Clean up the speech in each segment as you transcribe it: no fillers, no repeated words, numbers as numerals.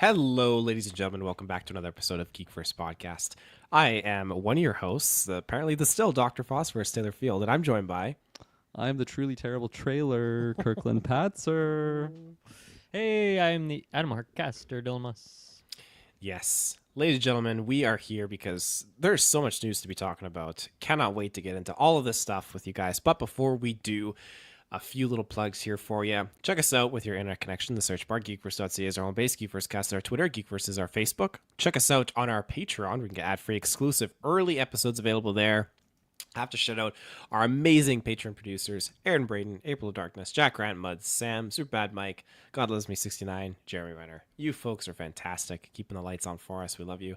Hello, ladies and gentlemen. Welcome back to another episode of GeekVerse podcast. I am one of your hosts, apparently the still Dr. Phosphorus Taylor Field, and I'm joined by... I'm the truly terrible trailer, Kirkland Patzer. Hey, I'm the Adam Harcaster Dilmas. Yes. Ladies and gentlemen, we are here because there's so much news to be talking about. Cannot wait to get into all of this stuff with you guys. But before we do, a few little plugs here for you. Check us out with your internet connection. The search bar, GeekVerse.ca is our home base. GeekVerse is our Twitter. GeekVerse is our Facebook. Check us out on our Patreon. We can get ad-free exclusive early episodes available there. I have to shout out our amazing Patreon producers, Aaron Braden, April of Darkness, Jack Grant, Muds, Sam, Superbad Mike, God Loves Me 69, Jeremy Renner. You folks are fantastic, keeping the lights on for us. We love you.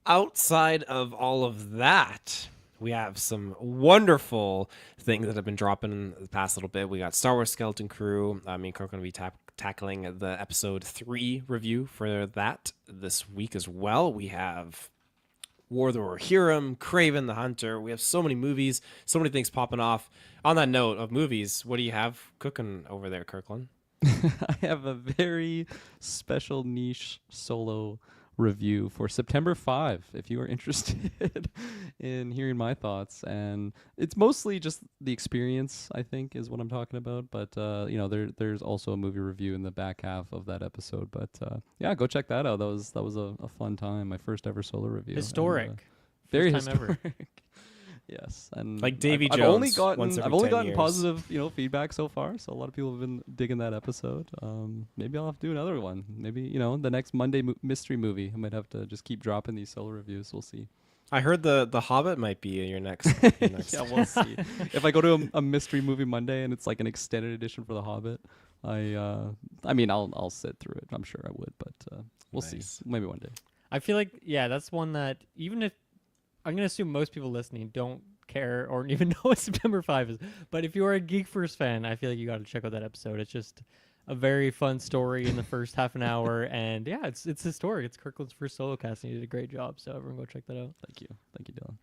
Outside of all of that, we have some wonderful things that have been dropping in the past little bit. We got Star Wars Skeleton Crew. Me and Kirk are going to be tackling the episode 3 review for that this week as well. We have War of the Rohirrim, Kraven the Hunter. We have so many movies, so many things popping off. On that note of movies, what do you have cooking over there, Kirkland? I have a very special niche solo review for September 5, if you are interested in hearing my thoughts. And it's mostly just the experience, I think, is what I'm talking about. But, there's also a movie review in the back half of that episode. But, yeah, go check that out. That was a fun time. My first ever solo review. Historic. And, very First time historic. ever. Yes, and Like Davy I've Jones. only gotten once every I've only 10 gotten years. positive feedback so far. So a lot of people have been digging that episode. Maybe I'll have to do another one. Maybe the next Monday mystery movie. I might have to just keep dropping these solo reviews. We'll see. I heard the Hobbit might be your next. Yeah, we'll see. If I go to a mystery movie Monday and it's like an extended edition for The Hobbit, I'll sit through it. I'm sure I would, but we'll see. Maybe one day. I feel like, that's one that even if I'm going to assume most people listening don't care or even know what September 5 is. But if you are a GeekVerse fan, I feel like you got to check out that episode. It's just a very fun story in the first half an hour. And yeah, it's historic. It's Kirkland's first solo cast, and he did a great job. So everyone go check that out. Thank you, Dylan.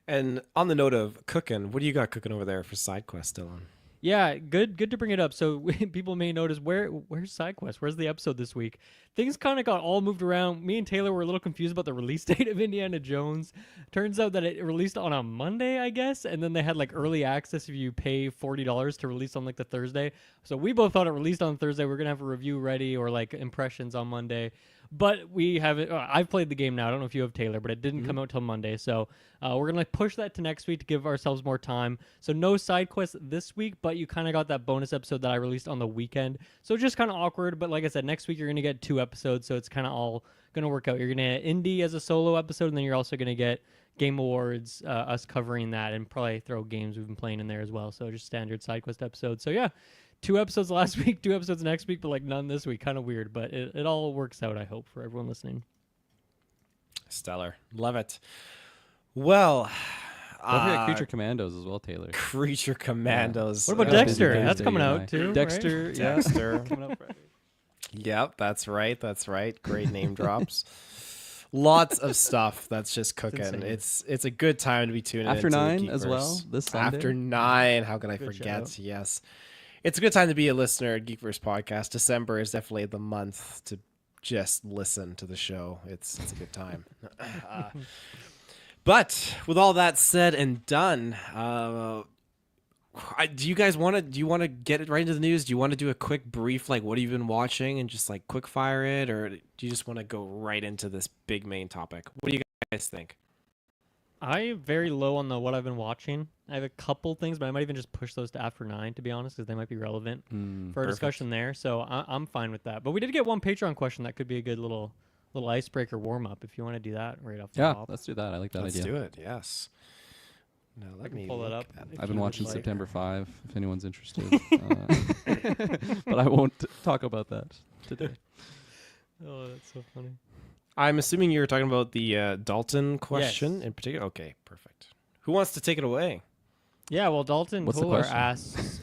And on the note of cooking, what do you got cooking over there for side quest, Dylan? Yeah, good to bring it up. So people may notice where's SideQuest? Where's the episode this week? Things kind of got all moved around. Me and Taylor were a little confused about the release date of Indiana Jones. Turns out that it released on a Monday, I guess, and then they had like early access if you pay $40 to release on like the Thursday. So we both thought it released on Thursday. We're gonna have a review ready or like impressions on Monday. But we haven't. I've played the game now. I don't know if you have, Taylor, but it didn't come out till Monday. So we're gonna push that to next week to give ourselves more time. So no side quests this week, but you kind of got that bonus episode that I released on the weekend. So just kind of awkward. But like I said, next week you're gonna get 2 episodes. So it's kind of all gonna work out. You're gonna get Indy as a solo episode, and then you're also gonna get Game Awards, us covering that, and probably throw games we've been playing in there as well. So just standard side quest episodes. So yeah. 2 episodes last week, 2 episodes next week, but like none this week. Kind of weird, but it all works out, I hope, for everyone listening. Stellar. Love it. Well, Don't forget Creature Commandos as well, Taylor. Creature Commandos. What about Yeah. Dexter? Busy That's Thursday, coming you out and I. too. Dexter, right? yeah. Dexter. Coming up Friday. Yep, that's right. Great name drops. Lots of stuff that's just cooking. It's It's a good time to be tuning After into 9 the as well, Geekverse. this Sunday. After 9, how can I Good forget? shout. Yes. It's a good time to be a listener at Geekverse Podcast. December is definitely the month to just listen to the show. It's a good time. But with all that said and done, do you want to get it right into the news? Do you want to do a quick brief, like what have you been watching and just like quick fire it, or do you just want to go right into this big main topic? What do you guys think? I'm very low on the what I've been watching. I have a couple things, but I might even just push those to after 9, to be honest, because they might be relevant for a perfect. discussion there. So I'm fine with that. But we did get one Patreon question that could be a good little icebreaker warm up if you want to do that right off the Yeah, top. let's do that. I like that Let's idea. do it. Yes. Now let can me pull it look up. at If I've been you would watching like. September 5, if anyone's interested. But I won't talk about that today. Oh, that's so funny. I'm assuming you're talking about the Dalton question Yes. in particular. Okay, perfect. Who wants to take it away? Yeah, well, Dalton What's the Kohler question?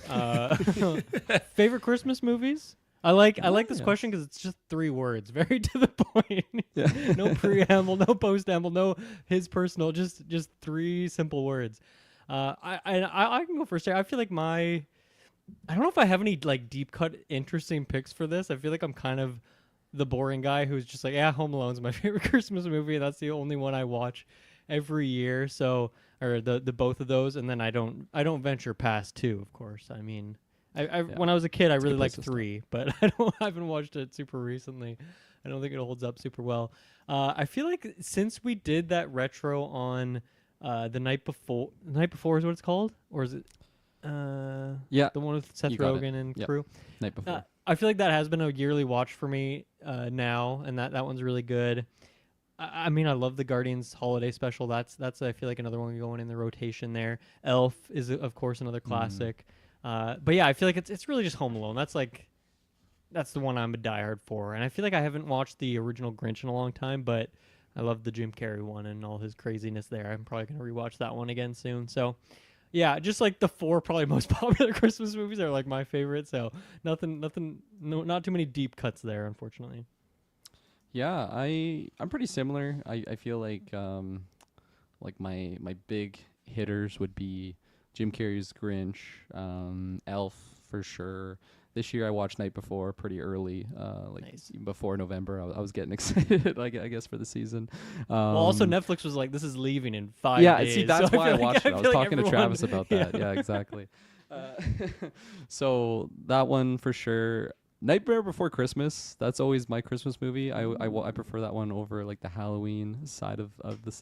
asks favorite Christmas movies. I like this yes. question because it's just 3 words, very to the point. Yeah. No preamble, no post-amble, no his personal, just 3 simple words. I can go first here. I feel like I don't know if I have any like deep cut interesting picks for this. I feel like I'm kind of the boring guy who's just like, yeah, Home Alone's my favorite Christmas movie. That's the only one I watch every year. So, or the both of those, and then I don't venture past two, of course. I mean, when I was a kid, I It's a really good place liked to start. three, but I haven't watched it super recently. I don't think it holds up super well. I feel like since we did that retro on the night before is what it's called, or is it Yeah, the one with Seth you got it. Rogen and Yep. crew? Night before. I feel like that has been a yearly watch for me now, and that one's really good. I mean, I love the Guardians holiday special. That's I feel like another one going in the rotation there. Elf is of course another classic. But yeah, I feel like it's really just Home Alone. That's the one I'm a diehard for, and I feel like I haven't watched the original Grinch in a long time, but I love the Jim Carrey one and all his craziness there. I'm probably gonna rewatch that one again soon. So. Yeah, just like the four probably most popular Christmas movies are like my favorite. So not too many deep cuts there, unfortunately. Yeah, I'm pretty similar. I feel like my big hitters would be Jim Carrey's Grinch, Elf for sure. This year I watched Night Before pretty early, Nice. even before November. I was getting excited, I guess, for the season. Well, also Netflix was like, "This is leaving in 5 yeah, days." see, that's So why I feel like- watched it. I was feel like talking to everyone- Travis about that. Yeah, exactly. So that one for sure. Nightmare Before Christmas. That's always my Christmas movie. I prefer that one over like the Halloween side of the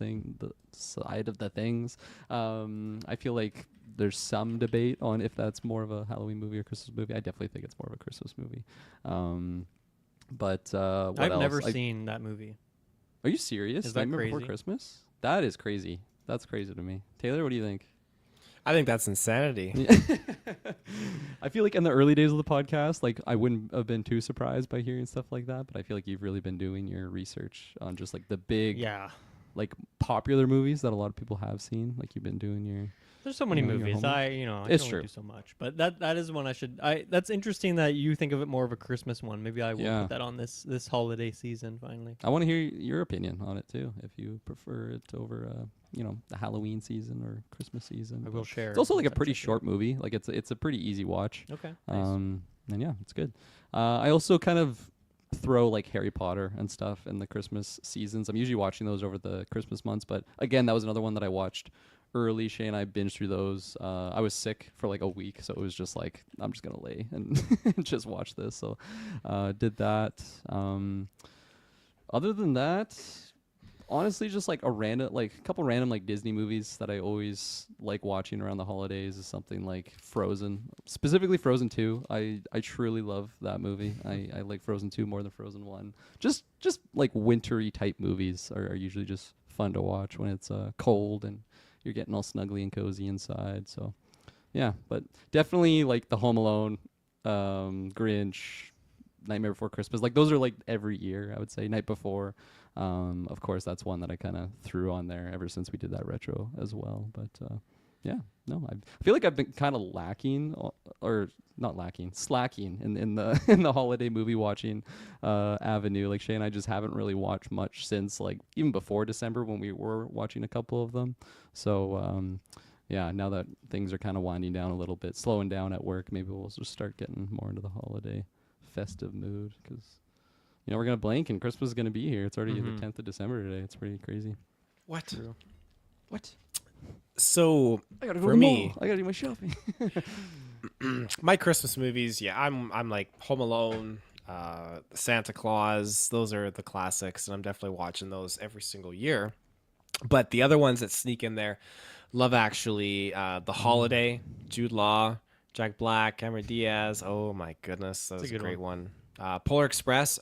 side of the things. I feel like there's some debate on if that's more of a Halloween movie or Christmas movie. I definitely think it's more of a Christmas movie. But what I've else? never seen that movie. Are you serious? Is that Nightmare Before crazy? Christmas? That is crazy. That's crazy to me. Taylor, what do you think? I think that's insanity. I feel like in the early days of the podcast, like I wouldn't have been too surprised by hearing stuff like that, but I feel like you've really been doing your research on just like the big, Yeah, like popular movies that a lot of people have seen. Like you've been doing your. there's so many You know, your movies. homework. I It's can true. only do so much. But that is one I should. That's interesting that you think of it more of a Christmas one. Maybe I will Yeah. put that on this holiday season finally. I want to hear your opinion on it too, if you prefer it over, the Halloween season or Christmas season. I will But share. It's also like a once I pretty check it short movie. Like it's a pretty easy watch. out. Okay. Nice. And yeah, it's good. I also kind of throw like Harry Potter and stuff in the Christmas seasons. I'm usually watching those over the Christmas months, but again, that was another one that I watched early. Shay and I binged through those. I was sick for like a week, so it was just like I'm just gonna lay and just watch this. So did that. Other than that, honestly, just like a couple random like Disney movies that I always like watching around the holidays is something like Frozen, specifically Frozen 2. I truly love that movie. I like Frozen 2 more than Frozen 1. Just like wintry type movies are usually just fun to watch when it's cold and you're getting all snuggly and cozy inside. So yeah, but definitely like the Home Alone, Grinch, Nightmare Before Christmas. Like those are like every year, I would say. Night Before. Of course, that's one that I kind of threw on there ever since we did that retro as well. But yeah, no, I feel like I've been kind of lacking, or not lacking, slacking in the in the holiday movie watching avenue. Like Shay and I just haven't really watched much since like even before December when we were watching a couple of them. So yeah, now that things are kind of winding down a little bit, slowing down at work, maybe we'll just start getting more into the holiday festive mood because. We're going to blink and Christmas is going to be here. It's already the 10th of December today. It's pretty crazy. What? True. What? So I got to go to the mall. I got to do my shopping. my Christmas movies, yeah, I'm like Home Alone, Santa Claus. Those are the classics, and I'm definitely watching those every single year. But the other ones that sneak in there, Love Actually, The Holiday, Jude Law, Jack Black, Cameron Diaz. Oh my goodness, that was a good great one. Polar Express.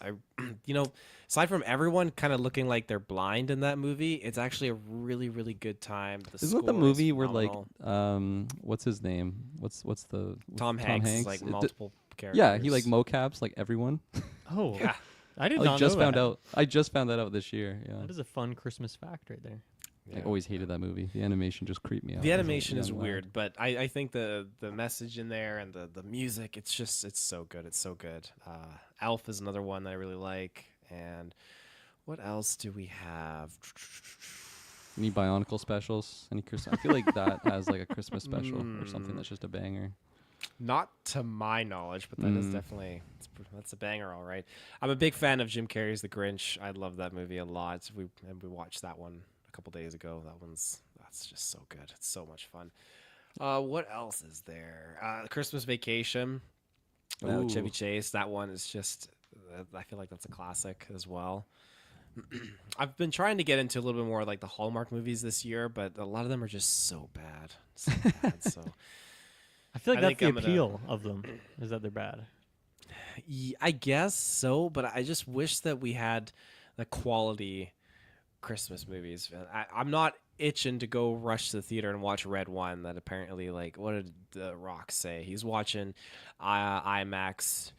Aside from everyone kind of looking like they're blind in that movie, it's actually a really, really good time. Isn't that the score is movie where phenomenal. what's his name? What's the Tom Hanks is like It- multiple characters? yeah, he like mocaps like everyone. Oh, Yeah. I did I not just know found that. out. I just found that out this year. Yeah. That is a fun Christmas fact right there. I always hated that movie. The animation just creeped me out. The as a animation is young lad. weird, but I think the message in there and the music, it's so good. It's so good. Elf is another one that I really like. And what else do we have? Any Bionicle specials? Any Christmas? I feel like that has like a Christmas special or something that's just a banger. Not to my knowledge, but that is definitely that's a banger, all right. I'm a big fan of Jim Carrey's The Grinch. I love that movie a lot. We watched that one a couple days ago. That's just so good. It's so much fun. What else is there? Christmas Vacation. Chevy Ooh. Chase. That one is just. I feel like that's a classic as well. I've been trying to get into a little bit more like the Hallmark movies this year, but a lot of them are just so bad. So bad. So I feel like I that's think the I'm gonna- appeal of them, is that they're bad. I guess so, but I just wish that we had the quality Christmas movies. I'm not itching to go rush to the theater and watch Red One. That apparently, like, what did The Rock say? He's watching IMAX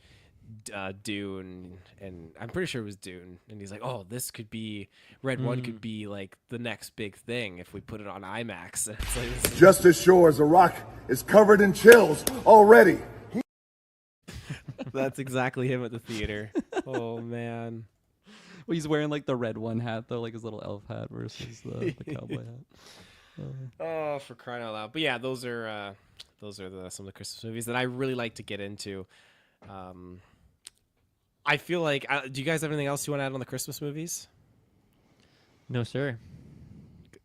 Dune, and I'm pretty sure it was Dune. And he's like, "Oh, this could be Red One could be like the next big thing if we put it on IMAX." And it's like, this is- Just as sure as a rock is covered in chills already. that's exactly him at the theater. Oh man. Well, he's wearing like the red one hat though, like his little elf hat versus the cowboy hat. Oh, for crying out loud! But yeah, those are some of the Christmas movies that I really like to get into. I feel like. Do you guys have anything else you want to add on the Christmas movies? No, sir.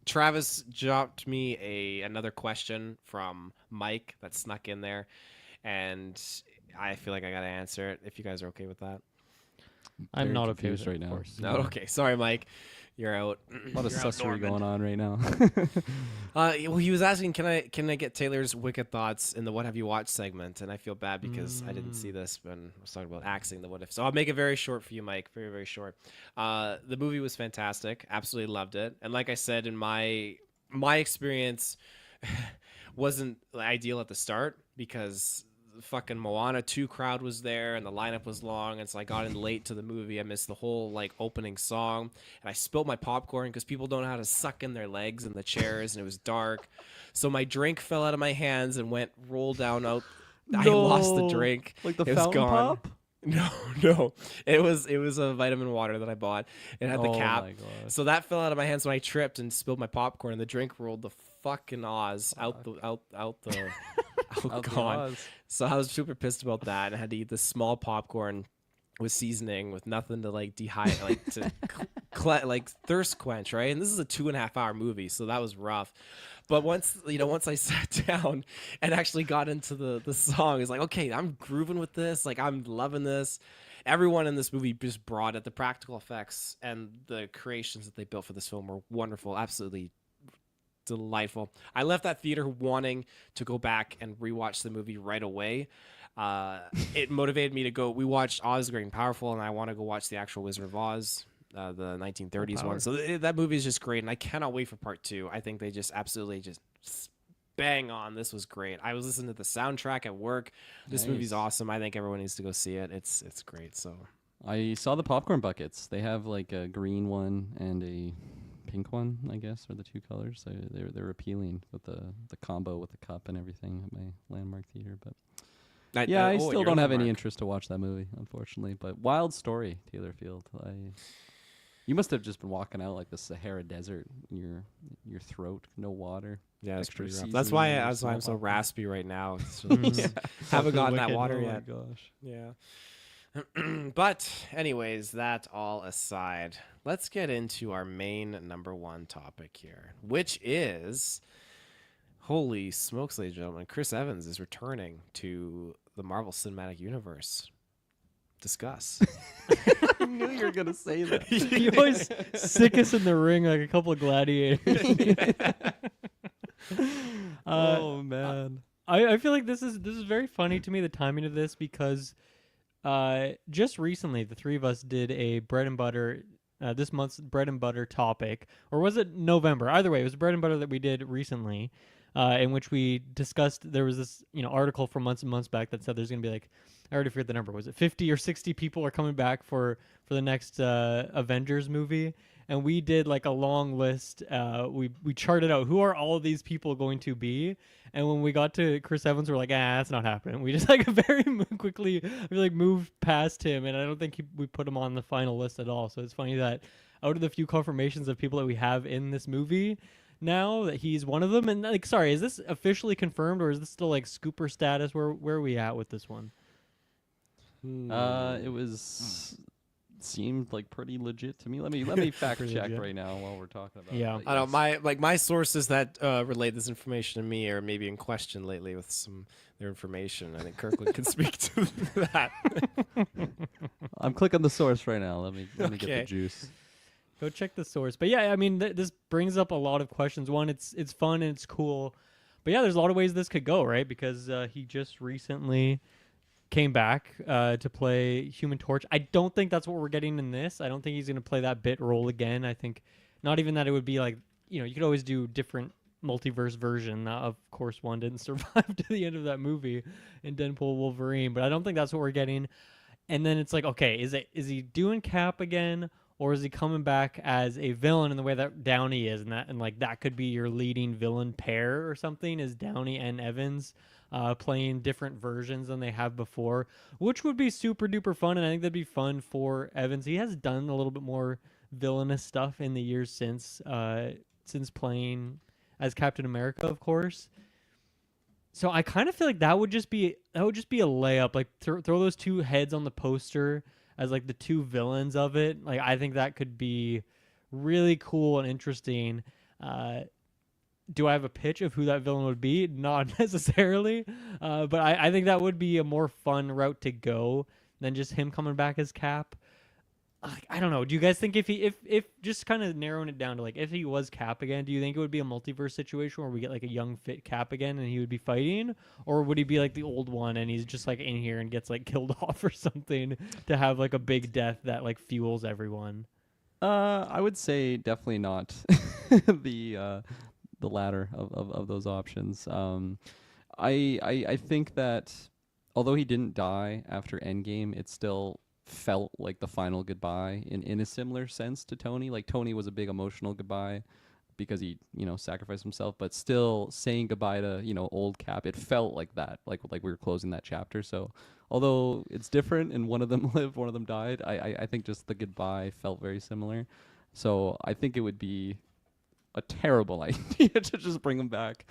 Travis dropped me another question from Mike that snuck in there, and I feel like I gotta answer it. If you guys are okay with that. I'm Very not okay with confused it, right of now. course. No, okay. Sorry, Mike. You're out. A lot of You're out, sussery Norman. going on right now. Well, he was asking, can I get Taylor's wicked thoughts in the What Have You Watched segment? And I feel bad because I didn't see this when I was talking about axing the What If. So I'll make it very short for you, Mike. Very, very short. The movie was fantastic. Absolutely loved it. And like I said, in my experience wasn't ideal at the start because the fucking Moana 2 crowd was there and the lineup was long, and so I got in late to the movie. I missed the whole like opening song, and I spilled my popcorn because people don't know how to suck in their legs in the chairs, and it was dark, so my drink fell out of my hands and rolled down out. I lost the No. drink. Like the It was fountain gone. pop? No. It was a vitamin water that I bought. It had the Oh cap. my gosh. So that fell out of my hands when I tripped and spilled my popcorn, and the drink rolled the fucking Oz out the Out the gone. Oz. So I was super pissed about that, and I had to eat this small popcorn with seasoning with nothing to like dehydrate, like to like thirst quench, right? And this is a 2.5 hour movie, so that was rough. But once I sat down and actually got into the song, it's like, okay, I'm grooving with this. Like, I'm loving this. Everyone in this movie just brought it. The practical effects and the creations that they built for this film were wonderful. Absolutely delightful. I left that theater wanting to go back and rewatch the movie right away. It motivated me to go. We watched Oz Great and Powerful, and I want to go watch the actual Wizard of Oz, the 1930s one. So that movie is just great, and I cannot wait for part 2. I think they just absolutely just bang on. This was great. I was listening to the soundtrack at work. This movie's Nice. awesome. I think everyone needs to go see it. It's great. So I saw the popcorn buckets. They have like a green one and a pink one, I guess, are the two colors. They're appealing with the combo with the cup and everything at my Landmark theater. But yeah, I still don't have any interest to watch that movie, unfortunately. But wild story, Taylor Field. You must have just been walking out like the Sahara Desert in your throat, no water. Yeah, it's extra pretty rough. seasoning in your That's why I'm so small raspy right now. It's Mm. just- haven't gotten that Wicked. water Oh my yet. gosh. Yeah. But anyways, that all aside, let's get into our main number one topic here, which is, holy smokes, ladies and gentlemen, Chris Evans is returning to the Marvel Cinematic Universe. Discuss. I knew you were gonna say that. You always sick us in the ring like a couple of gladiators. Oh man. I feel like this is very funny to me, the timing of this, because just recently the three of us did a bread and butter this month's bread and butter topic, or was it November? Either way, it was bread and butter that we did recently, in which we discussed. There was this article from months and months back that said there's going to be like, I already forget the number. Was it 50 or 60 people are coming back for the next Avengers movie? And we did like a long list. We charted out who are all of these people going to be. And when we got to Chris Evans, we're like, that's not happening. We just like very quickly moved past him, and I don't think we put him on the final list at all. So it's funny that out of the few confirmations of people that we have in this movie, now that he's one of them? And like, sorry, is this officially confirmed or is this still like scooper status? Where are we at with this one? It was seemed like pretty legit to me. Let me fact Pretty check legit. right now while we're talking about Yeah. it. I don't my sources that relayed this information to me are maybe in question lately with some their information. I think Kirkland can speak to that. I'm clicking the source right now. Let me get the Okay. juice. Go check the source. But yeah, I mean, this brings up a lot of questions. One, it's fun and it's cool. But yeah, there's a lot of ways this could go, right? Because he just recently came back to play Human Torch. I don't think that's what we're getting in this. I don't think he's going to play that bit role again. I think not even that it would be like, you could always do different multiverse version. Of course, one didn't survive to the end of that movie in Deadpool Wolverine, but I don't think that's what we're getting. And then it's like, okay, is he doing Cap again, or is he coming back as a villain in the way that Downey is, and like that could be your leading villain pair or something? Is Downey and Evans playing different versions than they have before, which would be super duper fun, and I think that'd be fun for Evans. He has done a little bit more villainous stuff in the years since playing as Captain America, of course. So I kind of feel like that would just be a layup. Like throw those two heads on the poster as like the two villains of it. Like I think that could be really cool and interesting. Do I have a pitch of who that villain would be? Not necessarily, but I think that would be a more fun route to go than just him coming back as Cap. I don't know. Do you guys think if just kind of narrowing it down to like if he was Cap again, do you think it would be a multiverse situation where we get like a young fit Cap again and he would be fighting, or would he be like the old one and he's just like in here and gets like killed off or something to have like a big death that like fuels everyone? I would say definitely not the latter of those options. I think that although he didn't die after Endgame, it still felt like the final goodbye in a similar sense to Tony. Like Tony was a big emotional goodbye because he sacrificed himself, but still saying goodbye to old Cap, it felt like that, like we were closing that chapter. So although it's different and one of them lived, one of them died, I think just the goodbye felt very similar. So I think it would be a terrible idea to just bring him back,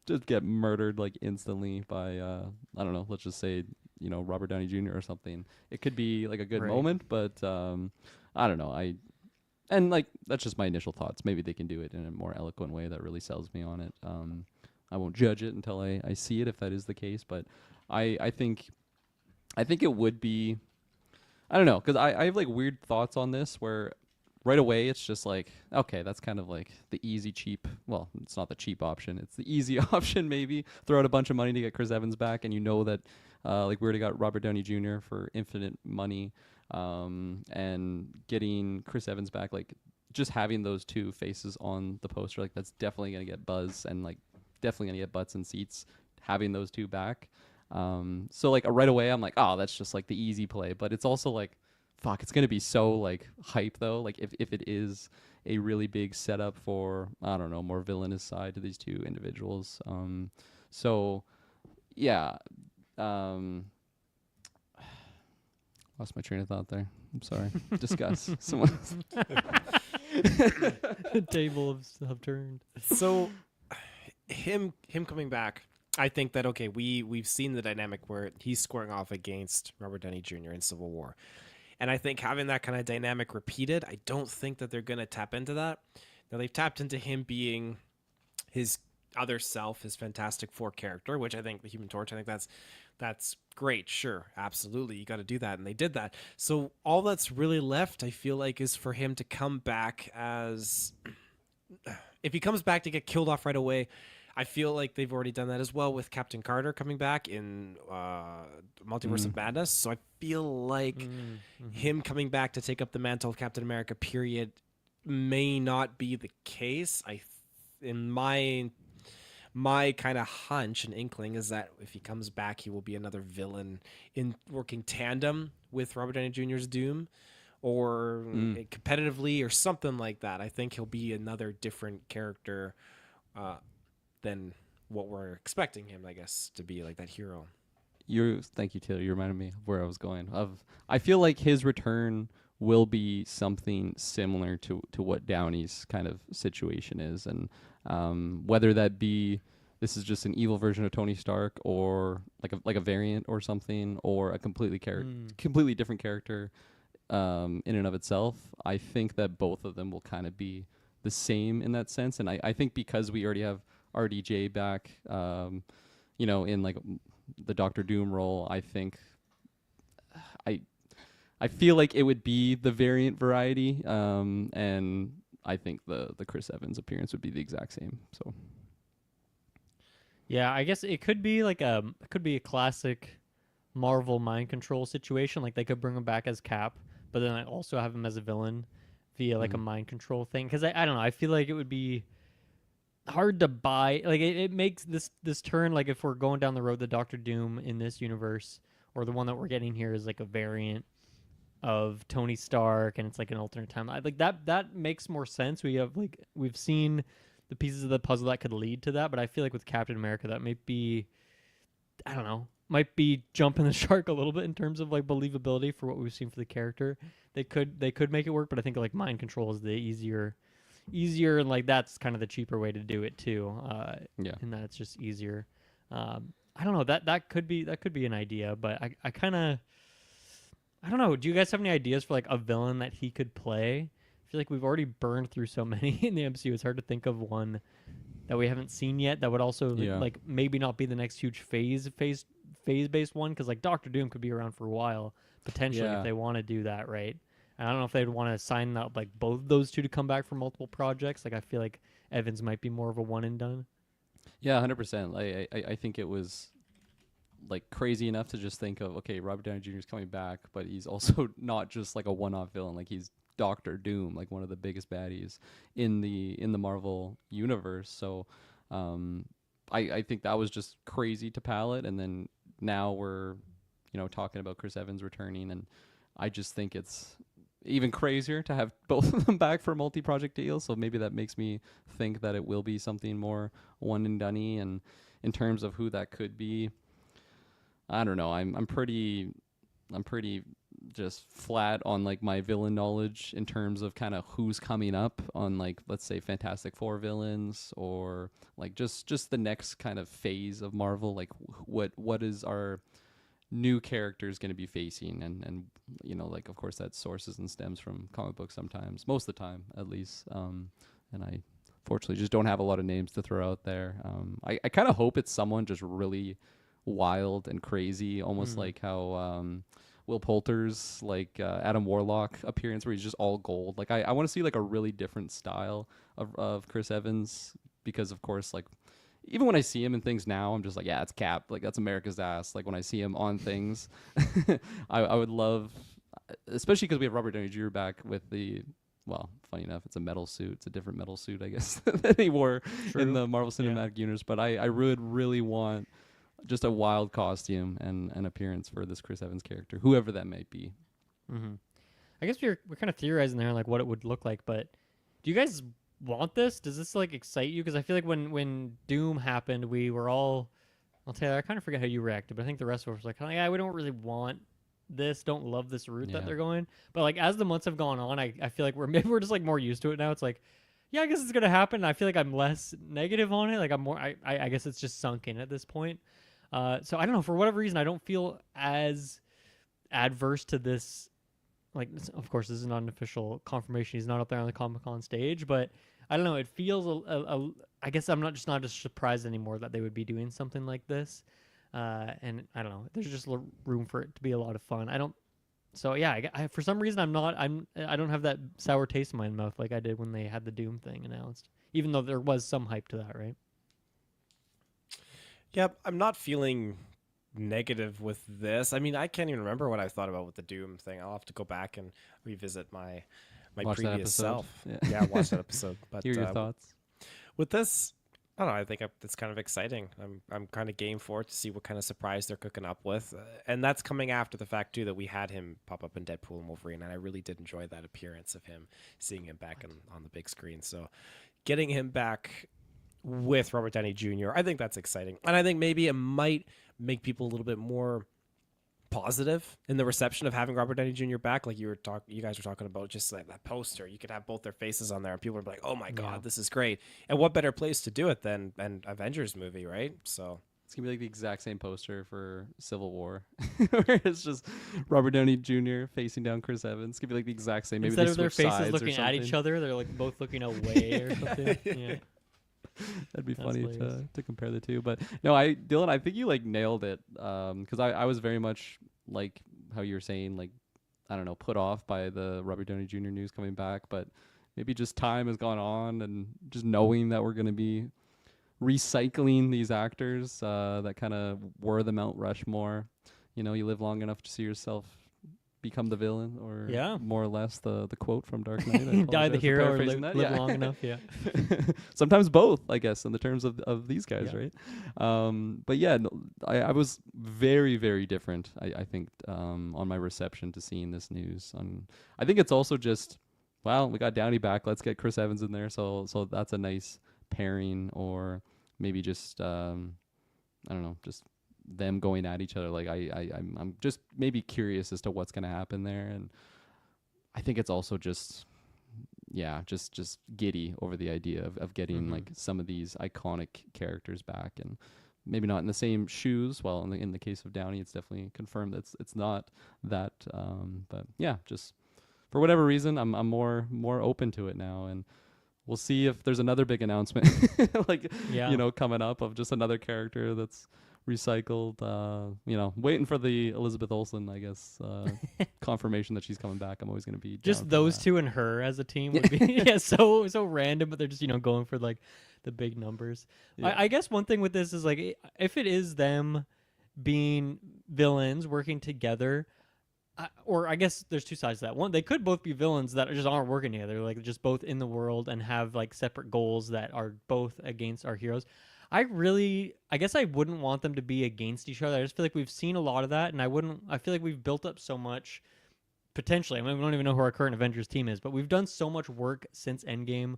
just get murdered like instantly by I don't know, let's just say Robert Downey Jr. or something. It could be like a good Right. moment, but I don't know. And like that's just my initial thoughts. Maybe they can do it in a more eloquent way that really sells me on it. I won't judge it until I see it if that is the case, but I think it would be, I don't know, because I have like weird thoughts on this where right away it's just like, okay, that's kind of like the easy cheap, well, it's not the cheap option, it's the easy option. Maybe throw out a bunch of money to get Chris Evans back, and that like we already got Robert Downey Jr. for infinite money, and getting Chris Evans back, like just having those two faces on the poster, like that's definitely gonna get buzz and like definitely gonna get butts and seats having those two back. So like right away I'm like, oh, that's just like the easy play, but it's also like, fuck, it's gonna be so like hype though. Like if it is a really big setup for, I don't know, more villainous side to these two individuals. So yeah. Lost my train of thought there. I'm sorry. Discuss. Someone. The table have turned. So him coming back, I think that okay, we've seen the dynamic where he's squaring off against Robert Downey Jr. in Civil War. And I think having that kind of dynamic repeated, I don't think that they're going to tap into that. Now, they've tapped into him being his other self, his Fantastic Four character, which I think the Human Torch, I think that's great. Sure, absolutely. You got to do that. And they did that. So all that's really left, I feel like, is for him to come back as... If he comes back to get killed off right away, I feel like they've already done that as well with Captain Carter coming back in Multiverse of Madness. So I feel like him coming back to take up the mantle of Captain America, period, may not be the case. In my kind of hunch and inkling is that if he comes back, he will be another villain in working tandem with Robert Downey Jr.'s Doom, or competitively or something like that. I think he'll be another different character than what we're expecting him, I guess, to be, like that hero. Thank you, Taylor. You reminded me of where I was going. I feel like his return will be something similar to what Downey's kind of situation is, and whether that be this is just an evil version of Tony Stark, or like a variant or something, or a completely different character in and of itself. I think that both of them will kind of be the same in that sense, and I think because we already have RDJ back, in like the Doctor Doom role, I think I feel like it would be the variant variety, and I think the Chris Evans appearance would be the exact same. So Yeah, I guess it could be like a classic Marvel mind control situation. Like they could bring him back as Cap, but then I also have him as a villain via like a mind control thing. Because I don't know, I feel like it would be hard to buy. Like it makes this turn. Like if we're going down the road, the Doctor Doom in this universe, or the one that we're getting here, is like a variant of Tony Stark, and it's like an alternate timeline. Like that makes more sense. We've seen the pieces of the puzzle that could lead to that, but I feel like with Captain America, that might be, I don't know, might be jumping the shark a little bit in terms of like believability for what we've seen for the character. They could make it work, but I think like mind control is the easier, and like that's kind of the cheaper way to do it too. In that it's just easier. I don't know, that could be an idea, but I don't know. Do you guys have any ideas for like a villain that he could play? I feel like we've already burned through so many in the MCU. It's hard to think of one that we haven't seen yet that would also like maybe not be the next huge phase based one, because like Doctor Doom could be around for a while potentially if they want to do that, right? And I don't know if they'd want to sign up like both those two to come back for multiple projects. Like I feel like Evans might be more of a one and done. Yeah, 100%. I think it was like crazy enough to just think of, okay, Robert Downey Jr. is coming back, but he's also not just like a one-off villain. Like he's Doctor Doom, like one of the biggest baddies in the Marvel universe. So I think that was just crazy to palate. And then now we're talking about Chris Evans returning, and I just think it's even crazier to have both of them back for multi-project deals. So maybe that makes me think that it will be something more one and done-y. And in terms of who that could be, I don't know. I'm pretty just flat on like my villain knowledge in terms of kind of who's coming up on, like, let's say Fantastic Four villains, or like just the next kind of phase of Marvel. Like what is our new characters going to be facing, and like of course that sources and stems from comic books sometimes, most of the time at least. And I fortunately just don't have a lot of names to throw out there. I kind of hope it's someone just really wild and crazy, almost like how Will Poulter's like Adam Warlock appearance, where he's just all gold. Like I want to see like a really different style of Chris Evans, because of course, like, even when I see him in things now, I'm just like, yeah, it's Cap. Like that's America's ass. Like when I see him on things, I would love, especially because we have Robert Downey Jr. back with the, well, funny enough, it's a metal suit. It's a different metal suit, I guess, than he wore in the Marvel Cinematic Universe. But I would really want just a wild costume and an appearance for this Chris Evans character, whoever that might be. Mm-hmm. I guess we're kind of theorizing there, like what it would look like. But do you guys want this? Does this like excite you? Because I feel like when Doom happened, we were all, I'll tell you, I kind of forget how you reacted, but I think the rest of us were like, yeah, we don't really want this, don't love this route that they're going. But like as the months have gone on, I feel like we're just like more used to it now. It's like, yeah, I guess it's gonna happen. I feel like I'm less negative on it. Like I'm more, I guess it's just sunk in at this point. So I don't know, for whatever reason, I don't feel as adverse to this. Like, of course, this is not an official confirmation. He's not up there on the Comic-Con stage, but I don't know. It feels I guess I'm not as surprised anymore that they would be doing something like this. And I don't know. There's just room for it to be a lot of fun. So yeah, I for some reason I don't have that sour taste in my mouth like I did when they had the Doom thing announced. Even though there was some hype to that, right? Yep, I'm not feeling negative with this. I mean, I can't even remember what I thought about with the Doom thing. I'll have to go back and revisit my Watch previous self. Yeah, watch that episode. But hear your thoughts. With this, I don't know. I think it's kind of exciting. I'm kind of game for it to see what kind of surprise they're cooking up with, and that's coming after the fact too that we had him pop up in Deadpool and Wolverine, and I really did enjoy that appearance of him, seeing him back on the big screen. So, getting him back with Robert Downey Jr., I think that's exciting, and I think maybe it might make people a little bit more positive in the reception of having Robert Downey Jr. back. Like you guys were talking about, just like that poster. You could have both their faces on there, and people are like, "Oh my god, this is great!" And what better place to do it than an Avengers movie, right? So It's gonna be like the exact same poster for Civil War, where it's just Robert Downey Jr. facing down Chris Evans. It's gonna be like the exact same. Maybe Instead they of their switch faces sides or looking at each something. other, they're like both looking away or something. Yeah. That'd be That's funny hilarious. to compare the two. But no, Dylan, I think you like nailed it. Because I was very much like how you were saying, like, I don't know, put off by the Robert Downey Jr. news coming back, but maybe just time has gone on, and just knowing that we're gonna be recycling these actors that kind of were the Mount Rushmore. You know, you live long enough to see yourself become the villain, or more or less the quote from Dark Knight. I Die the apologize for hero or paraphrasing live, that. live Yeah. long enough. Yeah. Sometimes both, I guess, in the terms of these guys, Yeah. right? But yeah, no, I was very, very different, I think, on my reception to seeing this news. I think it's also just, well, we got Downey back. Let's get Chris Evans in there. So that's a nice pairing, or maybe just, I don't know, just them going at each other. Like I'm just maybe curious as to what's going to happen there. And I think it's also just, yeah, just giddy over the idea of getting like some of these iconic characters back, and maybe not in the same shoes. Well, in the case of Downey, it's definitely confirmed that it's not that. But yeah, just for whatever reason, I'm more open to it now, and we'll see if there's another big announcement, like coming up of just another character that's recycled. Waiting for the Elizabeth Olsen, I guess, confirmation that she's coming back. I'm always going to be Just down for those that. two and her as a team would be so random, but they're just going for like the big numbers. Yeah. I guess one thing with this is like, if it is them being villains working together, or I guess there's two sides to that. One, they could both be villains that just aren't working together, like just both in the world and have like separate goals that are both against our heroes. I guess I wouldn't want them to be against each other. I just feel like we've seen a lot of that, and I feel like we've built up so much potentially. I mean, we don't even know who our current Avengers team is, but we've done so much work since Endgame.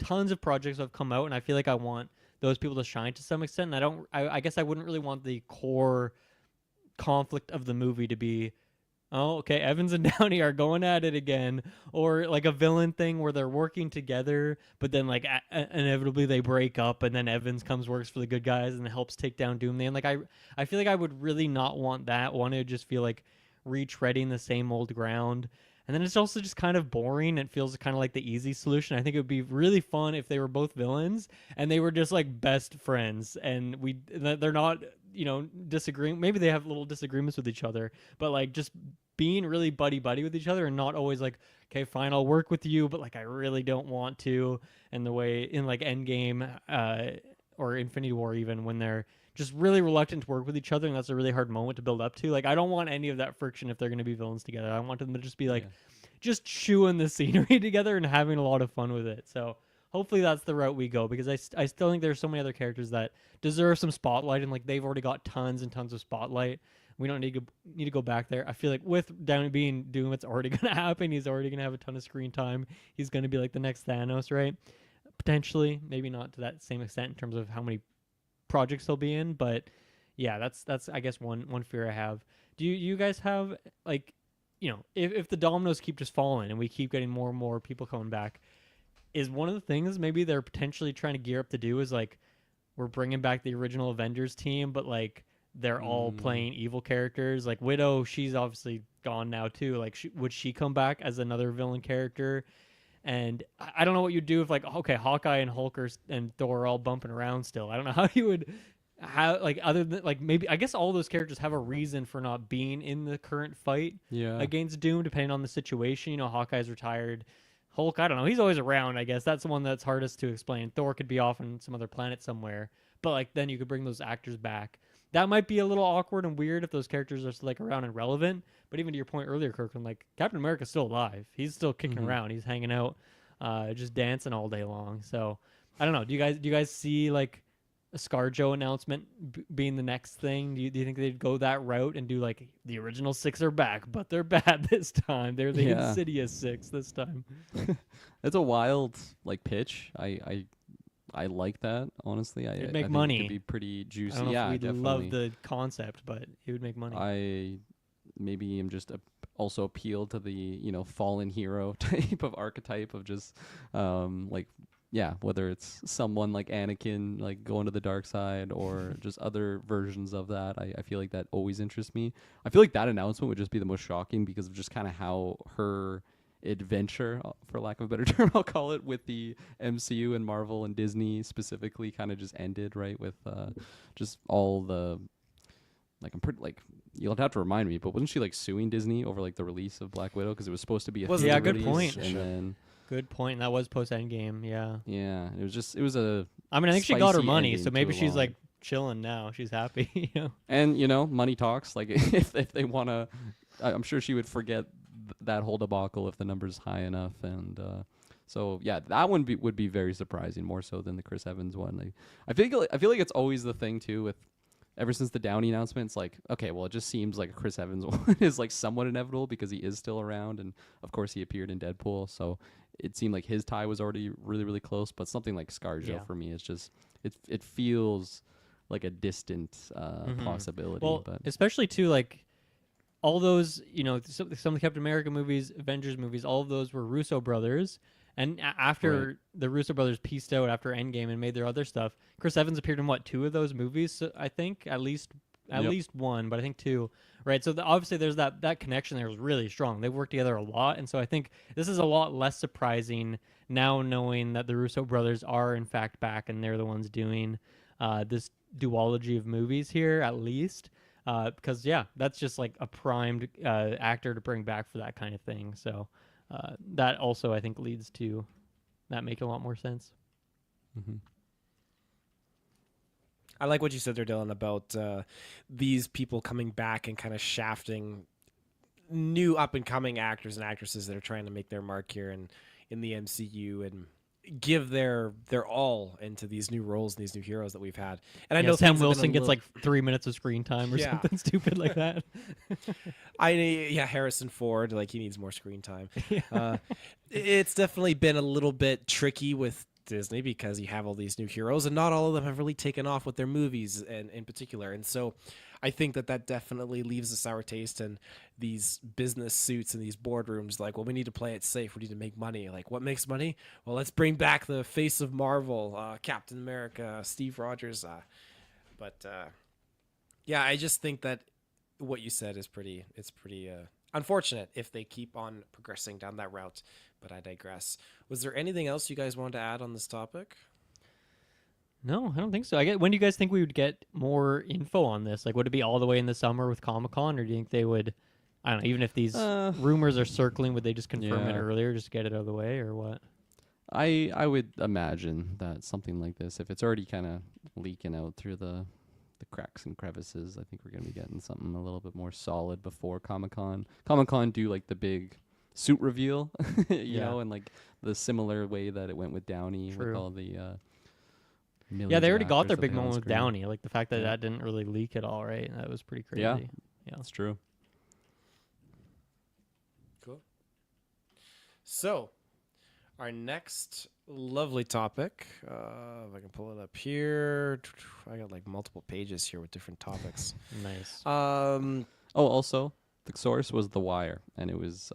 Tons of projects have come out, and I feel like I want those people to shine to some extent. And I guess I wouldn't really want the core conflict of the movie to be, oh, okay, Evans and Downey are going at it again, or like a villain thing where they're working together, but then like inevitably they break up, and then Evans works for the good guys and helps take down Doomsday. And like I feel like I would really not want that. Want to just feel like retreading the same old ground. And then it's also just kind of boring. It feels kind of like the easy solution. I think it would be really fun if they were both villains and they were just like best friends, and they're not, disagreeing. Maybe they have little disagreements with each other, but like just being really buddy with each other, and not always like, okay, fine, I'll work with you, but like I really don't want to. And the way in like Endgame or Infinity War, even when they're just really reluctant to work with each other, and that's a really hard moment to build up to. Like, I don't want any of that friction if they're going to be villains together. I want them to just be like, just chewing the scenery together and having a lot of fun with it. So hopefully that's the route we go, because I still think there's so many other characters that deserve some spotlight, and like they've already got tons and tons of spotlight. We don't need to go back there. I feel like with Downey being Doom, it's already going to happen. He's already going to have a ton of screen time. He's going to be like the next Thanos, right? Potentially, maybe not to that same extent in terms of how many projects he'll be in, but yeah, that's I guess one fear I have. Do you guys have, like, if the dominoes keep just falling and we keep getting more and more people coming back, is one of the things maybe they're potentially trying to gear up to do is like, we're bringing back the original Avengers team, but like they're all playing evil characters? Like Widow, she's obviously gone now too. Like, would she come back as another villain character? And I don't know what you'd do if, like, okay, Hawkeye and Hulk and Thor are all bumping around still. I don't know how you would, like, other than, like, maybe, I guess all those characters have a reason for not being in the current fight against Doom, depending on the situation. Hawkeye's retired. Hulk, I don't know. He's always around, I guess. That's the one that's hardest to explain. Thor could be off on some other planet somewhere. But, like, then you could bring those actors back. That might be a little awkward and weird if those characters are still, like, around and relevant. But even to your point earlier, Kirkland, like, Captain America's still alive. He's still kicking around. He's hanging out, just dancing all day long. So I don't know. Do you guys see like a ScarJo announcement being the next thing? Do you think they'd go that route and do like the original 6 are back, but they're bad this time? They're the Insidious 6 this time. It's a wild like pitch. I like that, honestly. It'd I make think money. it could be pretty juicy. I don't know if we'd definitely. love the concept, but it would make money. maybe I'm just also appealed to the, you know, fallen hero type of archetype of just like, yeah, whether it's someone like Anakin like going to the dark side or just other versions of that. I feel like that always interests me. I feel like that announcement would just be the most shocking because of just kind of how her adventure, for lack of a better term, I'll call it, with the MCU and Marvel and Disney specifically kind of just ended, right? With just all the, like, I'm pretty, like, you'll have to remind me, but wasn't she like suing Disney over like the release of Black Widow because it was supposed to be a Was it? theater Yeah, good release, point. and Sure. then Good point. That was post Endgame. Yeah. yeah, it was a I mean, I think she got her spicy money, ending so to maybe a she's long- like chilling now. She's happy. You know. and you know, money talks. Like if they want to, I'm sure she would forget that whole debacle if the number's high enough. And so yeah, that one would be very surprising, more so than the Chris Evans one. Like, I feel like it's always the thing too with. Ever since the Downey announcement, it's like, okay, well, it just seems like a Chris Evans one is like somewhat inevitable because he is still around, and of course he appeared in Deadpool, so it seemed like his tie was already really, really close. But something like ScarJo Yeah. for me is just it feels like a distant possibility. Well, but especially too, like all those, you know, some of the Captain America movies, Avengers movies, all of those were Russo brothers. And after Right. the Russo brothers pieced out after Endgame and made their other stuff, Chris Evans appeared in what, 2 of those movies? So I think at least Yep. one, but I think 2. Right. So obviously there's that connection there is really strong. They've worked together a lot, and so I think this is a lot less surprising now knowing that the Russo brothers are in fact back and they're the ones doing this duology of movies here, at least. Because yeah, that's just like a primed actor to bring back for that kind of thing. So that also I think leads to that making a lot more sense. I like what you said there, Dylan, about these people coming back and kind of shafting new up and coming actors and actresses that are trying to make their mark here in the MCU and give their all into these new roles and these new heroes that we've had. And I know Sam things have been a Wilson gets little- like 3 minutes of screen time or Yeah. something stupid like that. Harrison Ford, like, he needs more screen time. It's definitely been a little bit tricky with Disney because you have all these new heroes and not all of them have really taken off with their movies and in particular. And so I think that definitely leaves a sour taste in these business suits and these boardrooms. Like, well, we need to play it safe. We need to make money. Like, what makes money? Well, let's bring back the face of Marvel, Captain America, Steve Rogers. Yeah, I just think that what you said is pretty unfortunate if they keep on progressing down that route, but I digress. Was there anything else you guys wanted to add on this topic? No, I don't think so. When do you guys think we would get more info on this? Like, would it be all the way in the summer with Comic-Con, or do you think they would, I don't know, even if these rumors are circling, would they just confirm it Yeah. earlier, just get it out of the way, or what? I would imagine that something like this, if it's already kind of leaking out through the cracks and crevices, I think we're going to be getting something a little bit more solid before Comic-Con. Comic-Con do like the big suit reveal, you Yeah. know, and like the similar way that it went with Downey True. with all the millions Yeah, they of already got actors their that big they had on moment with screen. Downey. Like the fact that Yeah. that didn't really leak at all, right? That was pretty crazy. Yeah. Yeah. That's true. Cool. So, our next lovely topic, if I can pull it up here. I got like multiple pages here with different topics. Nice. Oh, also, the source was The Wire, and it was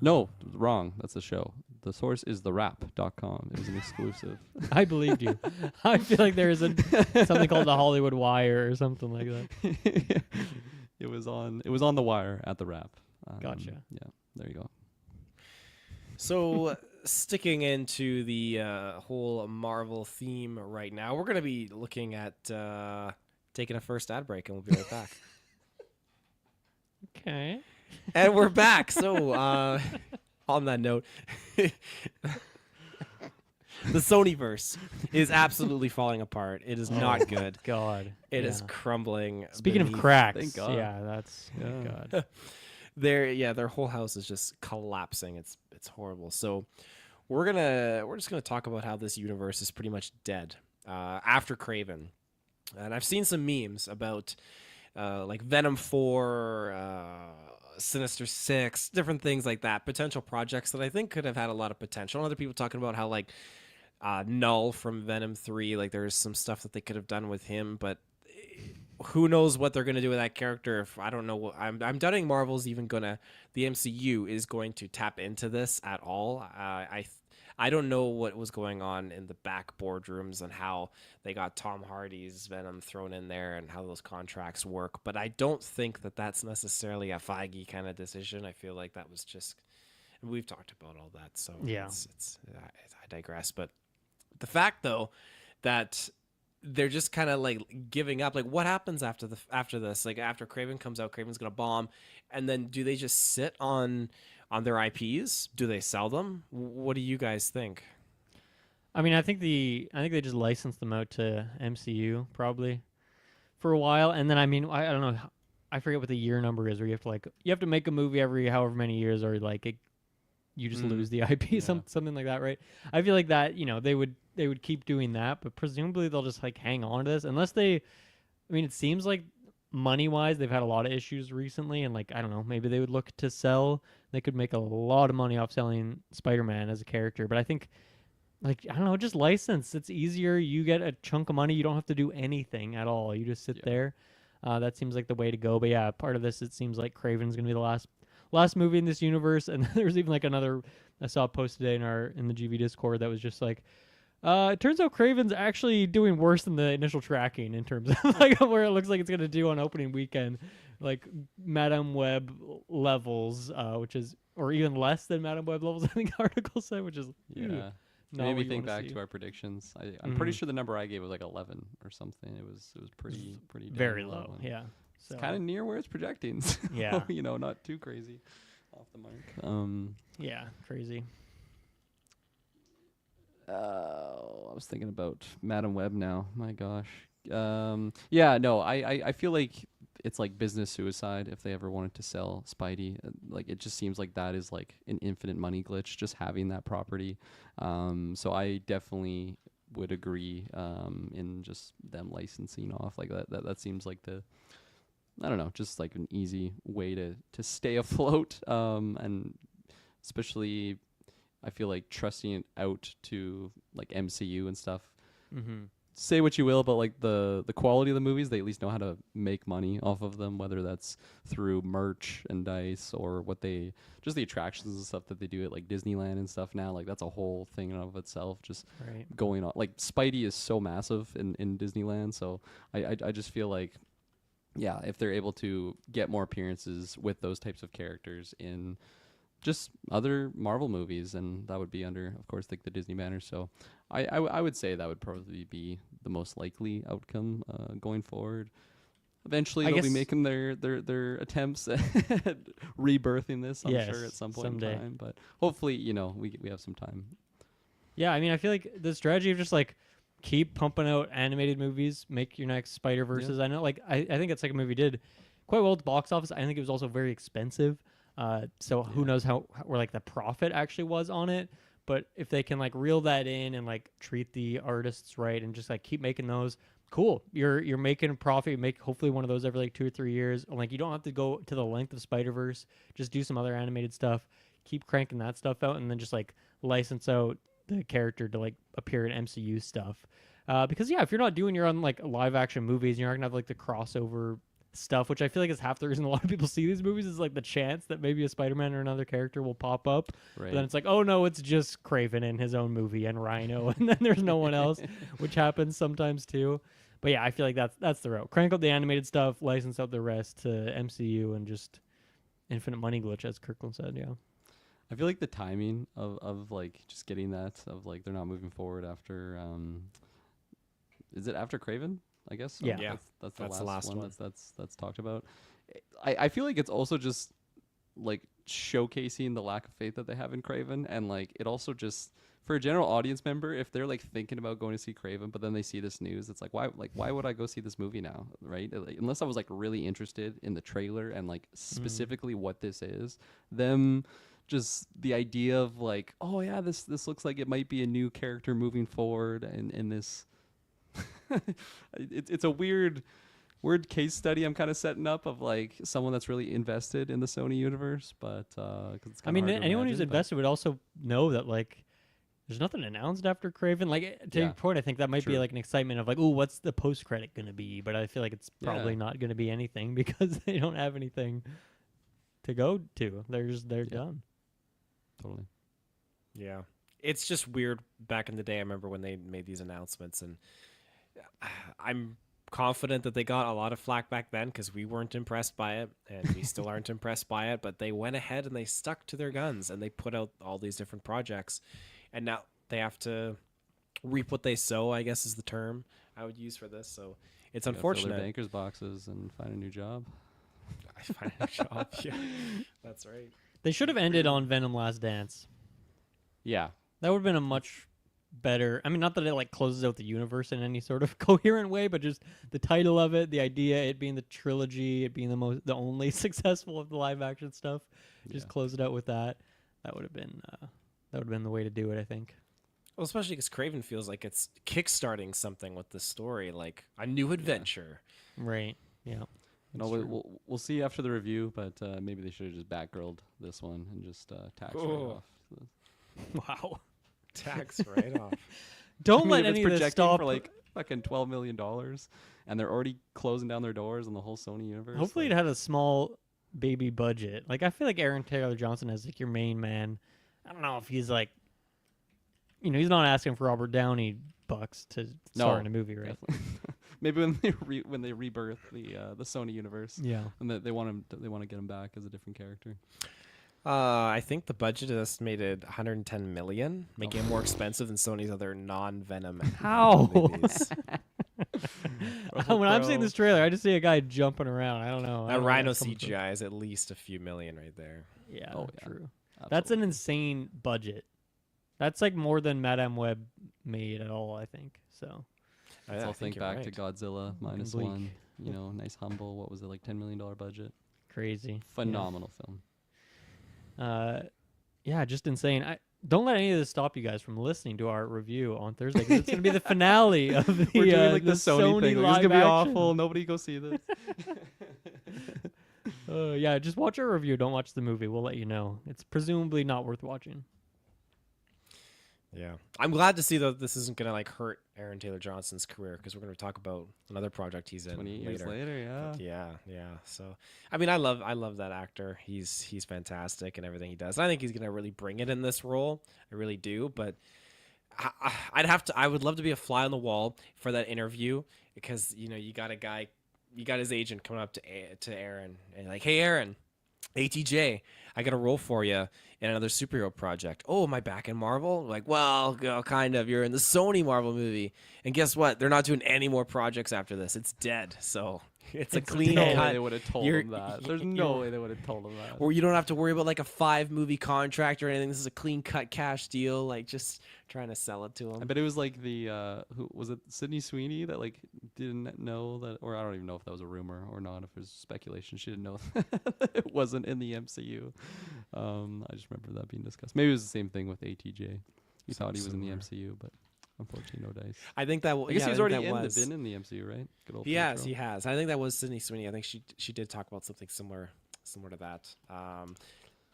no, wrong. That's the show. The source is therap.com. It was an exclusive. I believed you. I feel like there is something called the Hollywood Wire or something like that. It was on The Wire at the Wrap. Gotcha. Yeah, there you go. So, sticking into the whole Marvel theme right now, we're going to be looking at taking a first ad break, and we'll be right back. Okay. And we're back. So, on that note, the Sonyverse is absolutely falling apart. It is not good. God. It is Yeah. crumbling. Speaking of beneath- cracks, Thank God. yeah, that's Yeah. oh God. their whole house is just collapsing. It's horrible. So we're just gonna talk about how this universe is pretty much dead after Kraven, and I've seen some memes about like Venom 4, Sinister 6, different things like that, potential projects that I think could have had a lot of potential. And other people talking about how like Null from Venom 3, like there's some stuff that they could have done with him, but who knows what they're gonna do with that character? If I don't know, I'm doubting Marvel's even gonna, the MCU is going to tap into this at all. I don't know what was going on in the back boardrooms and how they got Tom Hardy's Venom thrown in there and how those contracts work, but I don't think that that's necessarily a Feige kind of decision. I feel like that was just, and we've talked about all that, so Yeah. I digress. But the fact though that they're just kind of like giving up, like what happens after this, like after Kraven comes out, Kraven's gonna bomb, and then do they just sit on their IPs? Do they sell them? What do you guys think? I mean, I think they just licensed them out to MCU probably for a while, and then I mean, I don't know, I forget what the year number is, where you have to make a movie every however many years, or like you just lose the IP, something like that, right? I feel like that, they would keep doing that, but presumably they'll just like hang on to this unless they. I mean, it seems like money-wise, they've had a lot of issues recently, and like I don't know, maybe they would look to sell. They could make a lot of money off selling Spider-Man as a character, but I think, like I don't know, just license. It's easier. You get a chunk of money. You don't have to do anything at all. You just sit there. That seems like the way to go. But yeah, part of this, it seems like Kraven's gonna be the last movie in this universe. And there's even like another. I saw a post today in the GV Discord that was just like, it turns out Kraven's actually doing worse than the initial tracking in terms of like where it looks like it's gonna do on opening weekend, like Madame Web levels, which is, or even less than Madame Web levels. I think the article said, which is Yeah. not Made what me you think wanna back see. to our predictions. I'm pretty sure the number I gave was like 11 or something. It was pretty damn Very low. and Yeah. So It's kind of near where it's projecting. So, Yeah. not too crazy off the mark. yeah, crazy. I was thinking about Madam Web now. My gosh. Yeah, no, I feel like it's like business suicide if they ever wanted to sell Spidey. Like it just seems like that is like an infinite money glitch just having that property. So I definitely would agree in just them licensing off like that seems like I don't know, just like an easy way to stay afloat. And especially I feel like trusting it out to like MCU and stuff. Mm-hmm. Say what you will about like the quality of the movies, they at least know how to make money off of them, whether that's through merch and dice or just the attractions and stuff that they do at like Disneyland and stuff now. Like that's a whole thing in and of itself, just Right. going on. Like Spidey is so massive in Disneyland, so I just feel like, yeah, if they're able to get more appearances with those types of characters in just other Marvel movies, and that would be under, of course, like the Disney banner. So I would say that would probably be the most likely outcome going forward. Eventually, I they'll be guess- making their attempts at rebirthing this, I'm Yes, sure, at some point someday. in time. But hopefully, we have some time. Yeah, I mean, I feel like the strategy of just like keep pumping out animated movies, make your next Spider Verses. I know, like I think that second movie did quite well at the box office. I think it was also very expensive. So who knows how where like the profit actually was on it. But if they can like reel that in and like treat the artists right and just like keep making those, cool. You're making a profit. You make hopefully one of those every like 2 or 3 years. And like you don't have to go to the length of Spider Verse. Just do some other animated stuff. Keep cranking that stuff out, and then just like license out the character to like appear in MCU stuff. Because yeah, if you're not doing your own like live action movies, you're not gonna have like the crossover stuff, which I feel like is half the reason a lot of people see these movies, is like the chance that maybe a Spider-Man or another character will pop up. Right. But then it's like, oh no, it's just Kraven in his own movie and Rhino, and then there's no one else, which happens sometimes too. But yeah, I feel like that's the route. Crank out the animated stuff, license out the rest to MCU, and just infinite money glitch, as Kirkland said. Yeah. I feel like the timing of like just getting that, of like they're not moving forward after is it after Craven? I guess so. Yeah. Yeah, That's that's the the last last one one. that's talked about. I feel like it's also just like showcasing the lack of faith that they have in Craven, and like it also just for a general audience member, if they're like thinking about going to see Craven, but then they see this news, it's like why would I go see this movie now, right? Like, unless I was like really interested in the trailer and like specifically what this is, them just the idea of like, oh yeah, this looks like it might be a new character moving forward, and in this it's a weird case study I'm kind of setting up of like someone that's really invested in the Sony universe, but 'cause it's I mean, kinda hard to anyone who's imagine, but- invested would also know that like There's nothing announced after Craven. Like to Yeah, your point, I think that might be true. like an excitement of like, oh, what's the post credit gonna be? But I feel like it's probably Yeah. not gonna be anything because they don't have anything to go to. They're done. Totally. Yeah. It's just weird. Back in the day, I remember when they made these announcements, and I'm confident that they got a lot of flack back then because we weren't impressed by it, and we still aren't impressed by it. But they went ahead and they stuck to their guns, and they put out all these different projects, and now they have to reap what they sow, I guess is the term I would use for this. So it's Gotta fill their unfortunate. bankers boxes and find a new job. I find a job. Yeah, that's right. They should have ended on Venom Last Dance. Yeah. That would have been a much better. I mean, not that it like closes out the universe in any sort of coherent way, but just the title of it, the idea, it being the trilogy, it being the only successful of the live action stuff. Just Yeah. close it out with that. That would have been the way to do it, I think. Well, especially because Craven feels like it's kickstarting something with the story, like a new adventure. Right. Yeah. No, we'll see after the review, but maybe they should have just backgirled this one and just tax right Oh. off. Wow. Tax right off. Don't I mean, let if it's any of this projecting stop. for like fucking $12 million, and they're already closing down their doors in the whole Sony universe. Hopefully, like, it had a small baby budget. Like I feel like Aaron Taylor Johnson is like your main man. I don't know if he's like, he's not asking for Robert Downey bucks to star in a movie, right? definitely. Maybe when they rebirth the Sony universe, Yeah. and they want to get him back as a different character. I think the budget is estimated 110 million, making it more expensive than Sony's other non-Venom How? movies. When I'm seeing this trailer, I just see a guy jumping around. I don't know. I That don't know where Rhino that's coming from. CGI is at least a few million right there. Yeah, Oh, yeah. true. That's an Absolutely. insane budget. That's like more than Madame Web made at all, I think. So Let's all think you're back to Mm-hmm. Godzilla minus bleak. one. Nice humble. What was it, like $10 million budget? crazy. Phenomenal film. Yeah, just insane. Don't let any of this stop you guys from listening to our review on Thursday because it's going to be the finale of the, We're doing like the the Sony thing. Like, live it's gonna be action. awful. Nobody go see this. Yeah, just watch our review. Don't watch the movie. We'll let you know. It's presumably not worth watching. Yeah, I'm glad to see that this isn't gonna like hurt Aaron Taylor Johnson's career because we're gonna talk about another project he's in 28 later. years later, yeah. Yeah. So, I mean, I love that actor. He's fantastic in everything he does. And I think he's gonna really bring it in this role. I really do. But I would love to be a fly on the wall for that interview because you got a guy, you got his agent coming up to Aaron and like, hey Aaron, ATJ, I got a role for you in another superhero project. Oh, am I back in Marvel? Like, well, kind of. You're in the Sony Marvel movie. And guess what? They're not doing any more projects after this. It's dead. So it's a clean No way cut. they would have told You're- him that. There's no way they would have told him that. Or you don't have to worry about like a 5-movie contract or anything. This is a clean cut cash deal. Like just trying to sell it to I him. bet it was like the who was it, Sydney Sweeney, that like didn't know that, or I don't even know if that was a rumor or not. If it was speculation, she didn't know that it wasn't in the MCU. I just remember that being discussed. Maybe it was the same thing with ATJ. He thought he was in the MCU, but unfortunately, no dice. I think that. I guess yeah, he's I already think that been in the MCU, right? Good old He has. Pietro. He has. I think that was Sydney Sweeney. I think she did talk about something similar to that.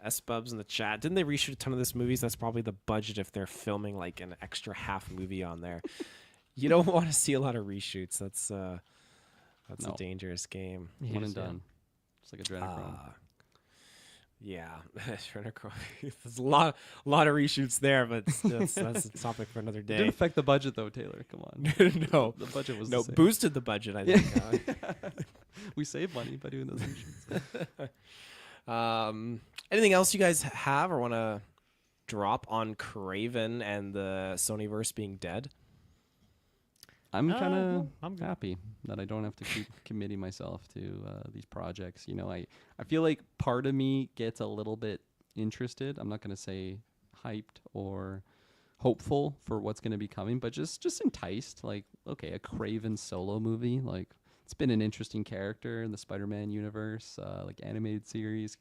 S Bubs in the chat. Didn't they reshoot a ton of this movies? That's probably the budget if they're filming like an extra half movie on there. You don't want to see a lot of reshoots. That's a No. dangerous game. One and Yeah. done. Just like adrenochrome. Yeah, Adrenochrome. There's a lot of reshoots there, but that's a topic for another Didn't day. affect the budget though, Taylor. Come on. No, The budget was no, the same. boosted the budget. I think. We save money by doing those reshoots. Anything else you guys have or want to drop on Craven and the Sonyverse being dead? I'm kind no, I'm of good. happy that I don't have to keep committing myself to these projects. I feel like part of me gets a little bit interested. I'm not going to say hyped or hopeful for what's going to be coming, but just enticed. Like, okay, a Craven solo movie. Like, it's been an interesting character in the Spider-Man universe, like animated series,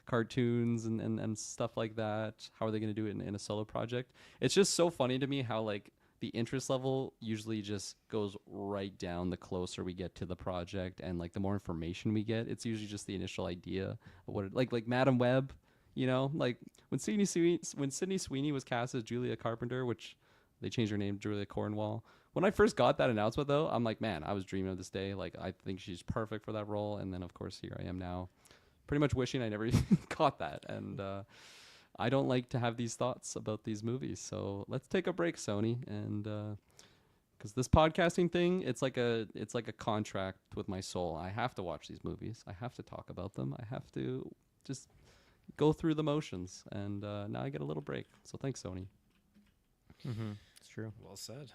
cartoons, and stuff like that. How are they going to do it in a solo project? It's just so funny to me how like the interest level usually just goes right down the closer we get to the project, and like the more information we get, it's usually just the initial idea of what it, like Madam Web, You know, like when Sydney Sweeney was cast as Julia Carpenter, which they changed her name to Julia Cornwall. When I first got that announcement, though, I'm like, man, I was dreaming of this day. Like, I think she's perfect for that role. And then, of course, here I am now, pretty much wishing I never even caught that. And I don't like to have these thoughts about these movies. So let's take a break, Sony, and because this podcasting thing, it's like a contract with my soul. I have to watch these movies. I have to talk about them. I have to just go through the motions. And now I get a little break. So thanks, Sony. It's true. Well said.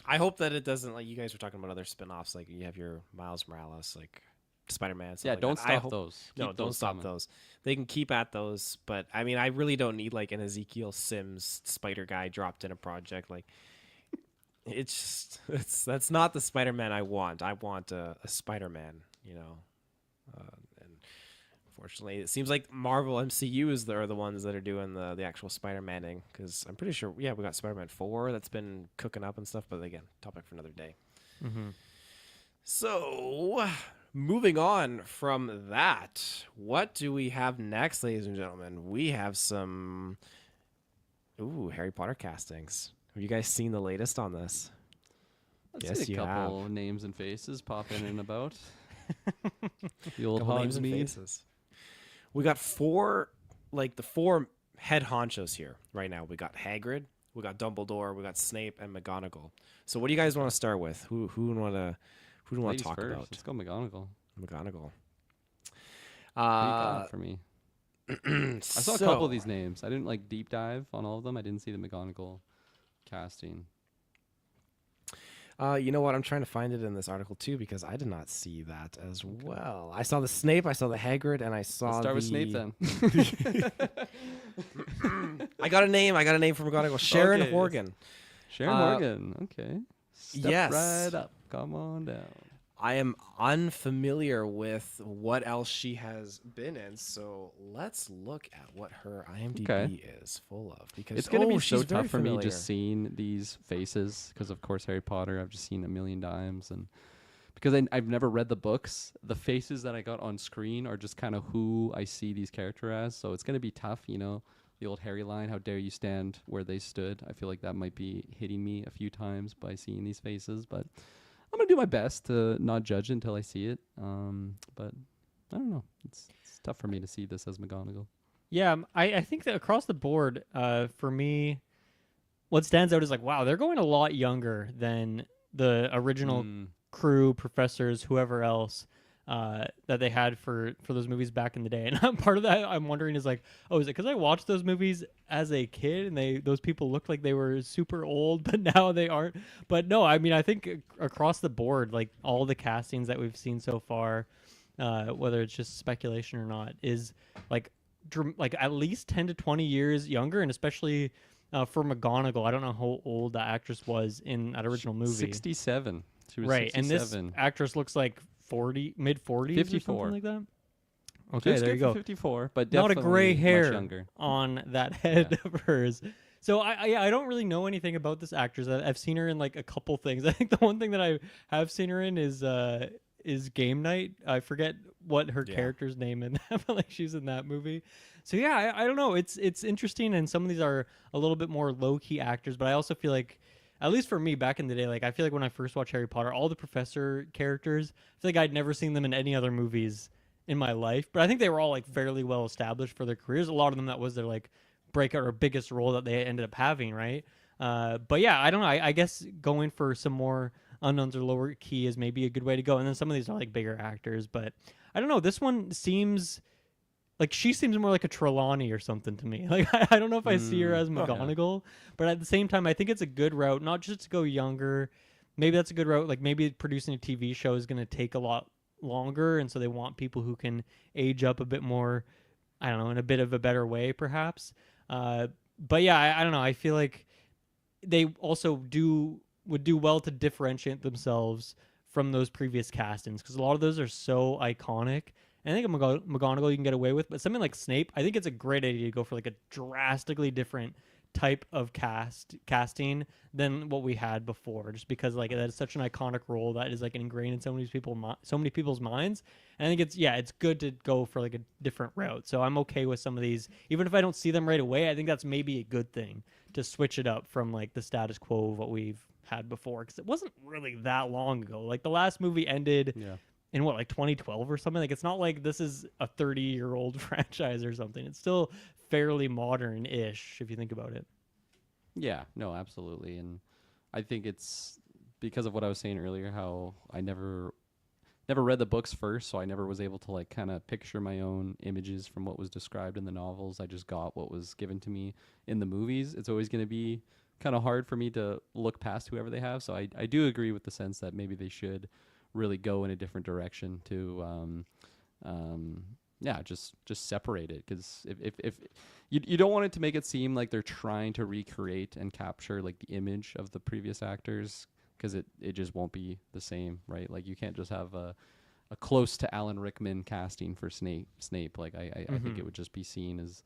I hope that it doesn't, like, you guys were talking about other spin-offs, like you have your Miles Morales, like Spider-Man. Yeah, like don't that. I stop hope- those. No, Keep don't those stop coming. those. They can keep at those, but I mean, I really don't need like an Ezekiel Sims Spider guy dropped in a project. Like, that's not the Spider-Man I want. I want a Spider-Man, you know. And unfortunately, it seems like Marvel MCU are the ones that are doing the actual Spider-Maning, because I'm pretty sure, yeah, we got Spider-Man 4 that's been cooking up and stuff, but again, topic for another day. So, moving on from that, what do we have next, ladies and gentlemen? We have some Harry Potter castings. Have you guys seen the latest on this? I've Yes, seen you a have. couple names and faces pop in and about. The old Couple names and Hogsmeade. faces. We got the four head honchos here right now. We got Hagrid, we got Dumbledore, we got Snape, and McGonagall. So, what do you guys want to start with? Who do you want to Ladies talk first. about? Let's go McGonagall. McGonagall. What do you got for me? I saw a couple of these names. I didn't like deep dive on all of them. I didn't see the McGonagall casting. You know what? I'm trying to find it in this article too, because I did not see that as well. I saw the Snape, I saw the Hagrid, and I saw Let's start with Snape then. I got a name for McGonagall. Sharon Okay, yes. Horgan. Sharon Morgan. Okay. Step yes. right up. Come on down. I am unfamiliar with what else she has been in, so let's look at what her IMDb is full of. Because It's gonna be so she's very tough for me familiar. just seeing these faces because, of course, Harry Potter I've just seen a million times, and because I've never read the books, the faces that I got on screen are just kind of who I see these characters as. So it's gonna be tough, you know. The old Harry line, "How dare you stand where they stood?" I feel like that might be hitting me a few times by seeing these faces, but I'm gonna do my best to not judge until I see it. But I don't know. It's tough for me to see this as McGonagall. Yeah, I think that across the board, for me, what stands out is like, wow, they're going a lot younger than the original crew, professors, whoever else that they had for those movies back in the day. And part of that I'm wondering is like, oh, is it because I watched those movies as a kid and those people looked like they were super old, but now they aren't? But no, I mean, I think across the board, like all the castings that we've seen so far, whether it's just speculation or not, is like at least 10 to 20 years younger, and especially for McGonagall. I don't know how old the actress was in that original movie. 67. She was Right, 67. and this actress looks like 40, mid 40s, 54. or something like that. She Okay, was there good you for go. 54, but Not a definitely gray much hair younger. on that head of hers. So I don't really know anything about this actress. I've seen her in like a couple things. I think the one thing that I have seen her in is Game Night. I forget what her character's name in that, but like she's in that movie. So yeah, I don't know. It's interesting, and some of these are a little bit more low key actors, but I also feel like, at least for me back in the day, like I feel like when I first watched Harry Potter, all the professor characters, I feel like I'd never seen them in any other movies in my life. But I think they were all like fairly well established for their careers. A lot of them, that was their like breakout or biggest role that they ended up having, right? But yeah, I don't know. I guess going for some more unknowns or lower key is maybe a good way to go. And then some of these are like bigger actors, but I don't know. This one seems like she seems more like a Trelawney or something to me. Like I don't know if I see her as McGonagall, but at the same time, I think it's a good route, not just to go younger. Maybe that's a good route. Like maybe producing a TV show is going to take a lot longer, and so they want people who can age up a bit more. I don't know, in a bit of a better way, perhaps. But yeah, I don't know. I feel like they also would do well to differentiate themselves from those previous castings, because a lot of those are so iconic. And I think McGonagall you can get away with, but something like Snape, I think it's a great idea to go for like a drastically different type of casting than what we had before, just because like that is such an iconic role that is like ingrained in so many people's minds. And I think it's good to go for like a different route. So I'm okay with some of these, even if I don't see them right away. I think that's maybe a good thing to switch it up from like the status quo of what we've had before, because it wasn't really that long ago. Like the last movie ended in what, like 2012 or something. Like it's not like this is a 30-year-old franchise or something. It's still fairly modern-ish if you think about it. Yeah, no, absolutely. And I think it's because of what I was saying earlier, how I never read the books first, so I never was able to like kind of picture my own images from what was described in the novels. I just got what was given to me in the movies. It's always going to be kind of hard for me to look past whoever they have. So I do agree with the sense that maybe they should really go in a different direction to just separate it, because if you don't want it to make it seem like they're trying to recreate and capture like the image of the previous actors, because it just won't be the same, right? Like you can't just have a close to Alan Rickman casting for Snape. Like I think it would just be seen as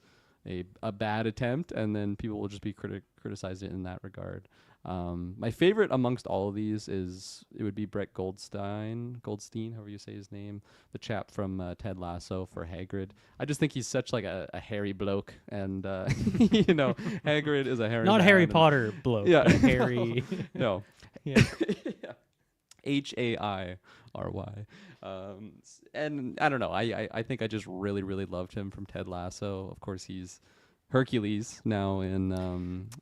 a bad attempt, and then people will just be criticize it in that regard. My favorite amongst all of these it would be Brett Goldstein, however you say his name, the chap from Ted Lasso for Hagrid. I just think he's such like a hairy bloke, and you know, Hagrid is a hairy Not man, Harry and Potter bloke. Yeah. Harry. No. Yeah. Yeah. Hairy. And I don't know. I think I just really, really loved him from Ted Lasso. Of course, he's Hercules now in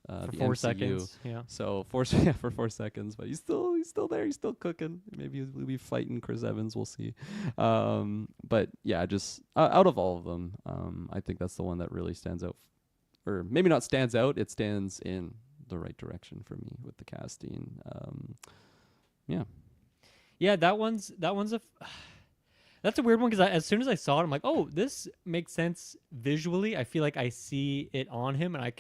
For the 4 MCU. seconds. Yeah. So for 4 seconds, but he's still there. He's still cooking. Maybe he'll be fighting Chris Evans. We'll see. But yeah, just out of all of them, I think that's the one that really stands out, or maybe not stands out. It stands in the right direction for me with the casting. Yeah, that one's that's a weird one, because as soon as I saw it, I'm like, oh, this makes sense visually. I feel like I see it on him, and I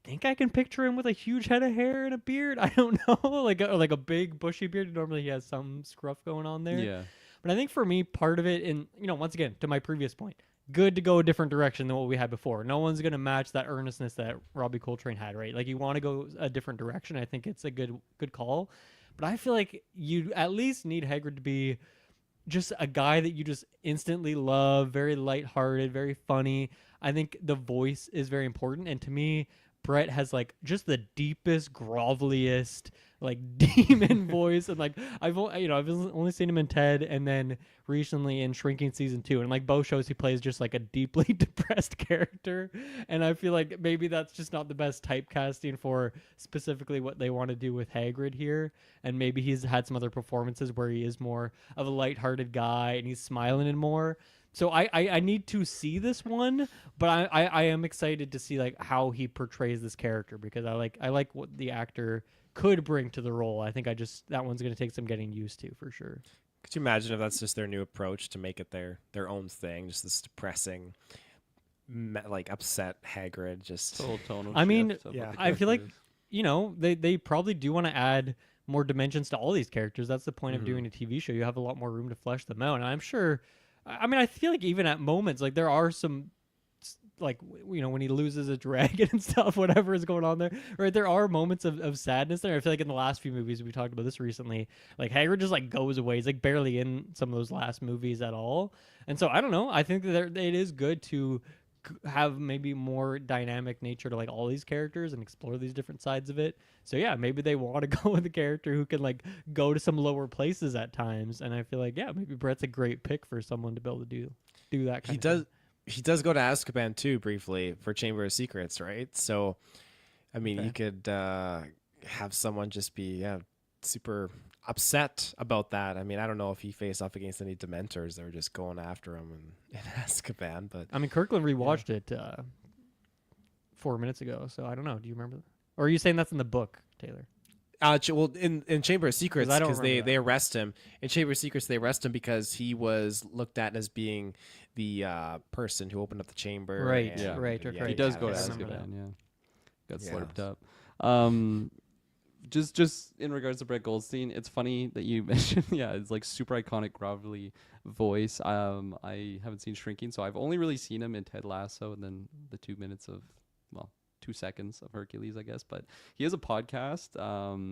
think I can picture him with a huge head of hair and a beard. I don't know, like a big bushy beard. Normally he has some scruff going on there. Yeah. But I think for me, part of it, and once again, to my previous point, good to go a different direction than what we had before. No one's gonna match that earnestness that Robbie Coltrane had, right? Like you want to go a different direction. I think it's a good call. But I feel like you at least need Hagrid to be just a guy that you just instantly love, very lighthearted, very funny. I think the voice is very important, and to me, Brett has like just the deepest, groveliest, like demon voice. And like I've only seen him in Ted, and then recently in Shrinking season 2, and like both shows he plays just like a deeply depressed character. And I feel like maybe that's just not the best typecasting for specifically what they want to do with Hagrid here. And maybe he's had some other performances where he is more of a lighthearted guy and he's smiling and more. So I need to see this one, but I am excited to see like how he portrays this character, because I like what the actor could bring to the role. I think that one's going to take some getting used to for sure. Could you imagine if that's just their new approach to make it their own thing, just this depressing, like upset Hagrid, just Total tonal I mean, shift of what the I feel like character is. they probably do want to add more dimensions to all these characters. That's the point of doing a TV show. You have a lot more room to flesh them out, and I'm sure. I mean, I feel like even at moments, like there are some, like when he loses a dragon and stuff, whatever is going on there, right? There are moments of sadness there. I feel like in the last few movies, we talked about this recently, like Hagrid just like goes away. He's like barely in some of those last movies at all. And so I don't know. I think that it is good to have maybe more dynamic nature to like all these characters and explore these different sides of it. So yeah, maybe they want to go with a character who can like go to some lower places at times. And I feel like, yeah, maybe Brett's a great pick for someone to be able to do that kind of thing. He does go to Azkaban too briefly for Chamber of Secrets, right? So I mean, you could have someone just be super upset about that. I mean, I don't know if he faced off against any Dementors that were just going after him in Azkaban, but I mean, Kirkland rewatched it 4 minutes ago, so I don't know. Do you remember? Or are you saying that's in the book, Taylor? Well, in Chamber of Secrets, 'Cause I don't because remember they arrest him. In Chamber of Secrets, they arrest him because he was looked at as being the person who opened up the chamber. Right, and- right. He does go to I remember Azkaban, yeah. Got Yeah. slurped up. Just in regards to Brett Goldstein, it's funny that you mentioned, it's like super iconic, grovelly voice. I haven't seen Shrinking, so I've only really seen him in Ted Lasso and then the 2 minutes of, 2 seconds of Hercules, I guess. But he has a podcast.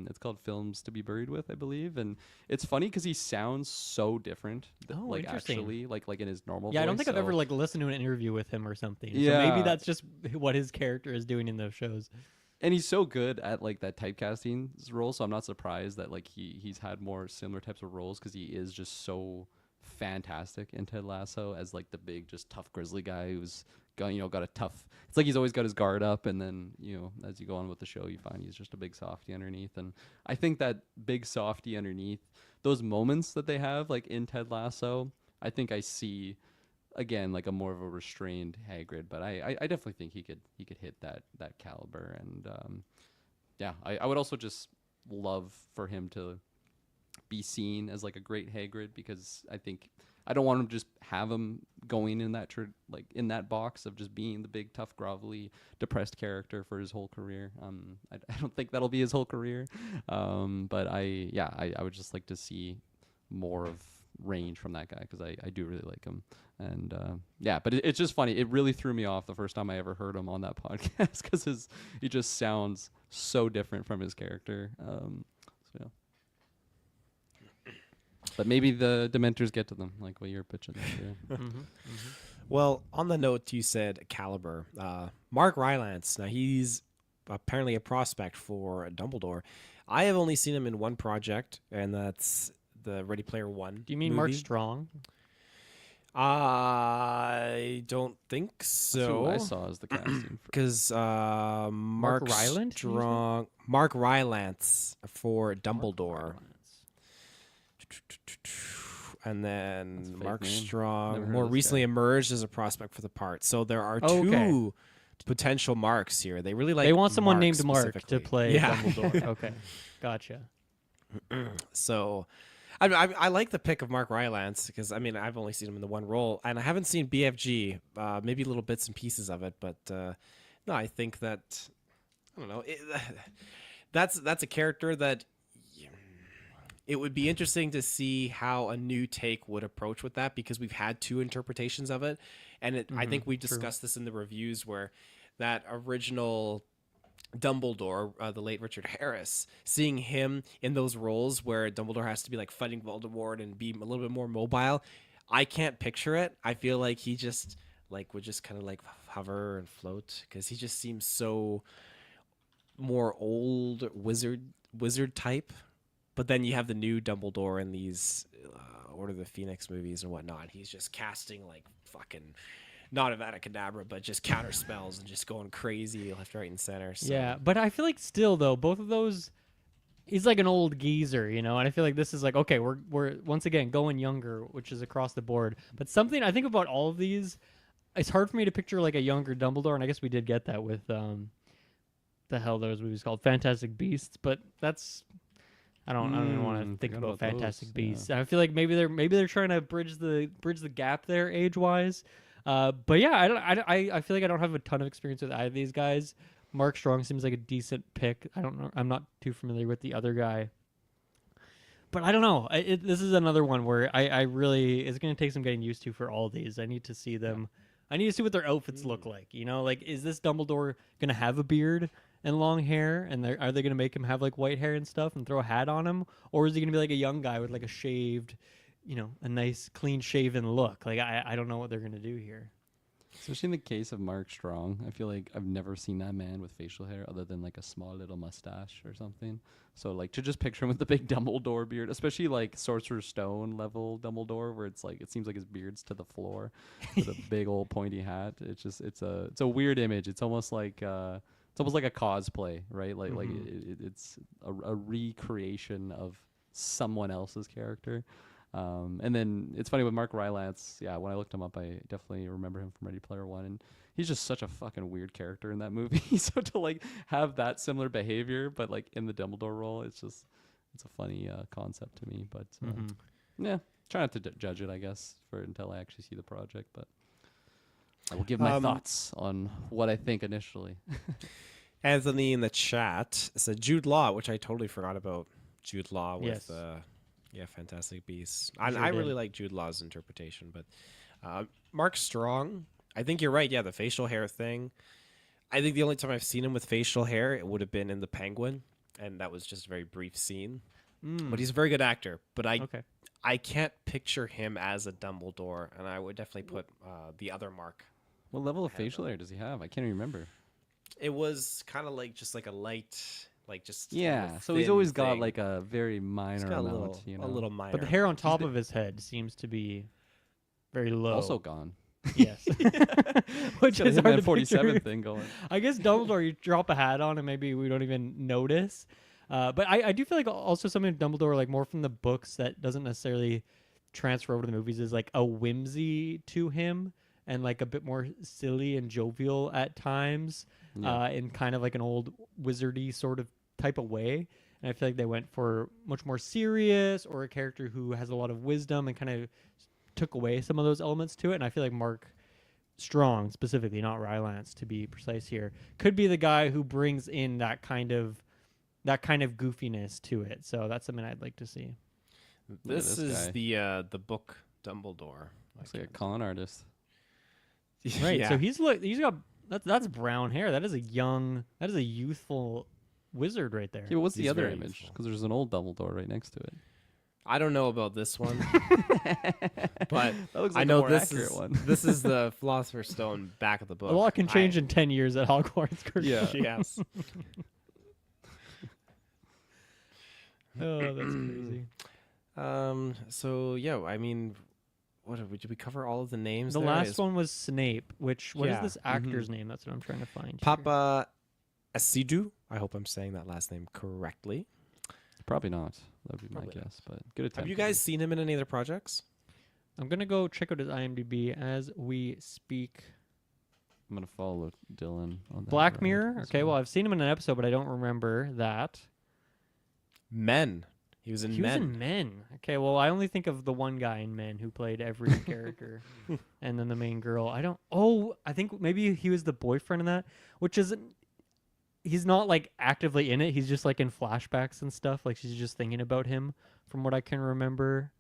It's called Films to Be Buried With, I believe, and it's funny because he sounds so different. Oh, like interesting. actually, like in his normal. Yeah, voice, I don't think I've so- ever like listened to an interview with him or something. So Yeah. maybe that's just what his character is doing in those shows. And he's so good at like that typecasting role, so I'm not surprised that like he's had more similar types of roles because he is just so fantastic in Ted Lasso as like the big, just tough grizzly guy who's got a tough. It's like he's always got his guard up, and then as you go on with the show, you find he's just a big softy underneath. And I think that big softy underneath, those moments that they have like in Ted Lasso, I think I see again like a more of a restrained Hagrid, but I definitely think he could hit that caliber. And I would also just love for him to be seen as like a great Hagrid, because I think I don't want him to just have him going in that like in that box of just being the big tough grovelly depressed character for his whole career. I don't think that'll be his whole career, but I would just like to see more of range from that guy, because I do really like him. And but it's just funny, it really threw me off the first time I ever heard him on that podcast, because he just sounds so different from his character. So yeah. But maybe the Dementors get to them, like what you're pitching. Well, on the note you said caliber, Mark Rylance. Now he's apparently a prospect for Dumbledore. I have only seen him in one project, and that's the Ready Player One. Do you mean Mark Strong? I don't think so. That's who I saw as the casting. Because Mark Rylance, did you say? Strong, Mark Rylance for Dumbledore. And then That's a fake Mark name. Never Strong heard more of this recently guy. emerged as a prospect for the part. So there are Oh, okay. two potential Marks here. They really like. They want someone Mark named Mark to specifically. play Yeah. Dumbledore. Okay, gotcha. So, I like the pick of Mark Rylance, because I mean I've only seen him in the one role, and I haven't seen BFG. Maybe little bits and pieces of it, but no, I think that I don't know. That's a character that. It would be interesting to see how a new take would approach with that, because we've had two interpretations of it. And I think we discussed this in the reviews, where that original Dumbledore, the late Richard Harris, seeing him in those roles where Dumbledore has to be like fighting Voldemort and be a little bit more mobile, I can't picture it. I feel like he just like would just kind of like hover and float, because he just seems so more old wizard type. But then you have the new Dumbledore in these Order of the Phoenix movies and whatnot. He's just casting like fucking not Avada Kedavra, but just counter spells and just going crazy left, right, and center. So. Yeah, but I feel like still though, both of those, he's like an old geezer, And I feel like this is like, okay, we're once again going younger, which is across the board. But something I think about all of these, it's hard for me to picture like a younger Dumbledore, and I guess we did get that with the hell those movies called Fantastic Beasts, but that's. I don't even want to think about Fantastic Beasts. I feel like maybe they're trying to bridge the gap there age wise. But yeah, I feel like I don't have a ton of experience with either of these guys. Mark Strong seems like a decent pick. I don't know. I'm not too familiar with the other guy. But I don't know. This is another one where I really, it's going to take some getting used to for all these. I need to see them. I need to see what their outfits look like. Like, is this Dumbledore going to have a beard and long hair? And are they going to make him have like white hair and stuff and throw a hat on him? Or is he going to be like a young guy with like a shaved, a nice clean shaven look? Like, I don't know what they're going to do here. Especially in the case of Mark Strong, I feel like I've never seen that man with facial hair other than like a small little mustache or something. So like to just picture him with the big Dumbledore beard, especially like Sorcerer's Stone level Dumbledore, where it's like it seems like his beard's to the floor with a big old pointy hat. It's a weird image. It's almost like a cosplay, right? Like it's a recreation of someone else's character. And then it's funny with Mark Rylance. Yeah, when I looked him up, I definitely remember him from Ready Player One, and he's just such a fucking weird character in that movie. So to like have that similar behavior, but like in the Dumbledore role, it's a funny concept to me. But yeah, try not to judge it, I guess, until I actually see the project. But I will give my thoughts on what I think initially. Anthony in the chat said Jude Law, which I totally forgot about. Jude Law with Yes. Fantastic Beasts. Sure I really did. like Jude Law's interpretation, but Mark Strong, I think you're right. Yeah, the facial hair thing. I think the only time I've seen him with facial hair, it would have been in The Penguin, and that was just a very brief scene. But he's a very good actor. But Okay. I can't picture him as a Dumbledore, and I would definitely put the other Mark. What level of facial hair does he have? I can't even remember. It was kind of like just like a light, like just Yeah, so he's thin always got thing. like a very minor He's got amount, you know. a little minor. But the hair on top of his head seems to be very low. Also gone. Yes. Which Got is a hard Hitman to 47 picture. thing going. I guess Dumbledore, you drop a hat on and maybe we don't even notice. But I do feel like also something with Dumbledore, like more from the books that doesn't necessarily transfer over to the movies, is like a whimsy to him and like a bit more silly and jovial at times, Yeah. in kind of like an old wizardy sort of type of way. And I feel like they went for much more serious or a character who has a lot of wisdom and kind of took away some of those elements to it. And I feel like Mark Strong, specifically, not Rylance to be precise here, could be the guy who brings in that kind of goofiness to it. So that's something I'd like to see. This this is guy. the book Dumbledore. Looks like a con artist. Right. Yeah. So he's got that's brown hair. That is a youthful wizard right there. Yeah, but what's He's the other very image? youthful. Because there's an old Dumbledore right next to it. I don't know about this one, but That looks I like a know more this accurate is one. this is the Philosopher's Stone back of the book. A lot can change in 10 years at Hogwarts. Kurt. Yeah. Yes. Oh, that's crazy. So yeah, I mean, did we cover all of the names? The there? last Is one was Snape. What is Yeah. this actor's name? That's what I'm trying to find. here. Papa Asidu. I hope I'm saying that last name correctly. Probably not. That would be Probably my not. guess, but good attempt. Have you guys seen him in any other projects? I'm gonna go check out his IMDb as we speak. I'm going to follow Dylan on that. Black ride Mirror. as Okay, well I've seen him in an episode, but I don't remember that. Men. He was in He Men. was in Men. Okay, well I only think of the one guy in Men who played every character, and then the main girl. I don't. Oh, I think maybe he was the boyfriend in that, which isn't. He's not like actively in it. He's just like in flashbacks and stuff. Like she's just thinking about him, from what I can remember.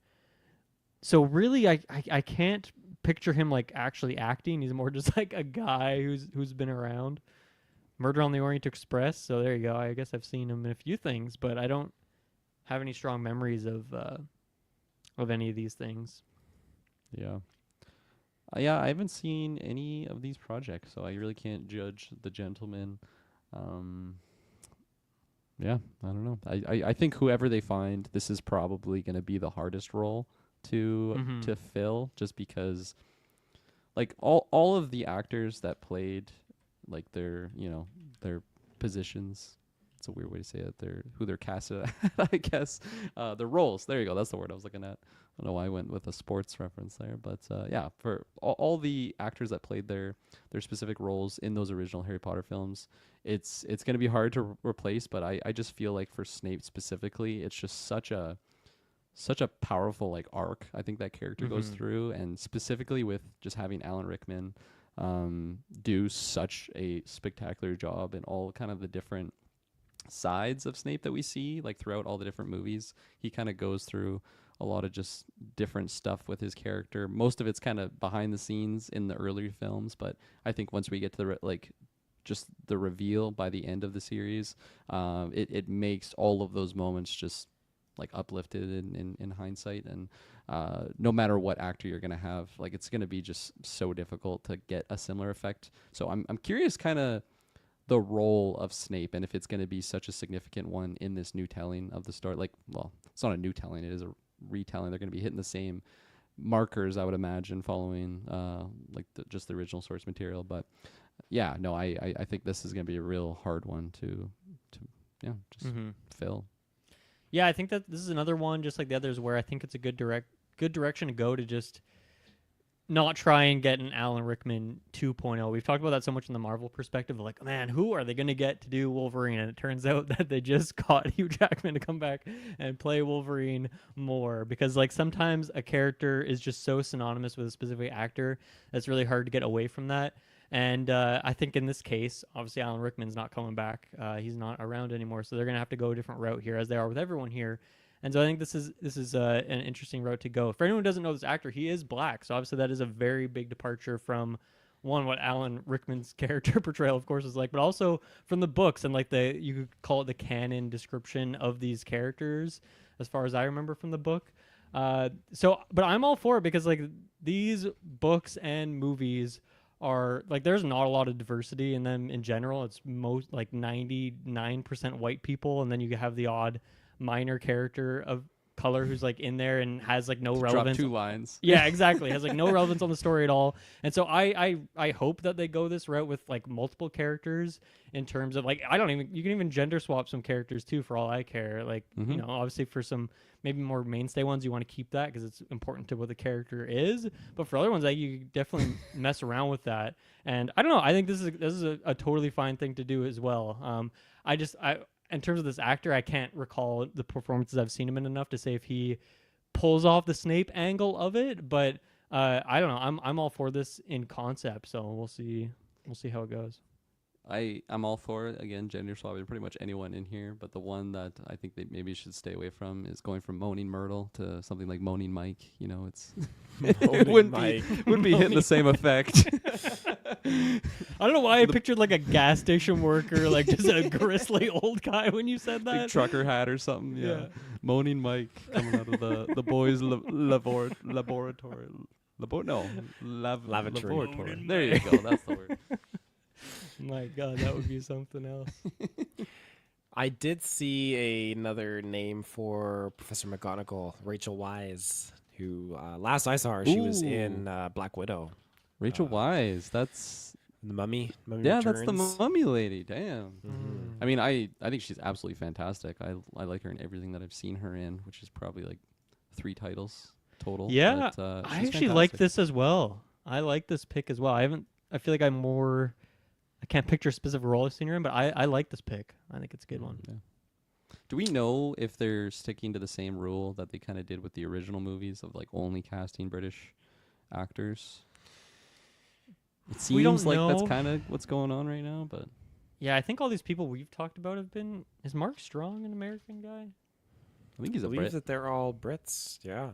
So really, I can't picture him like actually acting. He's more just like a guy who's been around. Murder on the Orient Express. So there you go. I guess I've seen him in a few things, but I don't have any strong memories of any of these things. Yeah. Yeah, I haven't seen any of these projects, so I really can't judge the gentleman. Yeah, I don't know. I think whoever they find, this is probably going to be the hardest role to fill, just because, like all of the actors that played, like their positions. It's a weird way to say it. Who they're casted at, I guess. The roles. There you go. That's the word I was looking at. I don't know why I went with a sports reference there, but yeah, for all the actors that played their specific roles in those original Harry Potter films, it's going to be hard to replace. But I just feel like for Snape specifically, it's just such a powerful like arc I think that character goes through, and specifically with just having Alan Rickman do such a spectacular job in all kind of the different sides of Snape that we see, like throughout all the different movies. He kind of goes through a lot of just different stuff with his character. Most of it's kind of behind the scenes in the earlier films, but I think once we get to just the reveal by the end of the series, it makes all of those moments just like uplifted in hindsight. And no matter what actor you're gonna have, like it's gonna be just so difficult to get a similar effect. So I'm curious kind of the role of Snape, and if it's going to be such a significant one in this new telling of the story. Like, well, it's not a new telling, it is a retelling. They're going to be hitting the same markers, I would imagine, following just the original source material. But yeah, no, I think this is going to be a real hard one to fill. Yeah, I think that this is another one, just like the others, where I think it's a good direction to go, to just not try and get an Alan Rickman 2.0. We've talked about that so much in the Marvel perspective. Like, man, who are they going to get to do Wolverine? And it turns out that they just got Hugh Jackman to come back and play Wolverine more. Because, like, sometimes a character is just so synonymous with a specific actor that it's really hard to get away from that. And I think in this case, obviously Alan Rickman's not coming back. He's not around anymore. So they're going to have to go a different route here, as they are with everyone here. And so I think this is an interesting route to go. For anyone who doesn't know this actor, he is black. So obviously that is a very big departure from one, what Alan Rickman's character portrayal, of course, is like, but also from the books and like you could call it the canon description of these characters, as far as I remember from the book. But I'm all for it because like these books and movies are like there's not a lot of diversity in them in general. It's most like 99% white people, and then you have the odd minor character of color who's like in there and has like no Drop relevance. 2 lines. Yeah, exactly. Has like no relevance on the story at all. And so I hope that they go this route with like multiple characters in terms of like you can even gender swap some characters too for all I care. Like you know, obviously for some maybe more mainstay ones you want to keep that because it's important to what the character is. But for other ones, like you definitely mess around with that. And I don't know. I think this is a totally fine thing to do as well. In terms of this actor, I can't recall the performances I've seen him in enough to say if he pulls off the Snape angle of it. But I don't know. I'm all for this in concept, so we'll see how it goes. I'm all for it. Again, gender swapping pretty much anyone in here, but the one that I think they maybe should stay away from is going from Moaning Myrtle to something like Moaning Mike. You know, it's it wouldn't be hitting the same effect. I don't know why I pictured like a gas station worker, like just a gristly old guy when you said that. Big trucker hat or something. Yeah. Moaning Mike coming out of the boys' laboratory. Lavatory. There you go. That's the word. My God, that would be something else. I did see another name for Professor McGonagall, Rachel Weisz, who last I saw her, she was in Black Widow. Rachel Weisz, that's The Mummy. yeah, Returns. that's the mummy lady. Damn. Mhm. I mean, I think she's absolutely fantastic. I like her in everything that I've seen her in, which is probably like 3 titles total. Yeah, but, I she's actually like fantastic. this as well. I like this pick as well. I feel like I can't picture a specific role I've seen her in, but I like this pick. I think it's a good one. Yeah. Do we know if they're sticking to the same rule that they kind of did with the original movies of like only casting British actors? It We don't seems like that's know. kind of what's going on right now, but Yeah, I think all these people we've talked about have been. Is Mark Strong an American guy? I think he's I a believe Brit. that they're all Brits. Yeah.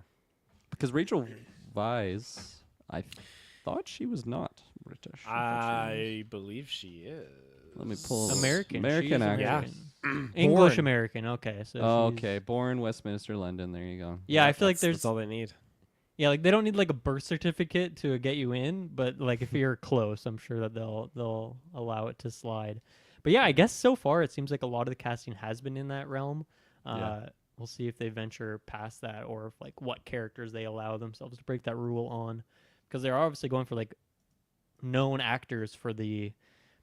Because Rachel Weisz, I thought she was not British. I believe she is. Let me pull American. American She's actor. American. English Born. American. Okay, so Oh, she's- okay. Born Westminster, London. There you go. Yeah, I feel like That's there's all they need. yeah, like they don't need like a birth certificate to get you in, but like if you're close, I'm sure that they'll allow it to slide. But yeah, I guess so far it seems like a lot of the casting has been in that realm. Yeah. We'll see if they venture past that or if like what characters they allow themselves to break that rule on, because they're obviously going for like known actors for the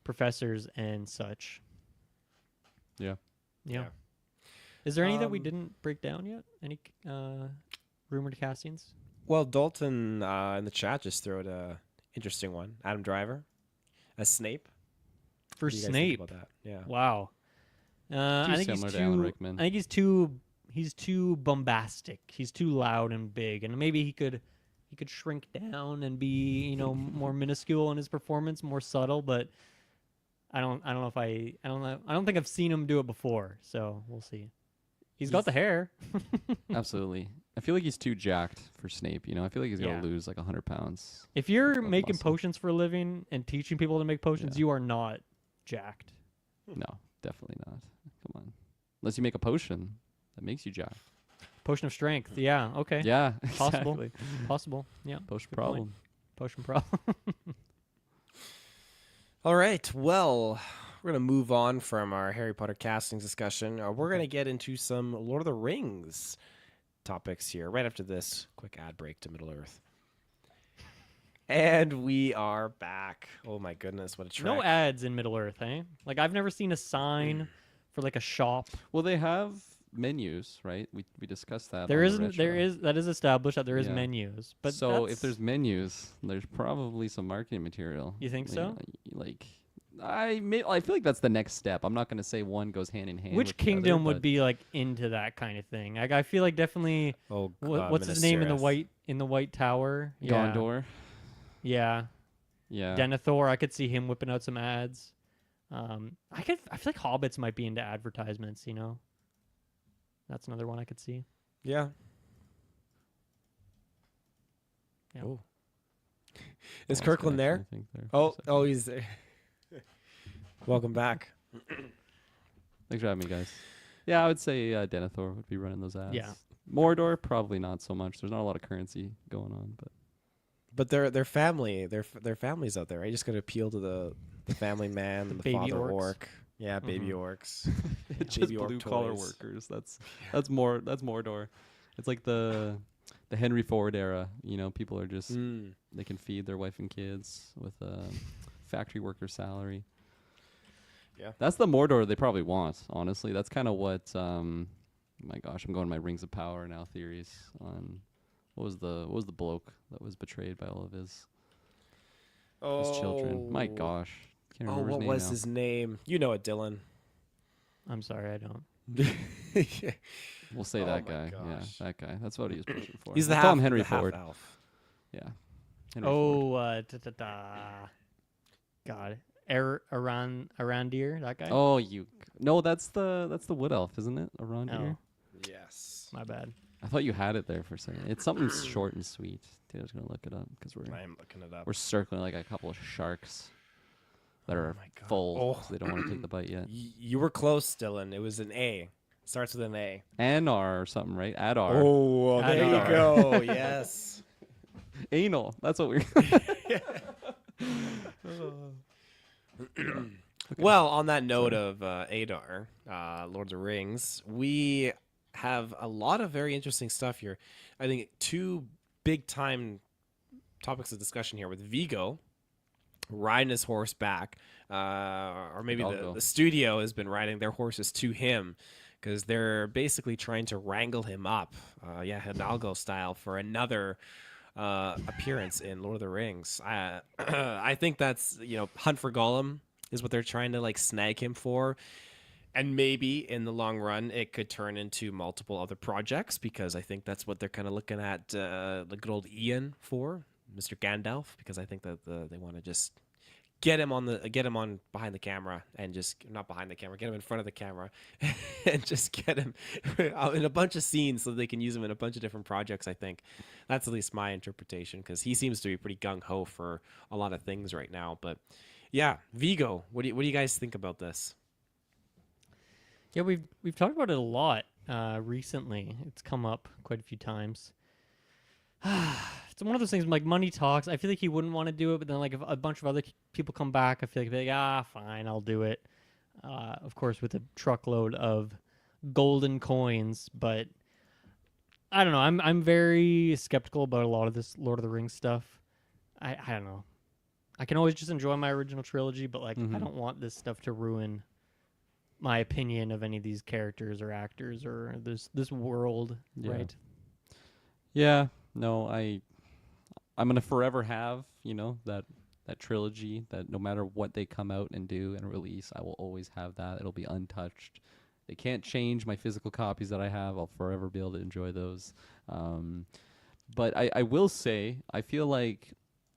professors and such. Yeah. Yeah. Is there any that we Um, didn't break down yet? Any rumored castings? Well, Dalton in the chat just threw out a interesting one. Adam Driver as Snape. For What do you guys think Snape. about that? Yeah. Wow. I think he's similar to Alan too. Rickman. I think he's too bombastic. He's too loud and big, and maybe he could shrink down and be more minuscule in his performance, more subtle. But I don't know. I don't think I've seen him do it before. So we'll see. He's got the hair. Absolutely. I feel like he's too jacked for Snape. I feel like he's Yeah. gonna lose like 100 pounds. If you're Of making muscle. potions for a living and teaching people to make potions, Yeah. you are not jacked. No, definitely not. Come on. Unless you make a potion that makes you jacked. Potion of strength. Yeah. Okay. Yeah, Possible. exactly. Possible. Yeah. Potion Good point. problem. Potion problem. All right. Well, we're going to move on from our Harry Potter castings discussion. We're going to get into some Lord of the Rings topics here right after this quick ad break to Middle Earth. And we are back. Oh my goodness, what a track. No ads in Middle Earth, eh? Like I've never seen a Mm. sign for like a shop. Well, they have menus, right? We discussed that. There on isn't. There retro. is that is established that there is Yeah. menus. But so that's- if there's menus, there's probably some marketing material. You think so? Like, I feel like that's the next step. I'm not going to say one goes hand in hand. which with the other, kingdom would but be like into that kind of thing? Like I feel like definitely. Oh, What's his name in the white tower? Yeah. Gondor? Yeah. Yeah. Denethor. I could see him whipping out some ads. I feel like hobbits might be into advertisements. That's another one I could see. Yeah. Yeah. Oh. Is else could Kirkland there? actually think there. Oh, he's there. Welcome back. Thanks for having me, guys. Yeah, I would say Denethor would be running those ads. Yeah. Mordor, probably not so much. There's not a lot of currency going on, but But their family, their families out there. Right? You just got to appeal to the family man and the Baby father orcs. orc. Yeah, baby orcs. it's Baby just orc blue collar toys. workers. That's Mordor. It's like the Henry Ford era. You know, people are just they can feed their wife and kids with a factory worker salary. Yeah. That's the Mordor they probably want, honestly. That's kind of what my gosh, I'm going my Rings of Power now theories on what was the bloke that was betrayed by all of his children. My gosh. Can't Oh, remember his what name was now. his name? You know it, Dylan. I'm sorry, I don't. We'll say Oh that my guy. gosh. Yeah, that guy. That's what he was pushing for. He's the We'll half, call him Henry the half Ford. elf. Yeah. Henry Ford. God, Arandir, that guy. Oh, no, that's the Wood Elf, isn't it? Around here. Yes. My bad. I thought you had it there for a second. It's something short and sweet. Taylor's gonna look it up because I'm looking it up. we're circling like a couple of sharks that are my God. full. Oh. 'Cause they don't want to take the bite yet. You were close, Dylan. It was an A. Starts with an A. Anar or something, right? Adar. Oh, there you Adar. go. Yes. Anal. That's what we're. Well, on that note of Adar, Lord of the Rings, we have a lot of very interesting stuff here. I think two big time topics of discussion here with Viggo riding his horse back, or maybe Hidalgo. the studio has been riding their horses to him because they're basically trying to wrangle him up, Hidalgo style, for another appearance in Lord of the Rings. I think that's, Hunt for Gollum is what they're trying to like snag him for. And maybe in the long run, it could turn into multiple other projects because I think that's what they're kind of looking at the good old Ian for, Mr. Gandalf, because I think that they want to just get him on behind the camera and just not behind the camera, get him in front of the camera and just get him out in a bunch of scenes so they can use him in a bunch of different projects. I think that's at least my interpretation because he seems to be pretty gung ho for a lot of things right now. But yeah, Viggo, what do you guys think about this? Yeah, we've talked about it a lot recently. It's come up quite a few times. It's one of those things like money talks. I feel like he wouldn't want to do it, but then like if a bunch of other people come back, I feel like they're like, fine, I'll do it. Of course, with a truckload of golden coins, but I don't know. I'm very skeptical about a lot of this Lord of the Rings stuff. I don't know. I can always just enjoy my original trilogy, but like I don't want this stuff to ruin my opinion of any of these characters or actors or this world, Yeah. right? Yeah. No, I'm gonna forever have that trilogy that no matter what they come out and do and release, I will always have that. It'll be untouched. They can't change my physical copies that I have. I'll forever be able to enjoy those. But I will say I feel like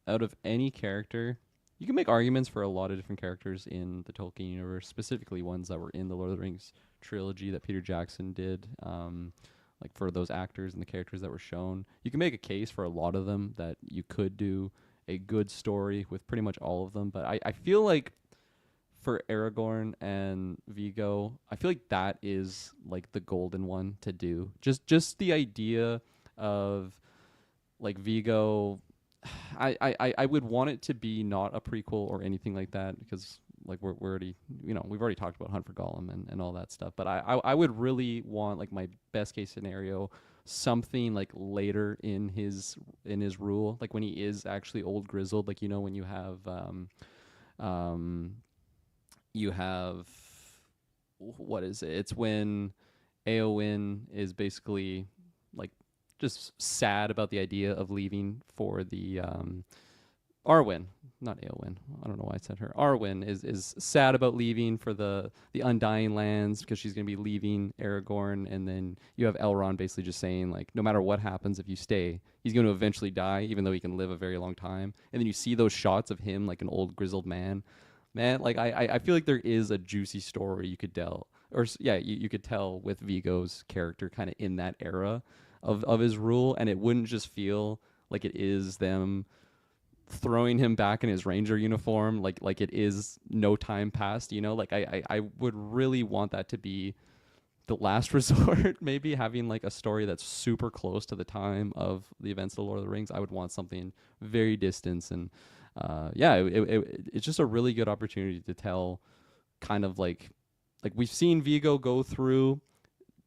out of any character, you can make arguments for a lot of different characters in the Tolkien universe, specifically ones that were in the Lord of the Rings trilogy that Peter Jackson did. Like for those actors and the characters that were shown, you can make a case for a lot of them that you could do a good story with pretty much all of them. But I feel like for Aragorn and Viggo, I feel like that is like the golden one to do. Just the idea of like Viggo, I would want it to be not a prequel or anything like that because like we're already we've already talked about Hunt for Gollum and all that stuff. But I would really want like my best case scenario something like later in his rule, like when he is actually old grizzled, like when you have what is it? It's when Éowyn is basically like just sad about the idea of leaving for the Arwen, not Éowyn. I don't know why I said her. Arwen is sad about leaving for the Undying Lands because she's going to be leaving Aragorn, and then you have Elrond basically just saying like, no matter what happens, if you stay, he's going to eventually die, even though he can live a very long time. And then you see those shots of him like an old grizzled man. Man, like I feel like there is a juicy story you could tell, or you could tell with Viggo's character kind of in that era of his rule, and it wouldn't just feel like it is them throwing him back in his ranger uniform like it is no time passed, you know, like I would really want that to be the last resort. Maybe having like a story that's super close to the time of the events of the Lord of the Rings. I would want something very distant, and it's just a really good opportunity to tell kind of like we've seen Viggo go through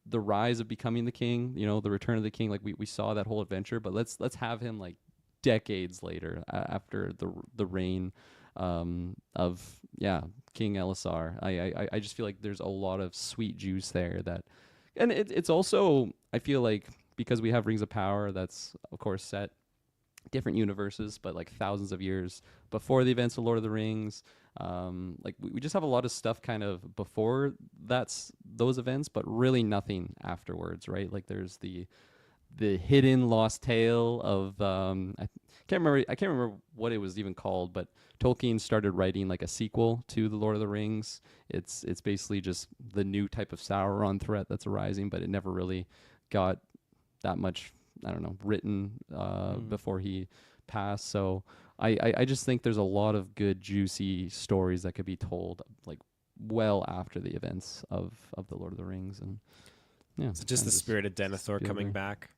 the rise of becoming the king, you know, the return of the king. Like we saw that whole adventure, but let's have him like decades later after the reign of King Elisar. I just feel like there's a lot of sweet juice there that, and it's also, I feel like, because we have Rings of Power that's of course set different universes, but like thousands of years before the events of Lord of the Rings. Like we just have a lot of stuff kind of before those events, but really nothing afterwards, right? Like there's the hidden lost tale of I can't remember what it was even called, but Tolkien started writing like a sequel to the Lord of the Rings. It's basically just the new type of Sauron threat that's arising, but it never really got that much, I don't know, written before he passed. So I just think there's a lot of good juicy stories that could be told like well after the events of the Lord of the Rings. And yeah, So just the spirit of Denethor coming back.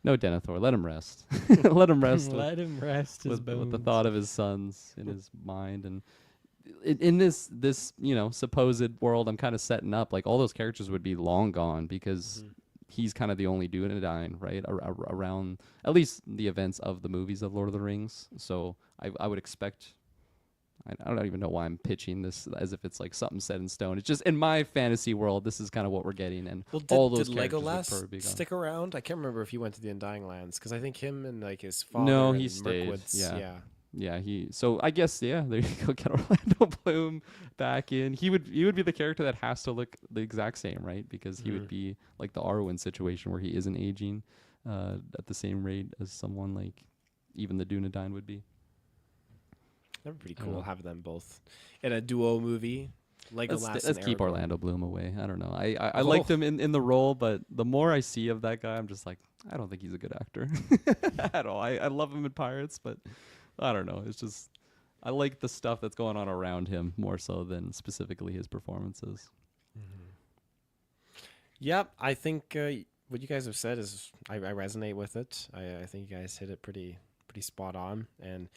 No, Denethor, let him rest. Let him rest. Let him rest his with the bones. thought of his sons in his mind. And in this you know, supposed world I'm kind of setting up, like all those characters would be long gone because he's kind of the only Dunedain, right, around at least the events of the movies of Lord of the Rings. So I would expect, I don't even know why I'm pitching this as if it's like something set in stone. It's just in my fantasy world, this is kind of what we're getting. And all those did characters would Legolas probably be gone. stick around? I can't remember if he went to the Undying Lands, because I think him and like his father. No, and he stayed. Mirkwood's- Yeah. Yeah, so I guess there you go, get Orlando Bloom back in. He would be the character that has to look the exact same, right? Because he would be like the Arwen situation where he isn't aging at the same rate as someone like even the Dunedain would be. That'd be pretty I don't cool know. having them both in a duo movie. Legolas Let's and keep Aragorn. Orlando Bloom away. I don't know. I liked him in the role, but the more I see of that guy, I'm just like, I don't think he's a good actor at all. I love him in Pirates, but I don't know. It's just, I like the stuff that's going on around him more so than specifically his performances. Yep, I think what you guys have said is I resonate with it. I think you guys hit it pretty spot on. And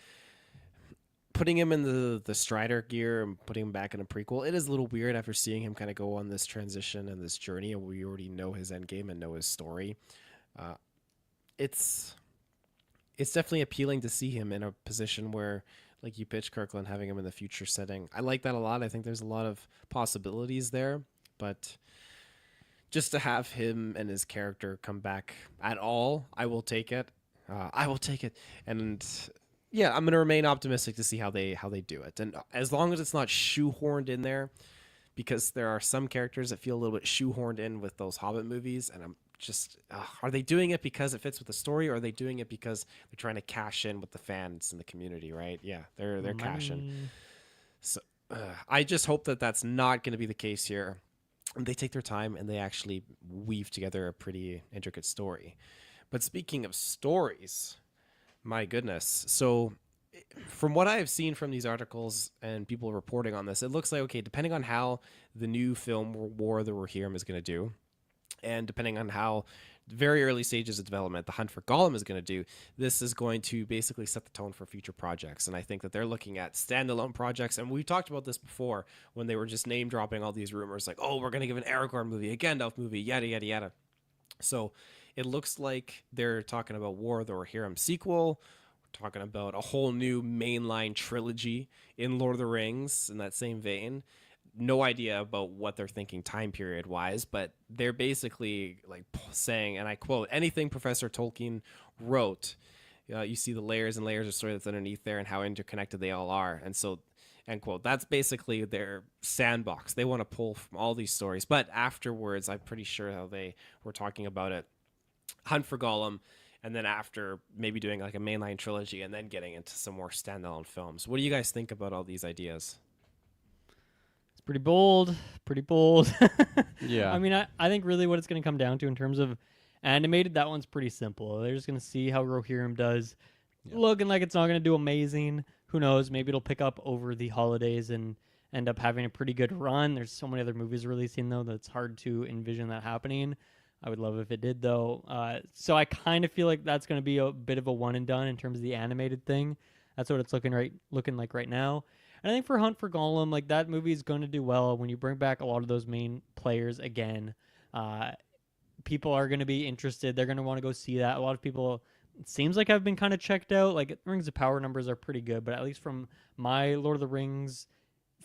putting him in the Strider gear and putting him back in a prequel, it is a little weird after seeing him kind of go on this transition and this journey, and we already know his end game and know his story. It's definitely appealing to see him in a position where, like you pitched, Kirkland, having him in the future setting. I like that a lot. I think there's a lot of possibilities there, but just to have him and his character come back at all, I will take it. I will take it. And yeah, I'm going to remain optimistic to see how they do it. And as long as it's not shoehorned in there, because there are some characters that feel a little bit shoehorned in with those Hobbit movies, and I'm just, are they doing it because it fits with the story, or are they doing it because they're trying to cash in with the fans and the community, right? Yeah, they're cashing. So I just hope that that's not going to be the case here. And they take their time and they actually weave together a pretty intricate story. But speaking of stories, my goodness. So from what I have seen from these articles and people reporting on this, it looks like, okay, depending on how the new film War of the Rohirrim is going to do, and depending on how very early stages of development the Hunt for Gollum is going to do, this is going to basically set the tone for future projects. And I think that they're looking at standalone projects. And we talked about this before when they were just name dropping all these rumors like, oh, we're going to give an Aragorn movie, a Gandalf movie, yada, yada, yada. So it looks like they're talking about War of the Rohirrim sequel. We're talking about a whole new mainline trilogy in Lord of the Rings in that same vein. No idea about what they're thinking time period wise, but they're basically like saying, and I quote, anything Professor Tolkien wrote, you see the layers and layers of story that's underneath there and how interconnected they all are. And so, end quote, that's basically their sandbox. They want to pull from all these stories. But afterwards, I'm pretty sure how they were talking about it, Hunt for Gollum, and then after maybe doing like a mainline trilogy and then getting into some more standalone films. What do you guys think about all these ideas? Pretty bold. Yeah. I mean, I think really what it's going to come down to in terms of animated, that one's pretty simple. They're just going to see how Rohirrim does. looking like it's not going to do amazing. Who knows? Maybe it'll pick up over the holidays and end up having a pretty good run. There's so many other movies releasing, though, that it's hard to envision that happening. I would love if it did, though. So I kind of feel like that's going to be a bit of a one and done in terms of the animated thing. That's what it's looking like right now. And I think for Hunt for Gollum, like that movie is going to do well when you bring back a lot of those main players again. People are going to be interested. They're going to want to go see that. A lot of people, it seems like, have been kind of checked out. Like Rings of Power numbers are pretty good, but at least from my Lord of the Rings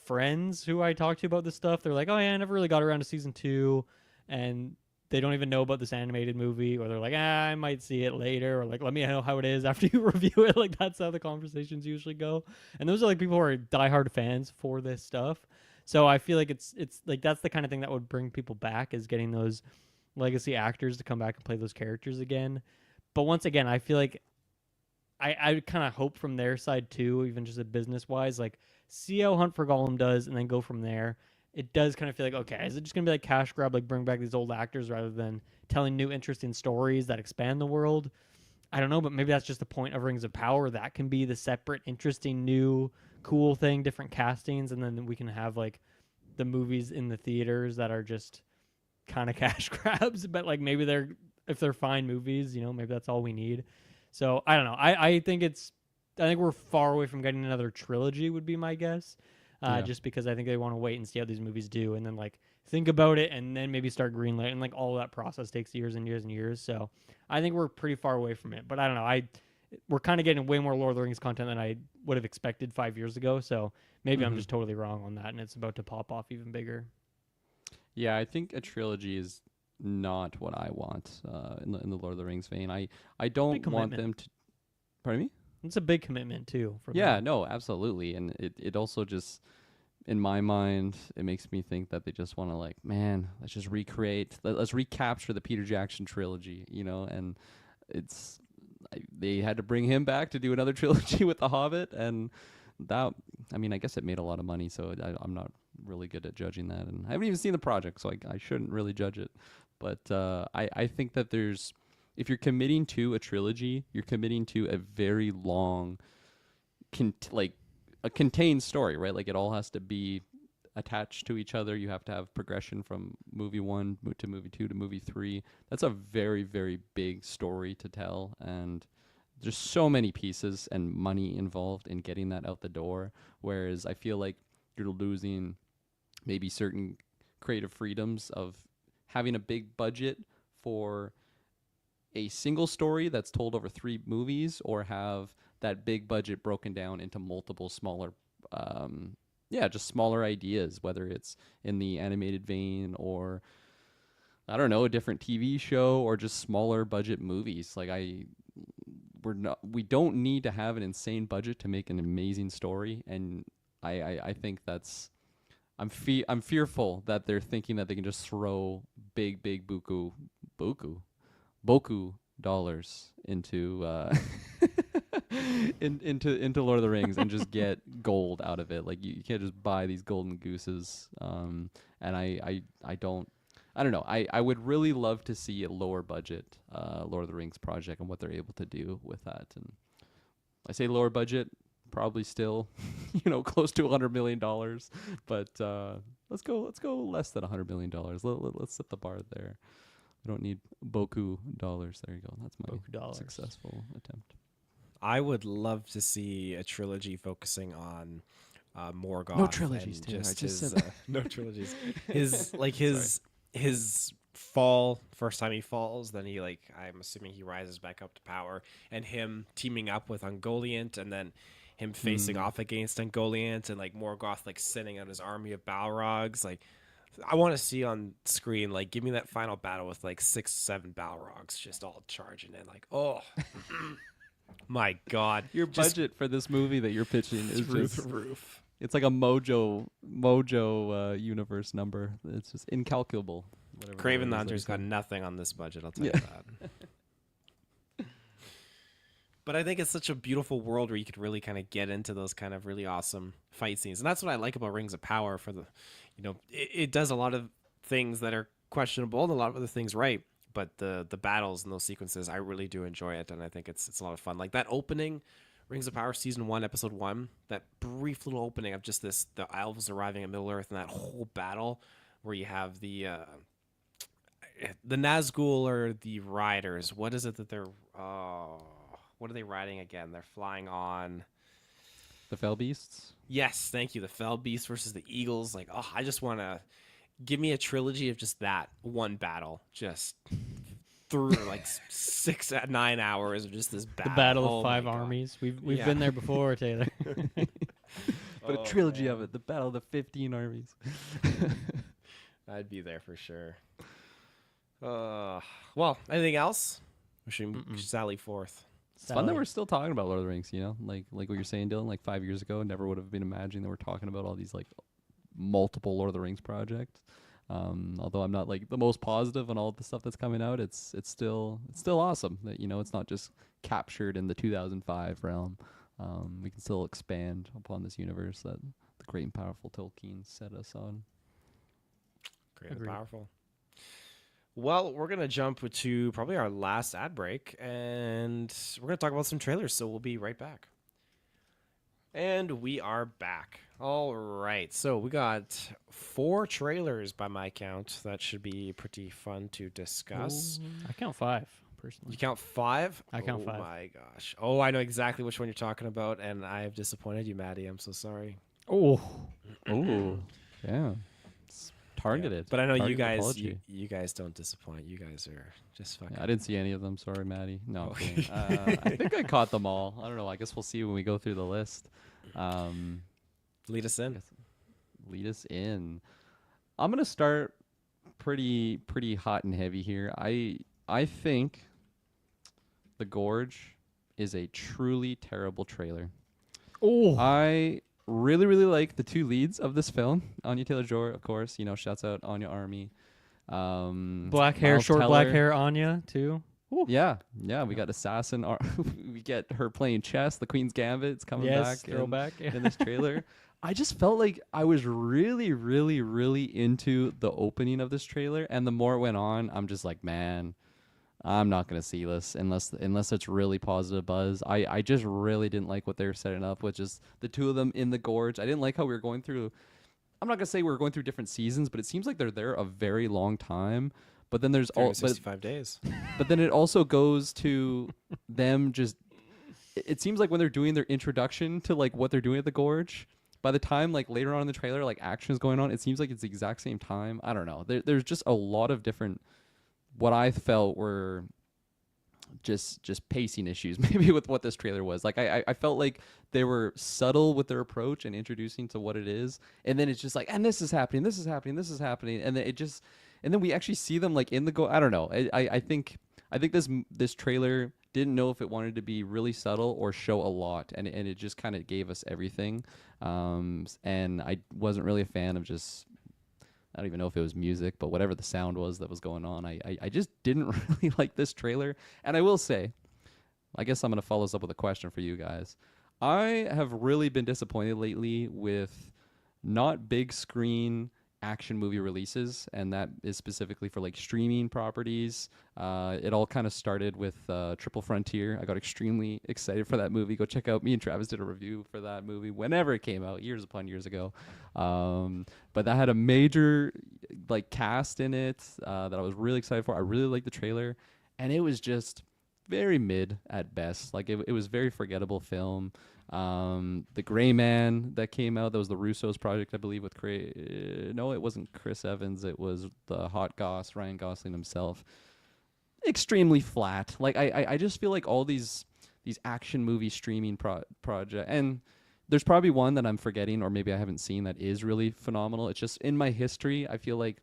friends who I talk to about this stuff, they're like, oh yeah, I never really got around to season 2, and they don't even know about this animated movie, or they're like, I might see it later, or like, let me know how it is after you review it. Like that's how the conversations usually go. And those are like people who are diehard fans for this stuff. So I feel like it's like that's the kind of thing that would bring people back, is getting those legacy actors to come back and play those characters again. But once again, I feel like I kind of hope from their side too, even just business wise, like see how Hunt for Gollum does and then go from there. It does kind of feel like, okay, is it just going to be like cash grab, like bring back these old actors rather than telling new interesting stories that expand the world? I don't know, but maybe that's just the point of Rings of Power. That can be the separate, interesting, new, cool thing, different castings, and then we can have like the movies in the theaters that are just kind of cash grabs, but like maybe if they're fine movies, maybe that's all we need. So I don't know. I think we're far away from getting another trilogy would be my guess. Just because I think they want to wait and see how these movies do, and then like think about it, and then maybe start greenlight, and like all that process takes years and years and years. So I think we're pretty far away from it. But I don't know. We're kind of getting way more Lord of the Rings content than I would have expected 5 years ago. So maybe I'm just totally wrong on that, and it's about to pop off even bigger. Yeah, I think a trilogy is not what I want in the Lord of the Rings vein. I don't want them to. Pardon me? It's a big commitment too. Yeah, no, absolutely, and it also just, in my mind, it makes me think that they just want to like, man, let's just let's recapture the Peter Jackson trilogy, and they had to bring him back to do another trilogy with The Hobbit, and that, I mean, I guess it made a lot of money, so I'm not really good at judging that, and I haven't even seen the project, so I shouldn't really judge it, but I think that if you're committing to a trilogy, you're committing to a very long, a contained story, right? Like it all has to be attached to each other. You have to have progression from movie 1 to movie 2 to movie 3. That's a very, very big story to tell, and there's so many pieces and money involved in getting that out the door. Whereas I feel like you're losing maybe certain creative freedoms of having a big budget for a single story that's told over 3 movies, or have that big budget broken down into multiple smaller, just smaller ideas, whether it's in the animated vein or, I don't know, a different TV show, or just smaller budget movies. Like we don't need to have an insane budget to make an amazing story, and I think that's, I'm fearful that they're thinking that they can just throw big boku dollars into into Lord of the Rings and just get gold out of it. Like you can't just buy these golden gooses. And I don't know. I would really love to see a lower budget Lord of the Rings project and what they're able to do with that. And I say lower budget, probably still, close to $100 million. But let's go less than $100 million. Let's set the bar there. I don't need boku dollars. There you go. That's my successful attempt. I would love to see a trilogy focusing on Morgoth. No trilogies, and Taylor. just I just his, said that. no trilogies. His fall, first time he falls, then he I'm assuming he rises back up to power, and him teaming up with Ungoliant, and then him facing off against Ungoliant, and Morgoth sending out his army of Balrogs. I want to see on screen, give me that final battle with 6, 7 Balrogs just all charging in. Oh, my God. Your budget for this movie that you're pitching is through just the roof. It's like a Mojo universe number. It's just incalculable. Craven the Hunter's got nothing on this budget, I'll tell you that. But I think it's such a beautiful world where you could really kind of get into those kind of really awesome fight scenes. And that's what I like about Rings of Power. It does a lot of things that are questionable and a lot of other things right. but the battles and those sequences, I really do enjoy it, and I think it's a lot of fun. Like that opening, Rings of Power season 1, episode 1, that brief little opening of just the elves arriving at Middle Earth and that whole battle where you have the Nazgul or the riders. What is it that they're? What are they riding again? They're flying on. The Fell Beasts. Yes, thank you. The Fell Beast versus the Eagles. Like, oh, I just want to give me a trilogy of just that one battle, just through like 9 hours of just this battle. The Battle Oh of my Five God. Armies. We've Yeah. been there before, Taylor. But a trilogy of it, the Battle of the 15 Armies. I'd be there for sure. Well, anything else? We should sally forth. It's fun that we're still talking about Lord of the Rings, you know? Like what you're saying, Dylan, like 5 years ago, never would have been imagining that we're talking about all these like multiple Lord of the Rings projects. Although I'm not like the most positive on all the stuff that's coming out, it's still awesome that, you know, it's not just captured in the 2005 realm. We can still expand upon this universe that the great and powerful Tolkien set us on. Great and Agreed. powerful. Well, we're going to jump to probably our last ad break, and we're going to talk about some trailers, so we'll be right back. And we are back. All right, so we got 4 trailers by my count. That should be pretty fun to discuss. I count 5, personally. You count 5? I count 5. Oh my gosh. Oh, I know exactly which one you're talking about, and I have disappointed you, Maddie. I'm so sorry. Oh. Oh, yeah. It's targeted. But I know you Targeted guys apology. you guys don't disappoint. You guys are just fucking Yeah, I didn't see any of them. Sorry, Maddie. No, I'm Okay. kidding. I think I caught them all. I don't know. I guess we'll see when we go through the list. lead us in. Lead us in. I'm gonna start pretty hot and heavy here. I think The Gorge is a truly terrible trailer. Oh. I really like the 2 leads of this film. Anya Taylor-Joy, of course. You know, shouts out Anya Army. Black hair, Miles short black Teller. hair, Anya, too. Yeah. We got Assassin. We get her playing chess. The Queen's Gambit. It's coming Yes, back. throwback. In this trailer. I just felt like I was really into the opening of this trailer, and the more it went on, I'm just like, man, I'm not gonna see this unless it's really positive buzz. I just really didn't like what they were setting up with just the 2 of them in the gorge. I didn't like how we were going through. I'm not gonna say we were going through different seasons, but it seems like they're there a very long time. But then there's all 365 days. but then it also goes to them just. It seems like when they're doing their introduction to like what they're doing at the gorge, by the time like later on in the trailer, like action is going on, it seems like it's the exact same time. I don't know. There's just a lot of different, what I felt were just pacing issues maybe with what this trailer was. Like I felt like they were subtle with their approach and introducing to what it is, and then it's just like, and this is happening, and then and then we actually see them like in the I don't know. I think this trailer didn't know if it wanted to be really subtle or show a lot, and it just kind of gave us everything. And I wasn't really a fan of just, I don't even know if it was music, but whatever the sound was that was going on, I just didn't really like this trailer. And I will say, I guess I'm going to follow this up with a question for you guys. I have really been disappointed lately with not big screen action movie releases, and that is specifically for like streaming properties. It all kind of started with Triple Frontier. I got extremely excited for that movie. Go check out, me and Travis did a review for that movie whenever it came out, years upon years ago. But that had a major like cast in it that I was really excited for. I really liked the trailer, and it was just very mid at best. Like it was very forgettable film. The Gray Man that came out, that was the Russo's project, I believe, with no, it wasn't Chris Evans, it was the hot goss, Ryan Gosling himself. Extremely flat. Like I just feel like all these action movie streaming project, and there's probably one that I'm forgetting or maybe I haven't seen that is really phenomenal. It's just in my history, I feel like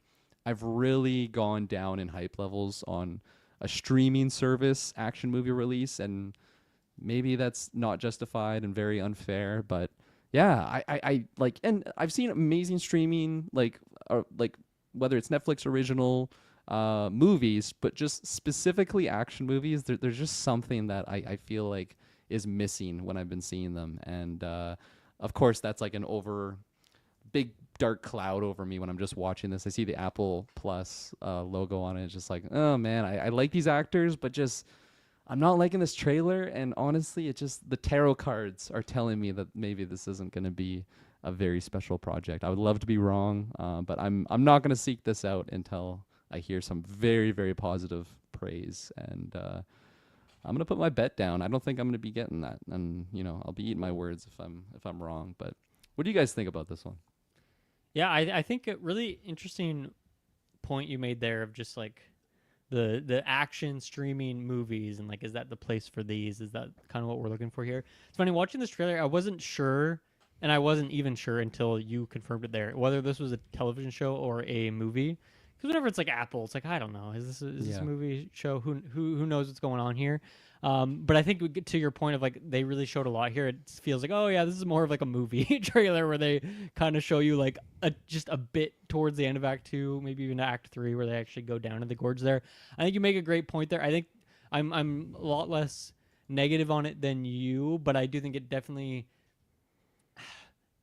I've really gone down in hype levels on a streaming service action movie release, and maybe that's not justified and very unfair, but yeah, I like, and I've seen amazing streaming, like whether it's Netflix original movies, but just specifically action movies, there's just something that I feel like is missing when I've been seeing them. And of course, that's like an big dark cloud over me when I'm just watching this. I see the Apple Plus logo on it. It's just like, oh man, I like these actors, but just I'm not liking this trailer. And honestly, it just the tarot cards are telling me that maybe this isn't going to be a very special project. I would love to be wrong, but I'm not going to seek this out until I hear some very, very positive praise. And I'm going to put my bet down. I don't think I'm going to be getting that, and I'll be eating my words if I'm wrong. But what do you guys think about this one? Yeah, I think a really interesting point you made there of just like the action streaming movies, and like, is that the place for these? Is that kind of what we're looking for here? It's funny, watching this trailer, I wasn't sure, and I wasn't even sure until you confirmed it there, whether this was a television show or a movie. Because whenever it's like Apple, it's like, I don't know, is this a movie show? Who knows what's going on here? But I think we get to your point of like, they really showed a lot here. It feels like, oh yeah, this is more of like a movie trailer where they kind of show you like just a bit towards the end of Act 2, maybe even Act 3, where they actually go down to the gorge there. I think you make a great point there. I think I'm a lot less negative on it than you, but I do think it definitely,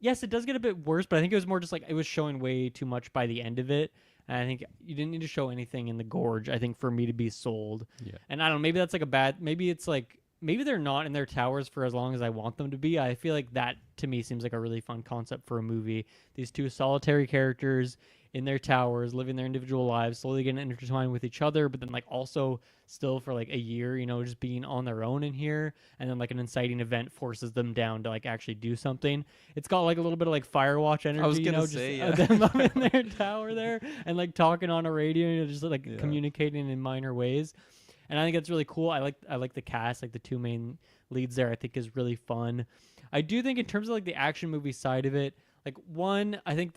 yes, it does get a bit worse, but I think it was more just like it was showing way too much by the end of it. And I think you didn't need to show anything in the gorge, I think, for me to be sold. Yeah. And I don't know, maybe that's like maybe it's like, maybe they're not in their towers for as long as I want them to be. I feel like that, to me, seems like a really fun concept for a movie. These two solitary characters in their towers, living their individual lives, slowly getting intertwined with each other, but then like also still for like a year, just being on their own in here. And then like an inciting event forces them down to like actually do something. It's got like a little bit of like Firewatch energy, I was gonna say, them up in their tower there and like talking on a radio, just like communicating in minor ways. And I think that's really cool. I like the cast, like the two main leads there, I think is really fun. I do think in terms of like the action movie side of it, like one, I think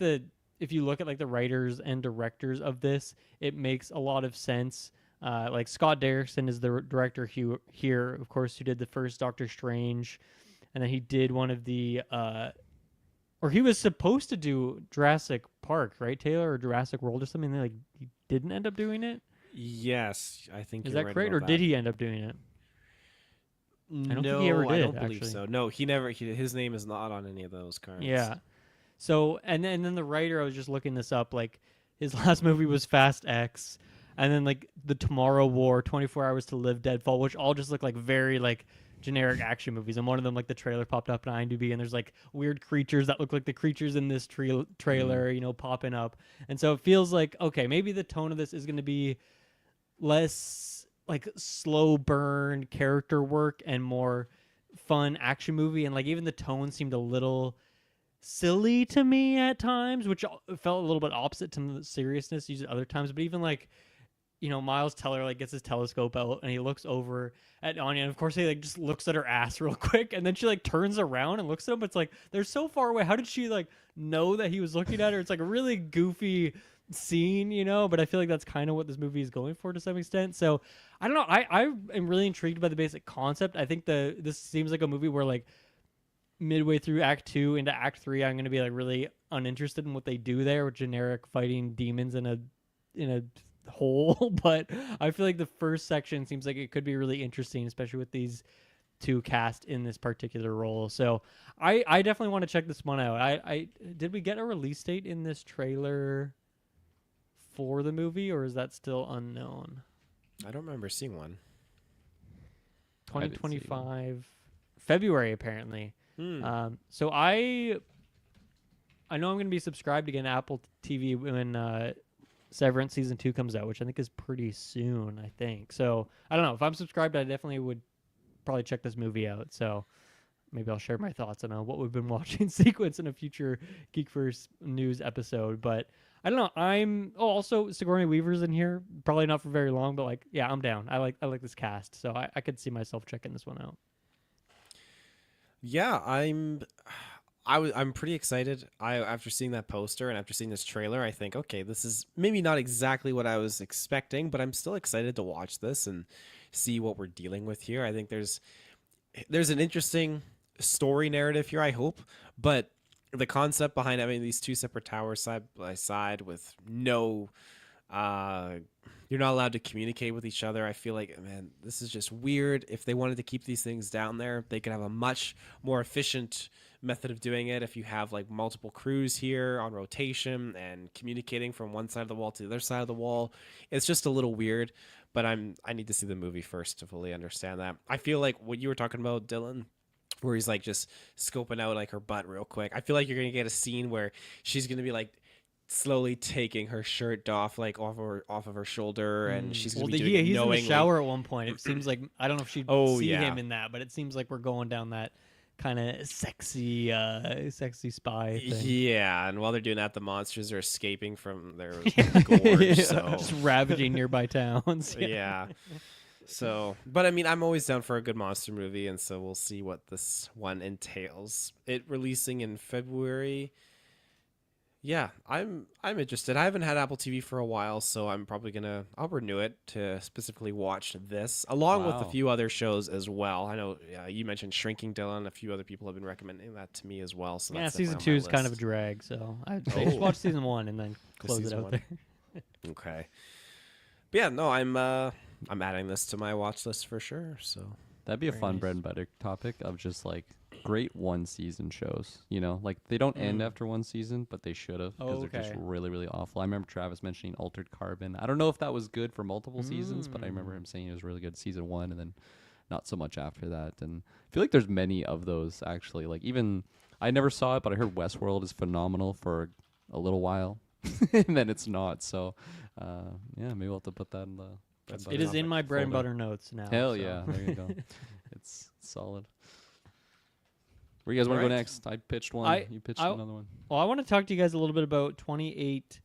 if you look at like the writers and directors of this, it makes a lot of sense. Like Scott Derrickson is the director here, of course, who did the first Doctor Strange, and then he did one of the, or he was supposed to do Jurassic Park, right, Taylor, or Jurassic World or something. Like he didn't end up doing it. Yes, I think is you're that right correct, about or that. did he end up doing it? I don't think he ever did. I don't believe actually. so. No, he never. His name is not on any of those cards. Yeah. So and then the writer, I was just looking this up. Like his last movie was Fast X, and then like the Tomorrow War, 24 Hours to Live, Deadfall, which all just look like very like generic action movies. And one of them, like the trailer popped up on IMDb, and there's like weird creatures that look like the creatures in this trailer, popping up. And so it feels like, okay, maybe the tone of this is going to be less like slow burn character work and more fun action movie. And like even the tone seemed a little silly to me at times, which felt a little bit opposite to the seriousness used at other times. But even like, Miles Teller like gets his telescope out and he looks over at Anya, and of course he like just looks at her ass real quick, and then she like turns around and looks at him. But it's like they're so far away. How did she like know that he was looking at her? It's like a really goofy scene, but I feel like that's kind of what this movie is going for to some extent. So I don't know. I am really intrigued by the basic concept. I think this seems like a movie where like midway through Act 2 into Act 3, I'm going to be like really uninterested in what they do there with generic fighting demons in a hole. But I feel like the first section seems like it could be really interesting, especially with these two cast in this particular role. So I definitely want to check this one out. I did we get a release date in this trailer for the movie, or is that still unknown? I don't remember seeing one. 2025 February apparently. So I know I'm going to be subscribed again to Apple TV when Severance Season 2 comes out, which I think is pretty soon, I think. So I don't know. If I'm subscribed, I definitely would probably check this movie out. So maybe I'll share my thoughts on what we've been watching sequence in a future GeekVerse news episode. But I don't know. Also Sigourney Weaver's in here. Probably not for very long, but like, yeah, I'm down. I like this cast. So I could see myself checking this one out. Yeah, I'm pretty excited. After seeing that poster and after seeing this trailer, I think, okay, this is maybe not exactly what I was expecting, but I'm still excited to watch this and see what we're dealing with here. I think there's an interesting story narrative here, I hope, but the concept behind having these two separate towers side by side with no You're not allowed to communicate with each other. I feel like, man, this is just weird. If they wanted to keep these things down there, they could have a much more efficient method of doing it. If you have like multiple crews here on rotation and communicating from one side of the wall to the other side of the wall, it's just a little weird. But I need to see the movie first to fully understand that. I feel like what you were talking about, Dylan, where he's like just scoping out like her butt real quick. I feel like you're gonna get a scene where she's gonna be like slowly taking her shirt off, like off of her shoulder, and she's gonna be doing it he's knowingly. in the shower at one point. It seems like I don't know if she'd Oh, see yeah. him in that, but it seems like we're going down that kind of sexy spy thing. Yeah, and while they're doing that, the monsters are escaping from their gorge. So Just ravaging nearby towns. yeah. So, but I mean, I'm always down for a good monster movie, and so we'll see what this one entails. It releasing in February. Yeah, I'm interested. I haven't had Apple TV for a while, so I'm probably I'll renew it to specifically watch this, along with a Wow. few other shows as well. I know you mentioned Shrinking, Dylan. A few other people have been recommending that to me as well. So Yeah, that's season definitely 2 on is my kind of a list. drag, so I'd say just watch season 1 and then close it season out one. there. Okay. But yeah, no, I'm adding this to my watch list for sure. So That'd be a Very fun nice. bread and butter topic of just like great one season shows. You know, like they don't end after one season, but they should have because they're just Okay. really, really awful. I remember Travis mentioning Altered Carbon. I don't know if that was good for multiple seasons, but I remember him saying it was really good season 1 and then not so much after that. And I feel like there's many of those actually. Like even I never saw it, but I heard Westworld is phenomenal for a little while, and then it's not. So yeah, maybe we'll have to put that in the. bread and It butter is in topic my bread and folder. butter notes now. Hell so. yeah, there you go. It's solid. Where you guys want to go Alright. next? I pitched one. You pitched I- another one. Well, I want to talk to you guys a little bit about 28.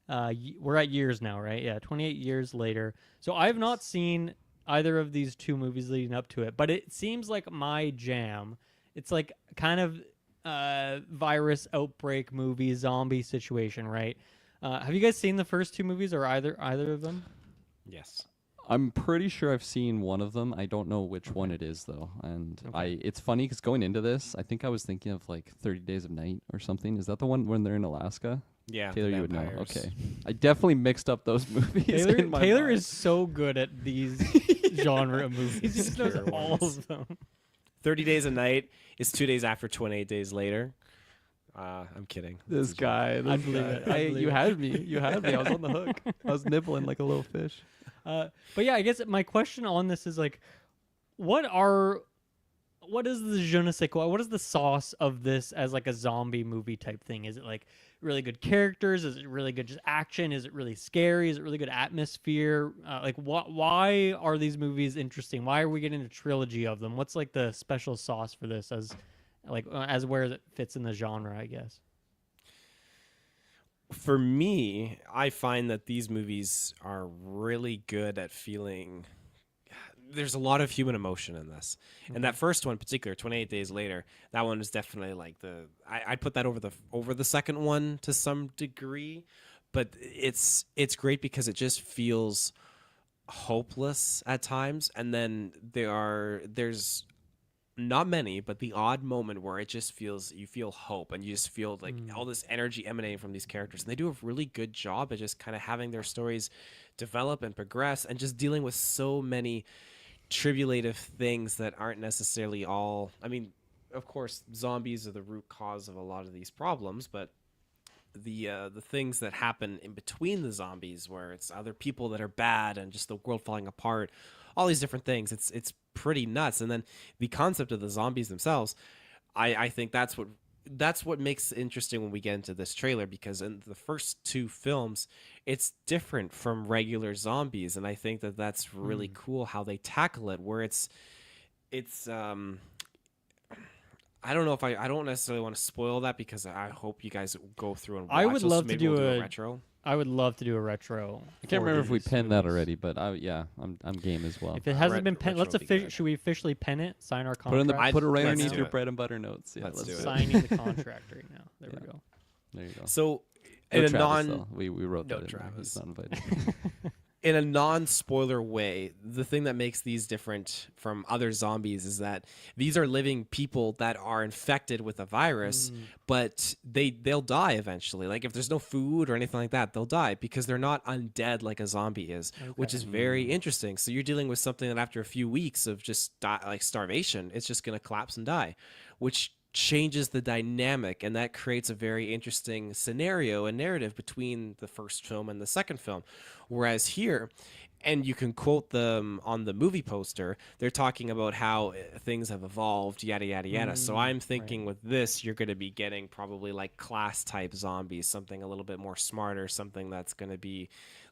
We're at years now, right? Yeah, 28 years later. So I have not seen either of these two movies leading up to it, but it seems like my jam. It's like kind of virus outbreak movie, zombie situation, right? Have you guys seen the first two movies or either of them? yes. I'm pretty sure I've seen one of them. I don't know which one it is though. And it's funny because going into this, I think I was thinking of like 30 Days of Night or something. Is that the one when they're in Alaska? Yeah. Taylor, the you would know. vampires. Okay. I definitely mixed up those movies. in my Taylor mind. is so good at these genre of movies. He just knows Scare all ones. of them. 30 Days a Night is 2 days after 28 days later. I'm kidding. This guy. I believe it. I believe you it. had me. You had me. I was on the hook. I was nibbling like a little fish. But yeah, I guess my question on this is like, what is the je ne sais quoi? What is the sauce of this as like a zombie movie type thing? Is it like really good characters? Is it really good just action? Is it really scary? Is it really good atmosphere? Why are these movies interesting? Why are we getting a trilogy of them? What's like the special sauce for this as where it fits in the genre, I guess? For me, I find that these movies are really good at feeling. There's a lot of human emotion in this, and that first one, in particular, 28 Days Later, that one is definitely like I'd put that over the second one to some degree, but it's great because it just feels hopeless at times, and then there's not many, but the odd moment where it just feels you feel hope and you just feel like all this energy emanating from these characters, and they do a really good job at just kind of having their stories develop and progress and just dealing with so many tribulative things that aren't necessarily all. I mean, of course, zombies are the root cause of a lot of these problems, but the things that happen in between the zombies, where it's other people that are bad and just the world falling apart, all these different things, it's pretty nuts. And then the concept of the zombies themselves, I think that's what makes it interesting when we get into this trailer, because in the first two films, it's different from regular zombies, and I think that that's really cool how they tackle it, where it's I don't know if I don't necessarily want to spoil that, because I hope you guys go through and watch. I would those, so love to maybe do we'll a retro. I would love to do a retro. I can't remember if we these penned that movies. already, but I'm game as well. If it hasn't been retro penned, let's would be good. should we officially pen it? Sign our Put it in contract. put it right Let's underneath do your it. bread and butter notes. Yeah, Let's do it. Signing the contract right now. There we Yeah. go. There you go. So No in a Travis, non though. We wrote No that in there. He's Travis. not invited. in a non-spoiler way, the thing that makes these different from other zombies is that these are living people that are infected with a virus, but they'll die eventually. Like if there's no food or anything like that, they'll die because they're not undead like a zombie is, which is very interesting. So you're dealing with something that after a few weeks of just like starvation, it's just going to collapse and die, which changes the dynamic, and that creates a very interesting scenario and narrative between the first film and the second film. Whereas here, and you can quote them on the movie poster, they're talking about how things have evolved, yada yada yada. So I'm thinking with this, you're going to be getting probably like class type zombies, something a little bit more smarter, something that's going to be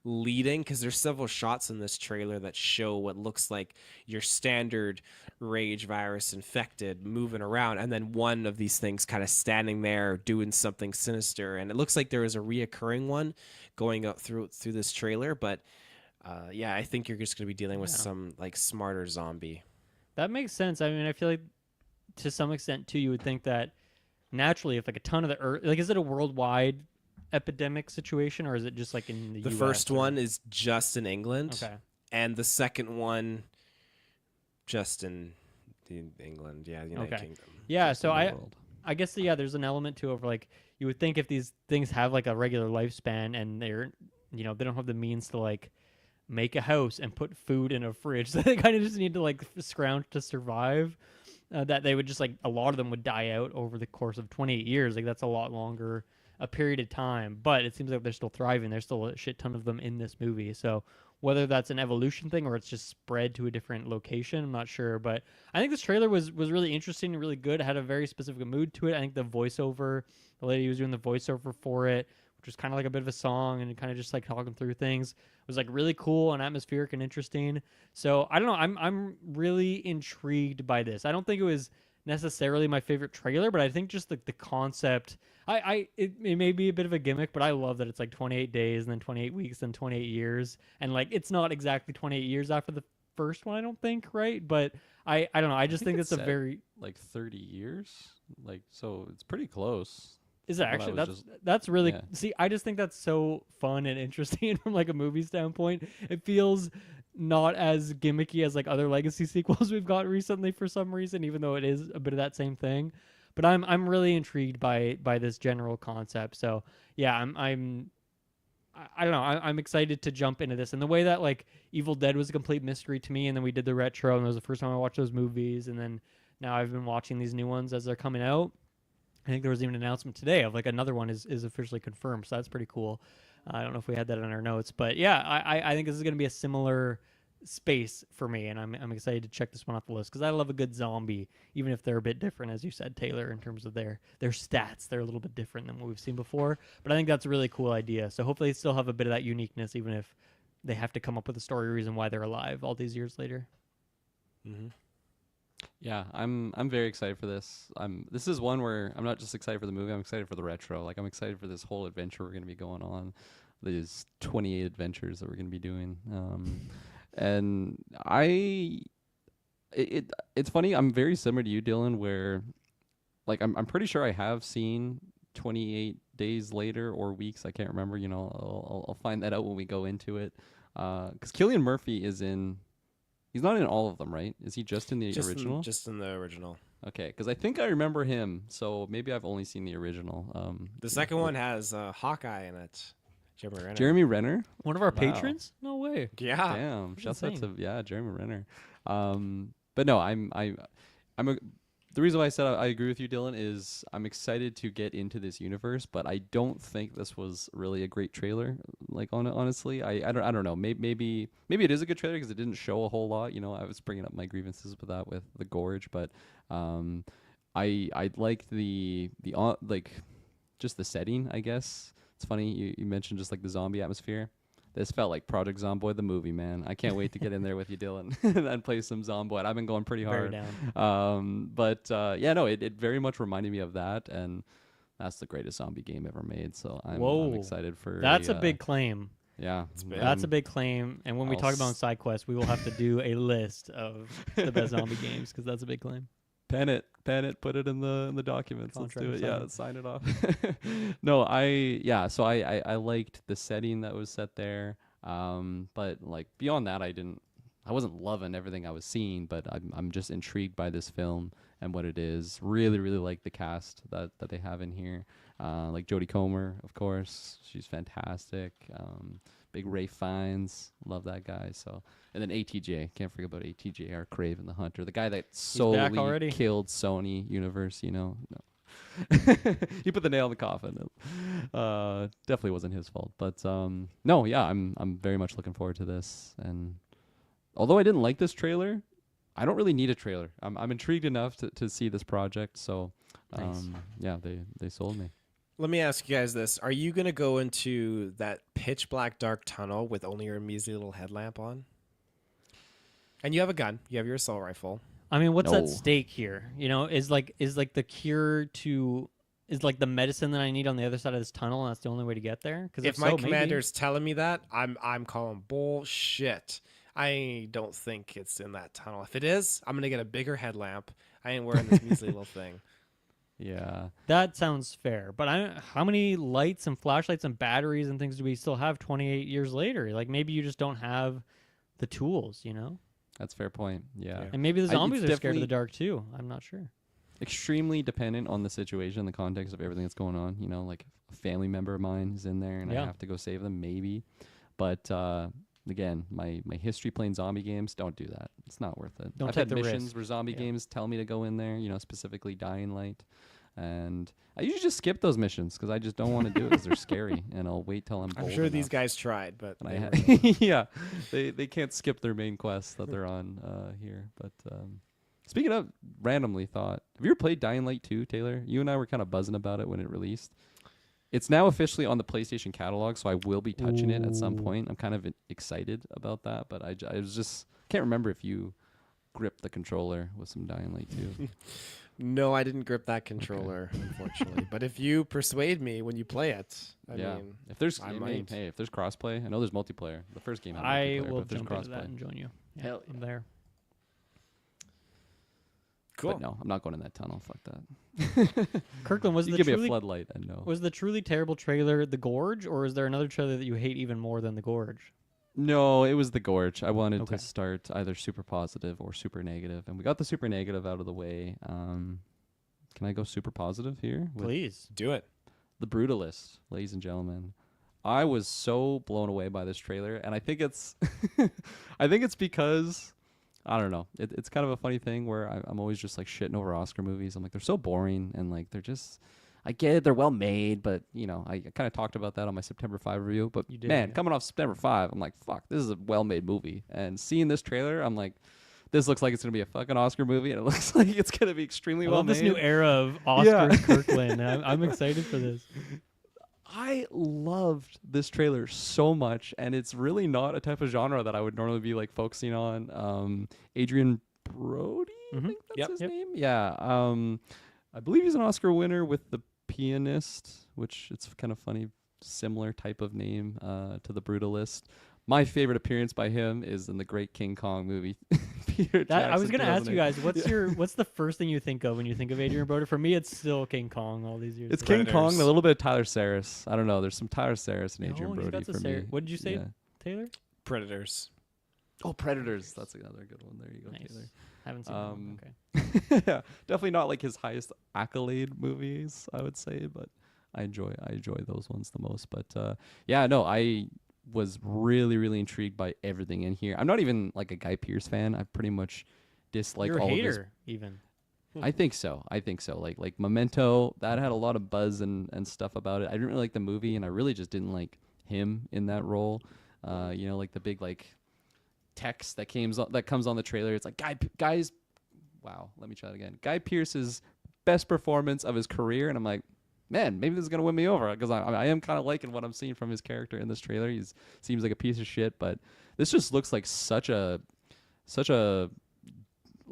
leading, because there's several shots in this trailer that show what looks like your standard rage virus infected moving around, and then one of these things kind of standing there doing something sinister, and it looks like there is a reoccurring one going up through this trailer. But yeah, I think you're just going to be dealing with some like smarter zombie. That makes sense. I mean, I feel like to some extent too, you would think that naturally, if like a ton of the earth, like, is it a worldwide epidemic situation, or is it just like in the The US first or- one is just in England, Okay. and the second one just in England, the United Okay. Kingdom. Yeah, Just so in the I world. I guess yeah, there's an element to it of like you would think if these things have like a regular lifespan and they're they don't have the means to like make a house and put food in a fridge, so they kind of just need to like scrounge to survive. That they would just like a lot of them would die out over the course of 28 years. Like that's a lot longer a period of time, but it seems like they're still thriving. There's still a shit ton of them in this movie. So whether that's an evolution thing or it's just spread to a different location, I'm not sure. But I think this trailer was really interesting and really good. It had a very specific mood to it. I think the voiceover, the lady who was doing the voiceover for it, which was kind of like a bit of a song and kind of just like talking through things, was like really cool and atmospheric and interesting. So I don't know. I'm really intrigued by this. I don't think it was necessarily my favorite trailer, but I think just the concept. It may be a bit of a gimmick, but I love that it's like 28 days and then 28 weeks and 28 years, and like it's not exactly 28 years after the first one, I don't think, right? But I don't know. I just think it's a set very like 30 years, like, so it's pretty close. Is it Well, that actually? was That's just- that's really yeah. see. I just think that's so fun and interesting from like a movie standpoint. It feels not as gimmicky as like other legacy sequels we've got recently for some reason, even though it is a bit of that same thing. But I'm really intrigued by this general concept. So yeah, I don't know. I'm excited to jump into this, and the way that like Evil Dead was a complete mystery to me, and then we did the retro, and it was the first time I watched those movies, and then now I've been watching these new ones as they're coming out. I think there was even an announcement today of like another one is officially confirmed, so that's pretty cool. I don't know if we had that in our notes, but yeah, I think this is going to be a similar space for me, and I'm excited to check this one off the list because I love a good zombie, even if they're a bit different, as you said, Taylor, in terms of their stats. They're a little bit different than what we've seen before, but I think that's a really cool idea. So hopefully they still have a bit of that uniqueness, even if they have to come up with a story reason why they're alive all these years later. Mm-hmm. Yeah, I'm very excited for this. This is one where I'm not just excited for the movie, I'm excited for the retro. Like, I'm excited for this whole adventure we're going to be going on. These 28 adventures that we're going to be doing. And it's funny, I'm very similar to you, Dylan, where like I'm pretty sure I have seen 28 days later or weeks, I can't remember, I'll find that out when we go into it. Cuz Cillian Murphy he's not in all of them, right? Is he just in the original? Just in the original. Okay, because I think I remember him, so maybe I've only seen the original. The second one has Hawkeye in it. Jeremy Renner. One of our Wow. patrons? No way. Yeah. Damn, shouts out insane. to Jeremy Renner. But no, the reason why I said I agree with you, Dylan, is I'm excited to get into this universe, but I don't think this was really a great trailer. Like, honestly, I don't know. Maybe it is a good trailer because it didn't show a whole lot. I was bringing up my grievances with that with the Gorge, but I like the like just the setting, I guess. It's funny you mentioned just like the zombie atmosphere. This felt like Project Zomboid the movie, man. I can't wait to get in there with you, Dylan, and play some Zomboid. I've been going pretty Very hard. down. But yeah, no, it very much reminded me of that, and that's the greatest zombie game ever made. So I'm excited for. That's a big claim. Yeah, big. That's a big claim. And when we I'll talk about side quests, we will have to do a list of the best zombie games because that's a big claim. Pen it, put it in the documents. Contract, Let's do it. sign Yeah, it. sign it off. No, so I liked the setting that was set there. But like beyond that, I wasn't loving everything I was seeing, but I'm just intrigued by this film and what it is. Really, really like the cast that they have in here. Like Jodie Comer, of course, she's fantastic. Big Ray Fiennes, love that guy. So, and then ATJ, can't forget about ATJ, our Craven the Hunter, the guy that solely killed Sony Universe. No. He put the nail in the coffin. Definitely wasn't his fault, but no, yeah, I'm very much looking forward to this. And although I didn't like this trailer, I don't really need a trailer. I'm intrigued enough to see this project. So, Nice. yeah, they sold me. Let me ask you guys this. Are you going to go into that pitch black dark tunnel with only your measly little headlamp on? And you have a gun. You have your assault rifle. I mean, what's No. at stake here? Is like the cure to is like the medicine that I need on the other side of this tunnel, and that's the only way to get there? Because If my commander's telling me that, I'm calling bullshit. I don't think it's in that tunnel. If it is, I'm going to get a bigger headlamp. I ain't wearing this measly little thing. Yeah. that sounds fair. But how many lights and flashlights and batteries and things do we still have 28 years later? Like maybe you just don't have the tools, That's a fair point. Yeah. Yeah. And maybe the It's zombies are scared of definitely- the dark too. I'm not sure. Extremely dependent on the situation, the context of everything that's going on. Like a family member of mine is in there and Yeah. I have to go save them, maybe. But again, my history playing zombie games, don't do that. It's not worth it. Don't I've take had the missions risk. where zombie Yeah. games tell me to go in there, specifically Dying Light. And I usually just skip those missions because I just don't want to do it because they're scary. And I'll wait till I'm I'm bold sure these enough. guys tried, but And they I weren't. yeah, they can't skip their main quest that they're on here. But speaking of randomly thought, have you ever played Dying Light 2, Taylor? You and I were kind of buzzing about it when it released. It's now officially on the PlayStation catalog, so I will be touching it at some Ooh. point. I'm kind of excited about that, but I was just can't remember if you gripped the controller with some Dying Light 2. No, I didn't grip that controller, unfortunately. But if you persuade me when you play it, I mean, if there's I might. hey, if there's crossplay, I know there's multiplayer. The first game had I multiplayer, but will if there's jump into that crossplay. and join you. Yeah, Hell I'm there. cool. But no, I'm not going in that tunnel. Fuck that. Kirkland, was You the give me a truly floodlight and no. was the truly terrible trailer the Gorge, or is there another trailer that you hate even more than the Gorge? No, it was the Gorge. I wanted Okay. to start either super positive or super negative, and we got the super negative out of the way. Can I go super positive here? With Please. Do it. The Brutalist, ladies and gentlemen. I was so blown away by this trailer, and I think it's, I think it's because, I don't know. It's kind of a funny thing where I'm always just like shitting over Oscar movies. I'm like, they're so boring, and like they're just. I get it, they're well made, but I kind of talked about that on my September 5 review. But You did, man, yeah. coming off September 5, I'm like, fuck, this is a well made movie. And seeing this trailer, I'm like, this looks like it's gonna be a fucking Oscar movie, and it looks like it's gonna be extremely I well love made. this new era of Oscar Yeah. Kirkland. I'm excited for this. I loved this trailer so much, and it's really not a type of genre that I would normally be like focusing on. Adrian Brody, I Mhm. think that's Yep. his Yep. name. Yeah. I believe he's an Oscar winner with The Pianist, which it's kind of funny, similar type of name to The Brutalist. My favorite appearance by him is in the great King Kong movie. Peter That, I was Jackson, gonna ask you 2008. guys, what's the first thing you think of when you think of Adrian Brody? For me, it's still King Kong. All these years. It's later. King Kong, Predators. a little bit of Tyler Saris. I don't know. There's some Tyler Saris and No, Adrian he's Brody got the for Sar- me. what did you say? Yeah. Taylor? Predators. Oh, Predators. That's another good one. There you go, Nice. Taylor. Haven't seen that one. Um, Okay. Yeah, definitely not like his highest accolade movies, I would say, but I enjoy those ones the most. But yeah, no, I was really intrigued by everything in here. I'm not even like a Guy Pearce fan. I pretty much dislike You're a all of his. hater, even. I think so. Like Memento, that had a lot of buzz and stuff about it. I didn't really like the movie, and I really just didn't like him in that role. Like the big like text that comes on the trailer. It's like guys. Wow, let me try that again. Guy Pearce's best performance of his career, and I'm like, man, maybe this is gonna win me over because I am kind of liking what I'm seeing from his character in this trailer. Seems like a piece of shit, but this just looks like such a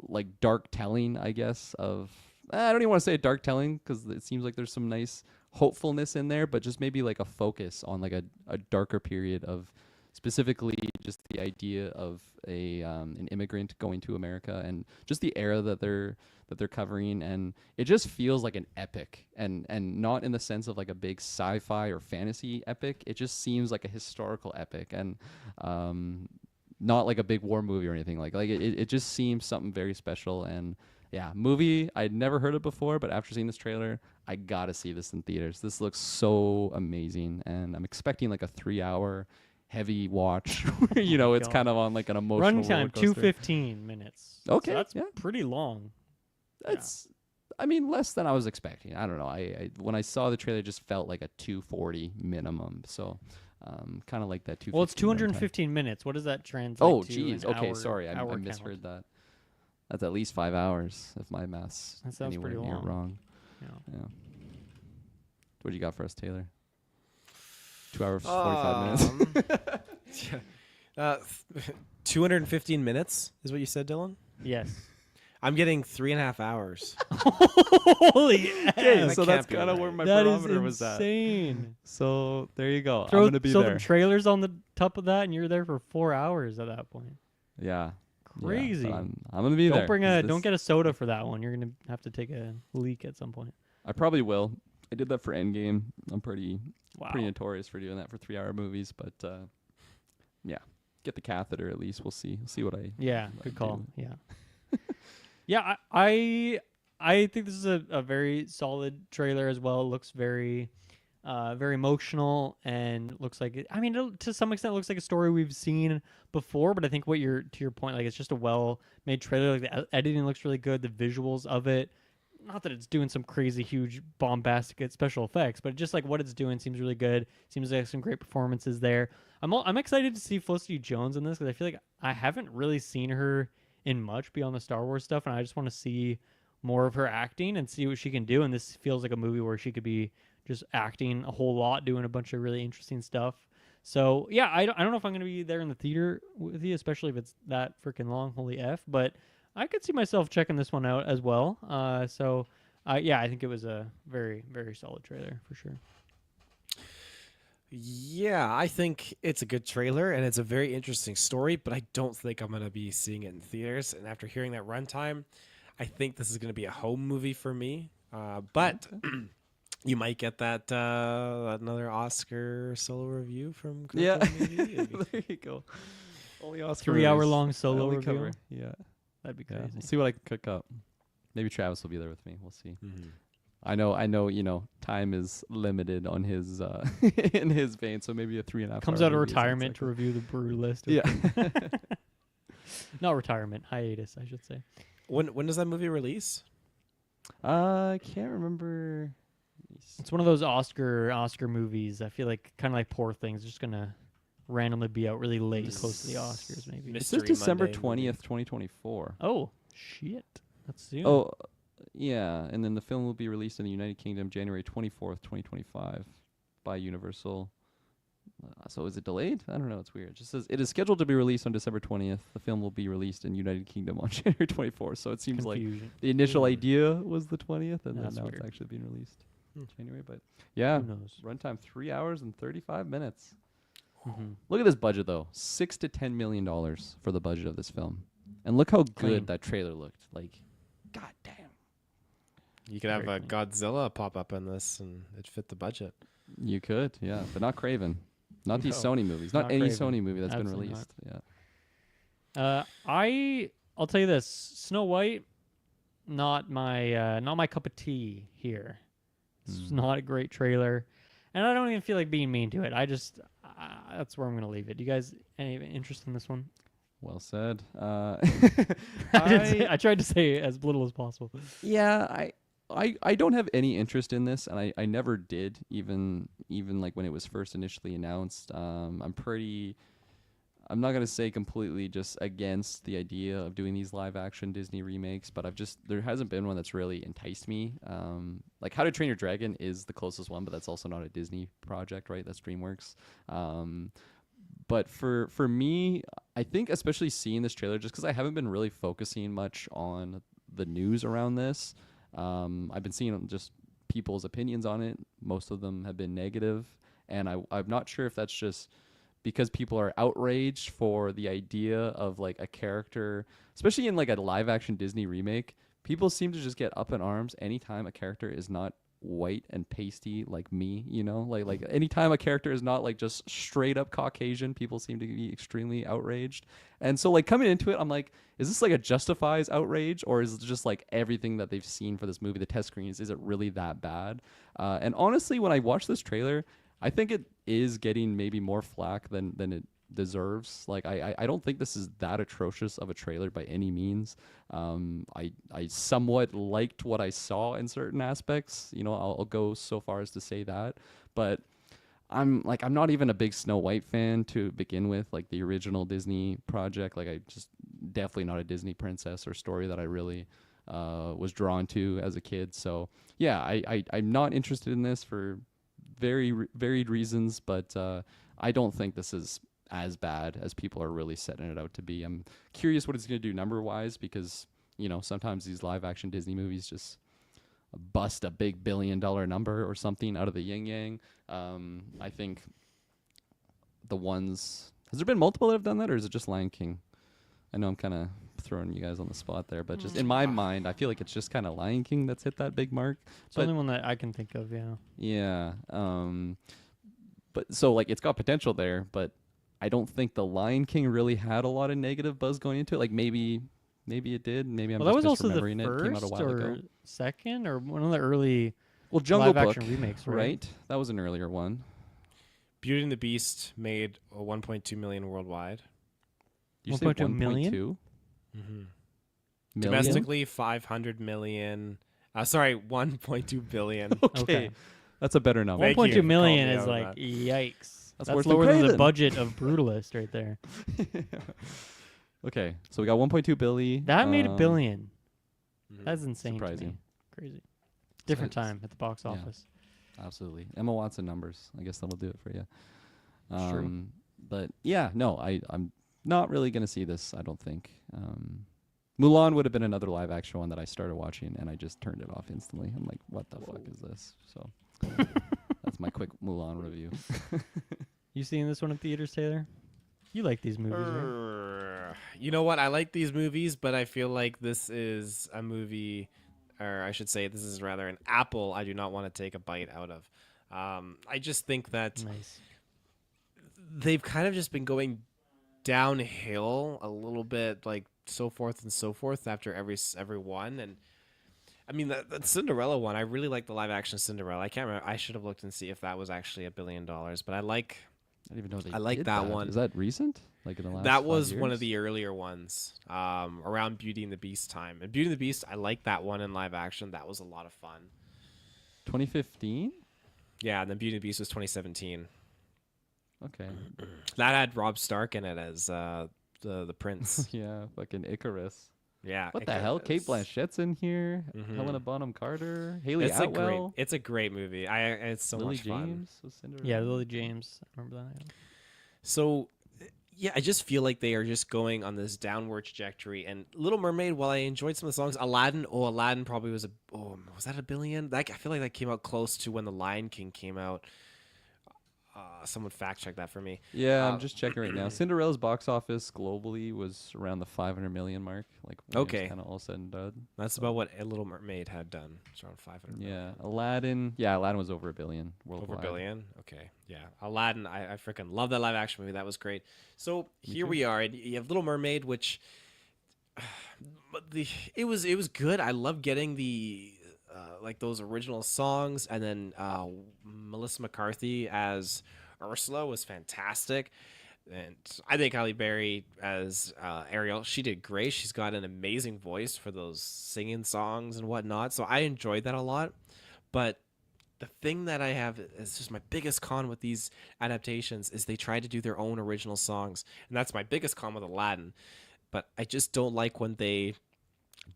like dark telling, I guess, of I don't even want to say a dark telling because it seems like there's some nice hopefulness in there, but just maybe like a focus on like a darker period of specifically just the idea of an immigrant going to America and just the era that they're covering, and it just feels like an epic, and not in the sense of like a big sci-fi or fantasy epic. It just seems like a historical epic, and not like a big war movie or anything. Like it just seems something very special. And yeah, movie I'd never heard of before, but after seeing this trailer, I gotta see this in theaters. This looks so amazing, and I'm expecting like a 3-hour heavy watch where, you know, it's God. kind of on like an emotional roller Runtime coaster. 2:15 minutes. Okay, So that's yeah. pretty long. That's, I mean, less than I was expecting. I don't know. I when I saw the trailer, it just felt like a 240 minimum. So, kind of like that 250. Well, it's runtime. 215 minutes. What does that translate Oh, to? geez. in Okay, hour- sorry. I hour misheard count? that. That's at least 5 hours if my math's That sounds anywhere pretty near long. wrong. Yeah. Yeah. What do you got for us, Taylor? 2 hours, 45 minutes. 215 minutes is what you said, Dylan? Yes. I'm getting 3.5 hours. Holy Okay, F. so That that's can't be kind of right. where my That is barometer was at. insane. So there you go. Throw, I'm gonna be so there. the trailer's on the top of that, and you're there for 4 hours at that point. Yeah. Crazy. Yeah, so I'm gonna be there. Don't get a soda for that one. You're gonna have to take a leak at some point. I probably will. I did that for Endgame. I'm pretty Wow. notorious for doing that for 3-hour movies, but yeah, get the catheter at least. We'll see. We'll see what I. Yeah, I good call. do. Yeah. Yeah, I think this is a very solid trailer as well. It looks very very emotional, and looks like it, I mean, to some extent it looks like a story we've seen before, but I think to your point, like, it's just a well-made trailer. Like, the editing looks really good, the visuals of it, not that it's doing some crazy huge bombastic special effects, but just like what it's doing seems really good. Seems like some great performances there. I'm excited to see Felicity Jones in this, because I feel like I haven't really seen her in much beyond the Star Wars stuff, and I just want to see more of her acting and see what she can do. And this feels like a movie where she could be just acting a whole lot, doing a bunch of really interesting stuff. So yeah, I don't know if I'm gonna be there in the theater with you, especially if it's that freaking long. Holy F! But I could see myself checking this one out as well. Yeah, I think it was a very, very solid trailer for sure. Yeah, I think it's a good trailer and it's a very interesting story, but I don't think I'm going to be seeing it in theaters. And after hearing that runtime, I think this is going to be a home movie for me. But you might get that another Oscar solo review from Kirk. Yeah. Maybe. There you go. Only Oscar 3 hour movies. long I solo only review. cover. Yeah. That'd be Yeah. crazy. We'll see what I can cook up. Maybe Travis will be there with me. We'll see. Mhm. I know, you know, time is limited on his in his vein, so maybe a 3.5 Comes hour out of movie isn't retirement to exactly- review the brew list. Yeah. Not retirement, hiatus, I should say. When does that movie release? I can't remember. It's one of those Oscar movies. I feel like kind of like Poor Things, just gonna randomly be out really late, close to the Oscars, maybe. It says Mystery December Monday 20th, movie. 2024. Oh shit, that's soon. Oh, yeah, and then the film will be released in the United Kingdom January 24th, 2025 by Universal. So is it delayed? I don't know. It's weird. It just says it is scheduled to be released on December 20th. The film will be released in United Kingdom on January 24th. So it seems like Confusion. the initial idea was the 20th, and That's then now weird. it's actually being released Hmm. in January. But yeah, Who knows? runtime 3 hours and 35 minutes. Mhm. Look at this budget though, $6 to $10 million for the budget of this film, and look how Clean. good that trailer looked. Like, god damn. You could have Very a clean. Godzilla pop up in this and it fit the budget. You could, yeah, but not Craven, not these No, Sony movies, not not any Craven. Sony movie that's been Absolutely released. Yeah. I'll tell you this: Snow White, not my cup of tea here. It's not a great trailer, and I don't even feel like being mean to it. I just that's where I'm gonna leave it. You guys, any interest in this one? Well said. I tried to say as little as possible. Yeah, I don't have any interest in this, and I never did, even like when it was first initially announced. I'm not gonna say completely just against the idea of doing these live action Disney remakes, but there hasn't been one that's really enticed me. Like How to Train Your Dragon is the closest one, but that's also not a Disney project, right? That's DreamWorks. But for me, I think especially seeing this trailer, just because I haven't been really focusing much on the news around this, I've been seeing just people's opinions on it. Most of them have been negative, and I'm not sure if that's just because people are outraged for the idea of like a character, especially in like a live action Disney remake. People seem to just get up in arms anytime a character is not white and pasty like me, you know, like anytime a character is not like just straight up Caucasian, people seem to be extremely outraged. And so like coming into it, I'm like, is this like a justifies outrage, or is it just like everything that they've seen for this movie, the test screens, is it really that bad? And honestly, when I watch this trailer, I think it is getting maybe more flack than it deserves. Like I don't think this is that atrocious of a trailer by any means. I somewhat liked what I saw in certain aspects. You know, I'll go so far as to say that. But I'm not even a big Snow White fan to begin with, like the original Disney project. Like I just definitely not a Disney princess or story that I really was drawn to as a kid. So yeah, I'm not interested in this for very varied reasons, but I don't think this is as bad as people are really setting it out to be. I'm curious what it's going to do number-wise, because, you know, sometimes these live-action Disney movies just bust a big $1 billion number or something out of the yin-yang. I think the ones... Has there been multiple that have done that, or is it just Lion King? I know I'm kind of throwing you guys on the spot there, but just in my mind, I feel like it's just kind of Lion King that's hit that big mark. It's the only one that I can think of, yeah. Yeah. But so, like, it's got potential there, but I don't think the Lion King really had a lot of negative buzz going into it. Like maybe it did. Maybe I'm Well, that was just also the misremembering it. It came out a first while or ago. second or one of the early Jungle Book live-action remakes, right? That was an earlier one. Beauty and the Beast made 1.2 million worldwide. Did you say 1.2 million? 1.2? Mm-hmm. Million? Domestically, 500 million. Sorry, 1.2 billion. Okay. That's a better number. Thank you 1.2 for million calling me is out on like, that. yikes. That's That's worse lower than than the Craven. budget of Brutalist right there. Okay, so we got 1.2 billion. That made $1 billion. Mhm. That's insane. To me. Surprising. Crazy. Different That's- time at the box yeah. office. Absolutely. Emma Watson numbers. I guess that'll do it for you. It's true. But yeah, no, I'm not really going to see this, I don't think. Mulan would have been another live action one that I started watching, and I just turned it off instantly. I'm like, what the fuck is this? So that's my quick Mulan review. You seeing this one in theaters, Taylor? You like these movies, right? You know what? I like these movies, but I feel like this is a movie, or I should say, this is rather an apple I do not want to take a bite out of. I just think that Nice. they've kind of just been going downhill a little bit, like so forth and so forth after every one. And I mean, that Cinderella one, I really like the live action Cinderella. I can't remember. I should have looked and see if that was actually $1 billion, but I like. I didn't even know they I like did that one. Is that recent? Like in the last That 5 was one years? of the earlier ones, around Beauty and the Beast time. And Beauty and the Beast, I like that one in live action. That was a lot of fun. 2015? Yeah, and then Beauty and the Beast was 2017. Okay. That had Rob Stark in it as the prince. Yeah, fucking Icarus. Yeah. What the hell? Kate Icarus. Blanchett's in here. Mhm. Helena Bonham Carter. Haley It's Atwell. it's a great movie. It's so Lily much fun. James was Cinderella. Yeah, Lily James. I remember that. So, yeah, I just feel like they are just going on this downward trajectory. And Little Mermaid, while I enjoyed some of the songs, Aladdin probably was was that $1 billion? I feel like that came out close to when The Lion King came out. Someone fact check that for me. Yeah, I'm just checking right now. Cinderella's box office globally was around the 500 million mark. Like, Okay. kind of all said and done. That's about what A Little Mermaid had done. It's around 500 Yeah, million. Aladdin. Yeah, Aladdin was over $1 billion worldwide. Over $1 billion? Okay. Yeah. Aladdin, I freaking love that live action movie. That was great. So here too. we are. And you have Little Mermaid, which but it was good. I love getting the like those original songs, and then Melissa McCarthy as Ursula was fantastic. And I think Halle Berry as Ariel, she did great. She's got an amazing voice for those singing songs and whatnot. So I enjoyed that a lot. But the thing that I have is just my biggest con with these adaptations is they try to do their own original songs. And that's my biggest con with Aladdin. But I just don't like when they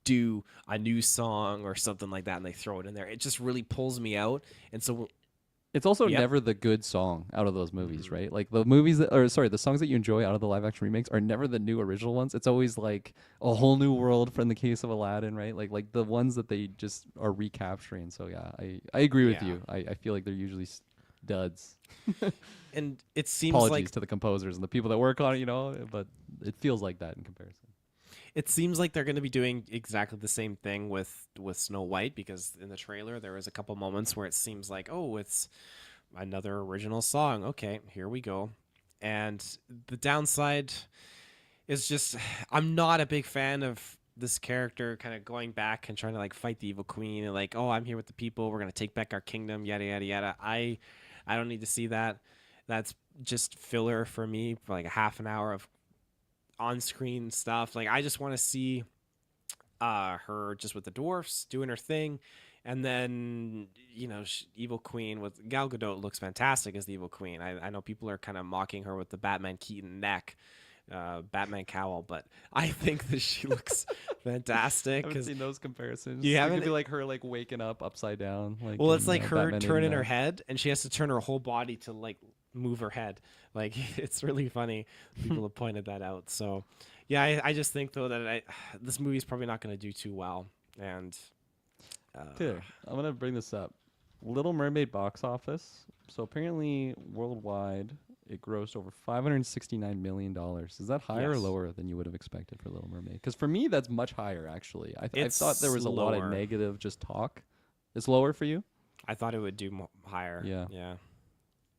do a new song or something like that and they throw it in there. It just really pulls me out. And so It's also Yep. never the good song out of those movies, right? Like the movies the songs that you enjoy out of the live action remakes are never the new original ones. It's always like a whole new world from the case of Aladdin, right? Like the ones that they just are recapturing. So yeah, I agree with Yeah. you. I feel like they're usually duds. And it seems Apologies like to the composers and the people that work on it, but it feels like that in comparison. it seems like they're going to be doing exactly the same thing with Snow White, because in the trailer there was a couple moments where it seems like, oh, it's another original song. Okay, here we go. And the downside is just I'm not a big fan of this character kind of going back and trying to like fight the evil queen and like, oh, I'm here with the people, we're going to take back our kingdom, yada yada yada. I don't need to see that. That's just filler for me, for like a half an hour of on-screen stuff. Like, I just want to see her just with the dwarfs doing her thing, and then evil queen with Gal Gadot looks fantastic as the evil queen. I know people are kind of mocking her with the Batman Keaton neck, Batman cowl, but I think that she looks fantastic. I haven't seen those comparisons. You It haven't? could be like her like waking up upside down. Like Well, it's in, like her Batman turning her 89. head, and she has to turn her whole body to like move her head. Like, it's really funny. People have pointed that out. So, yeah, I just think though that this movie's probably not going to do too well. And Here, I'm gonna bring this up. Little Mermaid box office. So apparently worldwide, it grossed over $569 million. Is that higher or Yes. lower than you would have expected for Little Mermaid? Because for me, that's much higher actually. I It's thought there was a lot of lower. negative just talk. It's lower for you? I thought it would do higher. Yeah. Yeah.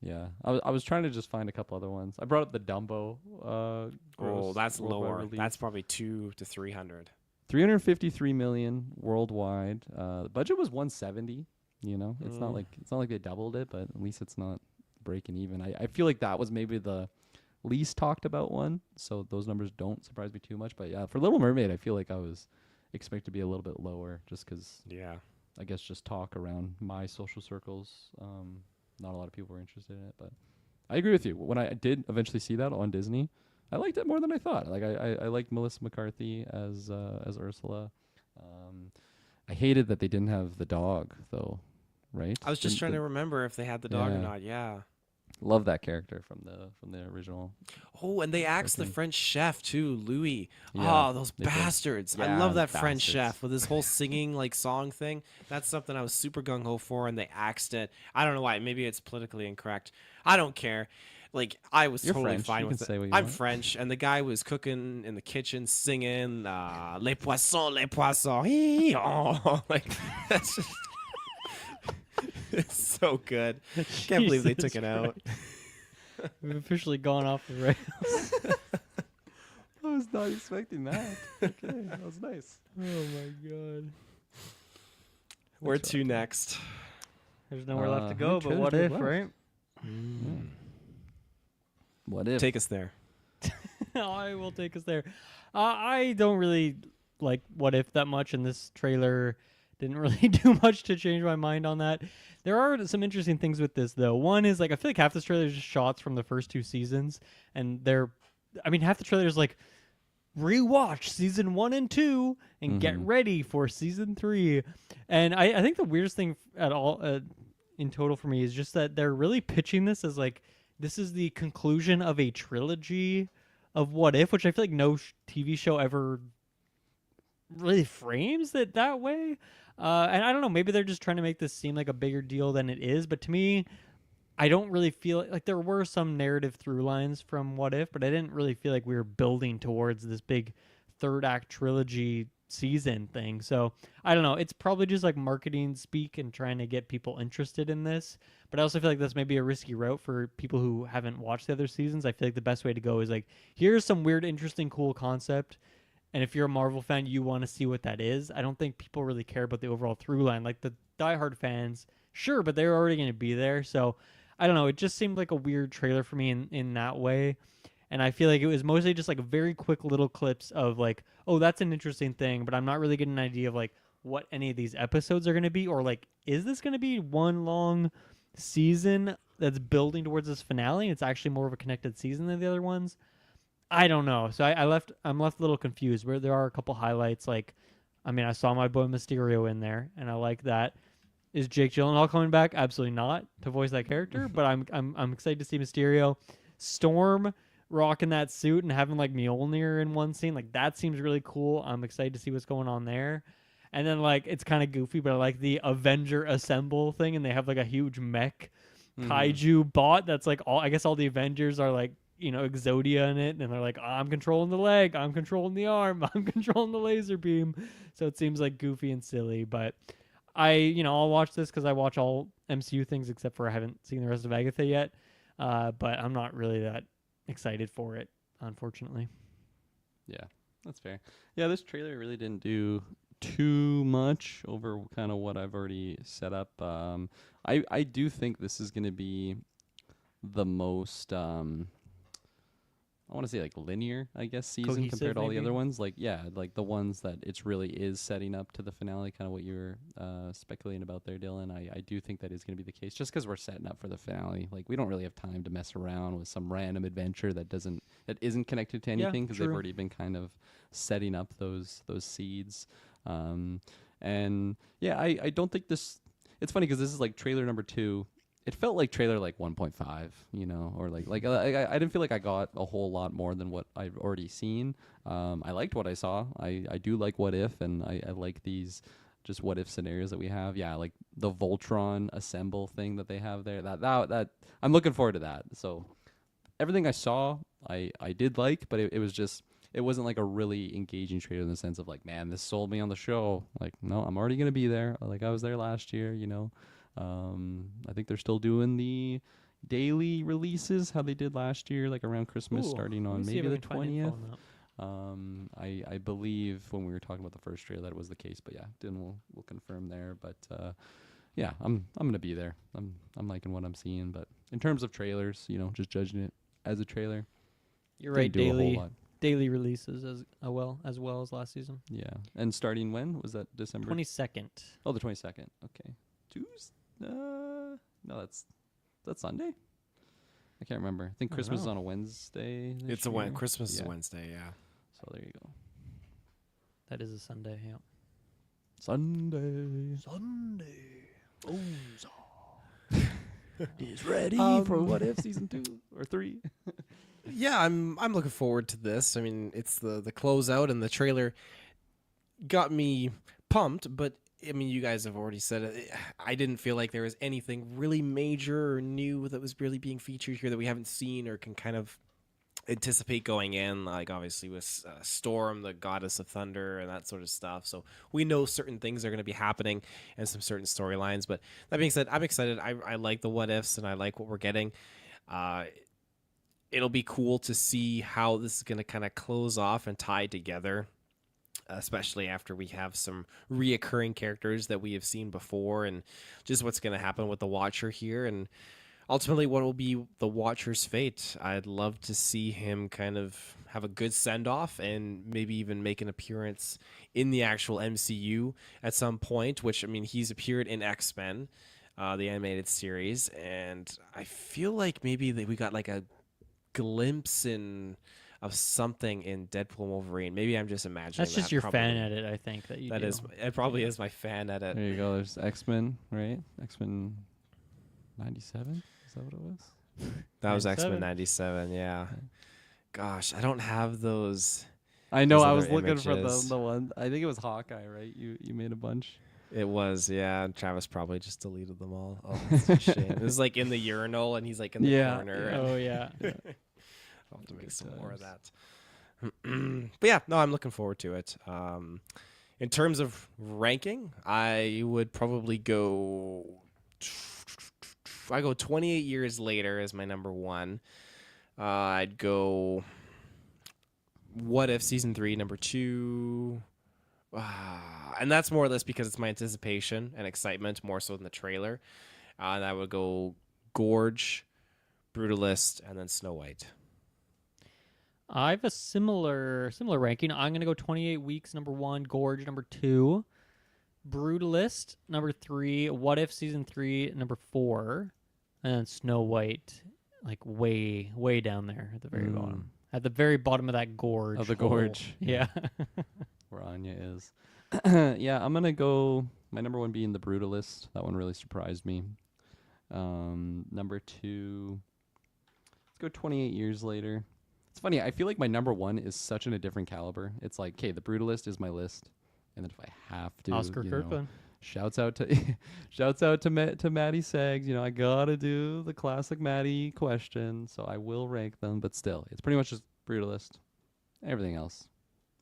Yeah, I was trying to just find a couple other ones. I brought up the Dumbo. Oh, Gross that's worldwide lower. release. That's probably 200 to 300. 353 million worldwide. The budget was 170. It's not like they doubled it, but at least it's not breaking even. I feel like that was maybe the least talked about one, so those numbers don't surprise me too much. But yeah, for Little Mermaid, I feel like I was expected to be a little bit lower, just because Yeah. I guess just talk around my social circles. Not a lot of people were interested in it, but I agree with you. When I did eventually see that on Disney, I liked it more than I thought. Like I liked Melissa McCarthy as Ursula. I hated that they didn't have the dog though, right? I was just trying to remember if they had the dog or Yeah. not. Yeah. love that character from the original. Oh, and they axed the Okay. French chef too, Louis. Yeah, Oh, those they did. bastards! I Yeah, love that French bastards. chef with his whole singing like song thing. That's something I was super gung ho for, and they axed it. I don't know why. Maybe it's politically incorrect. I don't care. Like, I was You're totally French. fine You with can it. say what you I'm want. French, and the guy was cooking in the kitchen, singing "Les poissons, les poissons." Hee, oh, like that's just it's so good. Can't believe they took Jesus it out. We've officially gone off the rails. I was not expecting that. Okay, that was nice. Oh my god. Where to next? There's nowhere left to who go, but could what have if, left? right? What if? Take us there. I will take us there. I don't really like What If that much, and this trailer didn't really do much to change my mind on that. There are some interesting things with this, though. One is, like, I feel like half this trailer is just shots from the first two seasons, and half the trailer is like, rewatch season 1 and 2 and get ready for season 3. And I think the weirdest thing at all in total for me is just that they're really pitching this as like, this is the conclusion of a trilogy of What If, which I feel like no TV show ever really frames it that way. And I don't know, maybe they're just trying to make this seem like a bigger deal than it is. But to me, I don't really feel like there were some narrative through lines from What If, but I didn't really feel like we were building towards this big third act trilogy season thing. So I don't know. It's probably just like marketing speak and trying to get people interested in this. But I also feel like this may be a risky route for people who haven't watched the other seasons. I feel like the best way to go is like, here's some weird, interesting, cool concept. And if you're a Marvel fan, you want to see what that is. I don't think people really care about the overall through line. Like the diehard fans, sure, but they're already going to be there. So I don't know. It just seemed like a weird trailer for me in that way. And I feel like it was mostly just like a very quick little clips of like, oh, that's an interesting thing, but I'm not really getting an idea of like what any of these episodes are going to be, or like, is this going to be one long season that's building towards this finale? It's actually more of a connected season than the other ones. I don't know. So I'm left a little confused. Where there are a couple highlights, like, I mean, I saw my boy Mysterio in there, and I like that. Is Jake Gyllenhaal coming back? Absolutely not to voice that character, but I'm excited to see Mysterio. Storm rocking that suit and having like Mjolnir in one scene, like that seems really cool. I'm excited to see what's going on there. And then like it's kind of goofy, but I like the Avenger Assemble thing, and they have like a huge mech kaiju bot that's like I guess all the Avengers are like, Exodia in it, and they're like, I'm controlling the leg, I'm controlling the arm, I'm controlling the laser beam. So it seems like goofy and silly, but I'll watch this because I watch all MCU things except for I haven't seen the rest of Agatha yet. But I'm not really that excited for it, unfortunately. Yeah, that's fair. Yeah, this trailer really didn't do too much over kind of what I've already set up. I do think this is going to be the most I want to say like linear, I guess, season Cohesive, compared to all the maybe? other ones. Like, yeah, like the ones that it's really is setting up to the finale, kind of what you were speculating about there, Dylan. I do think that is going to be the case, just because we're setting up for the finale. Like, we don't really have time to mess around with some random adventure that isn't connected to anything, because they've true. already been kind of setting up those seeds. And yeah, I don't think this. It's funny because this is like trailer number 2. It felt like trailer like 1.5, or like I didn't feel like I got a whole lot more than what I've already seen. I liked what I saw. I do like What If, and I like these just what if scenarios that we have. Yeah, like the Voltron assemble thing that they have there. That I'm looking forward to that. So everything I saw, I did like, but it was just. It wasn't like a really engaging trailer in the sense of like, man, this sold me on the show. Like, no, I'm already gonna be there. Like I was there last year, I think they're still doing the daily releases how they did last year, like around Christmas, Ooh, starting let on me see if maybe I the can find info 20th. on that. I believe when we were talking about the first trailer that it was the case, but yeah, then we'll confirm there. But yeah, I'm gonna be there. I'm liking what I'm seeing, but in terms of trailers, just judging it as a trailer, You're didn't right. do a whole lot. Daily releases as well as last season. Yeah, and starting when was that? December 22nd. Oh, the 22nd. Okay, Tuesday. No, that's Sunday. I can't remember. I think I don't Christmas is know. on a Wednesday. It's Christmas is a Wednesday, yeah. So there you go. That is a Sunday. Yeah. Sunday is ready for What If season 2 or 3. Yeah, I'm looking forward to this. I mean, it's the closeout, and the trailer got me pumped, but I mean, you guys have already said it. I didn't feel like there was anything really major or new that was really being featured here that we haven't seen or can kind of anticipate going in. Like, obviously, with Storm, the goddess of thunder, and that sort of stuff. So we know certain things are going to be happening and some certain storylines. But that being said, I'm excited. I like the what ifs, and I like what we're getting. It'll be cool to see how this is going to kind of close off and tie together, especially after we have some reoccurring characters that we have seen before, and just what's going to happen with the Watcher here, and ultimately what will be the Watcher's fate. I'd love to see him kind of have a good send-off and maybe even make an appearance in the actual MCU at some point, which, I mean, he's appeared in X-Men, the animated series, and I feel like maybe we got like a glimpse of something in Deadpool and Wolverine. Maybe I'm just imagining. That's just that. your Probably. fan edit, I think. That is. It probably is my fan edit. There you go. There's X-Men, right? X-Men 97? Is that what it was? That was 97. X-Men 97. Yeah. Gosh, I don't have those. I know. Those I other was looking for images. the one. I think it was Hawkeye, right? You made a bunch. It was, yeah. Travis probably just deleted them all. Oh, that's a shame. It was like in the urinal, and he's like in the corner. Oh yeah. I'll have to make some more of that. But yeah, no, I'm looking forward to it. In terms of ranking, I would probably go. I go 28 years later as my number 1. I'd go. What If season 3, number 2. And that's more or less because it's my anticipation and excitement more so than the trailer. And I would go Gorge, Brutalist, and then Snow White. I have a similar ranking. I'm gonna go 28 weeks, number 1, Gorge, number 2, Brutalist, number 3, What If season 3, number 4, and then Snow White, like way down there at the very bottom. At the very bottom of that gorge. Of the hole. gorge. Yeah. Where Anya is. Yeah, I'm gonna go. My number 1 being the Brutalist. That one really surprised me. Number 2. Let's go 28 years later. It's funny. I feel like my number 1 is such in a different caliber. It's like, okay, the Brutalist is my list, and then if I have to, Oscar Kirkland. Shouts out to to Maddie Sags. You know, I gotta do the classic Maddie question, so I will rank them. But still, it's pretty much just Brutalist. Everything else,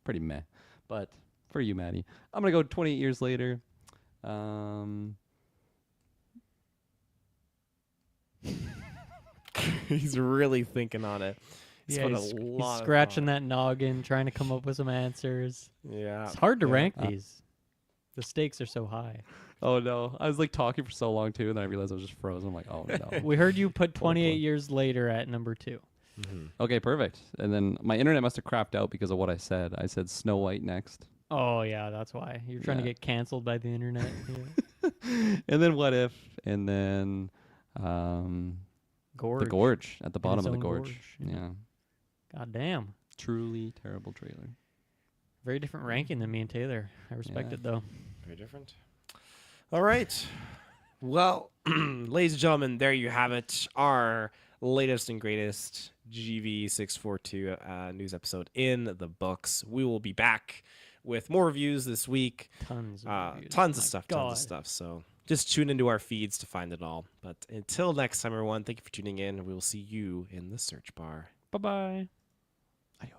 pretty meh. But for you, Maddie, I'm gonna go 28 years later. He's really thinking on it. He's put a he's lot of scratching thought. that noggin, trying to come up with some answers. Yeah. It's hard to yeah. rank these. The stakes are so high. Oh no, I was like talking for so long too, and then I realized I was just frozen. I'm like, oh no. We heard you put Hold on. 28 years later at number 2. Okay, perfect. And then my internet must have crapped out because of what I said. I said Snow White next. Oh yeah, that's why you're trying to Yeah. get canceled by the internet. Yeah. And then What If? And then Gorge. the Gorge at the bottom its of the own Gorge. gorge, Yeah. yeah. God damn. Truly terrible trailer. Very different ranking than me and Taylor. I respect Yeah. it though. Very different. All right. Well, ladies and gentlemen, there you have it. Our latest and greatest GV642 news episode in the books. We will be back with more reviews this week. Tons of reviews. Tons Oh of my stuff, God. tons of stuff. So just tune into our feeds to find it all. But until next time, everyone, thank you for tuning in. We will see you in the search bar. Bye-bye. Adios.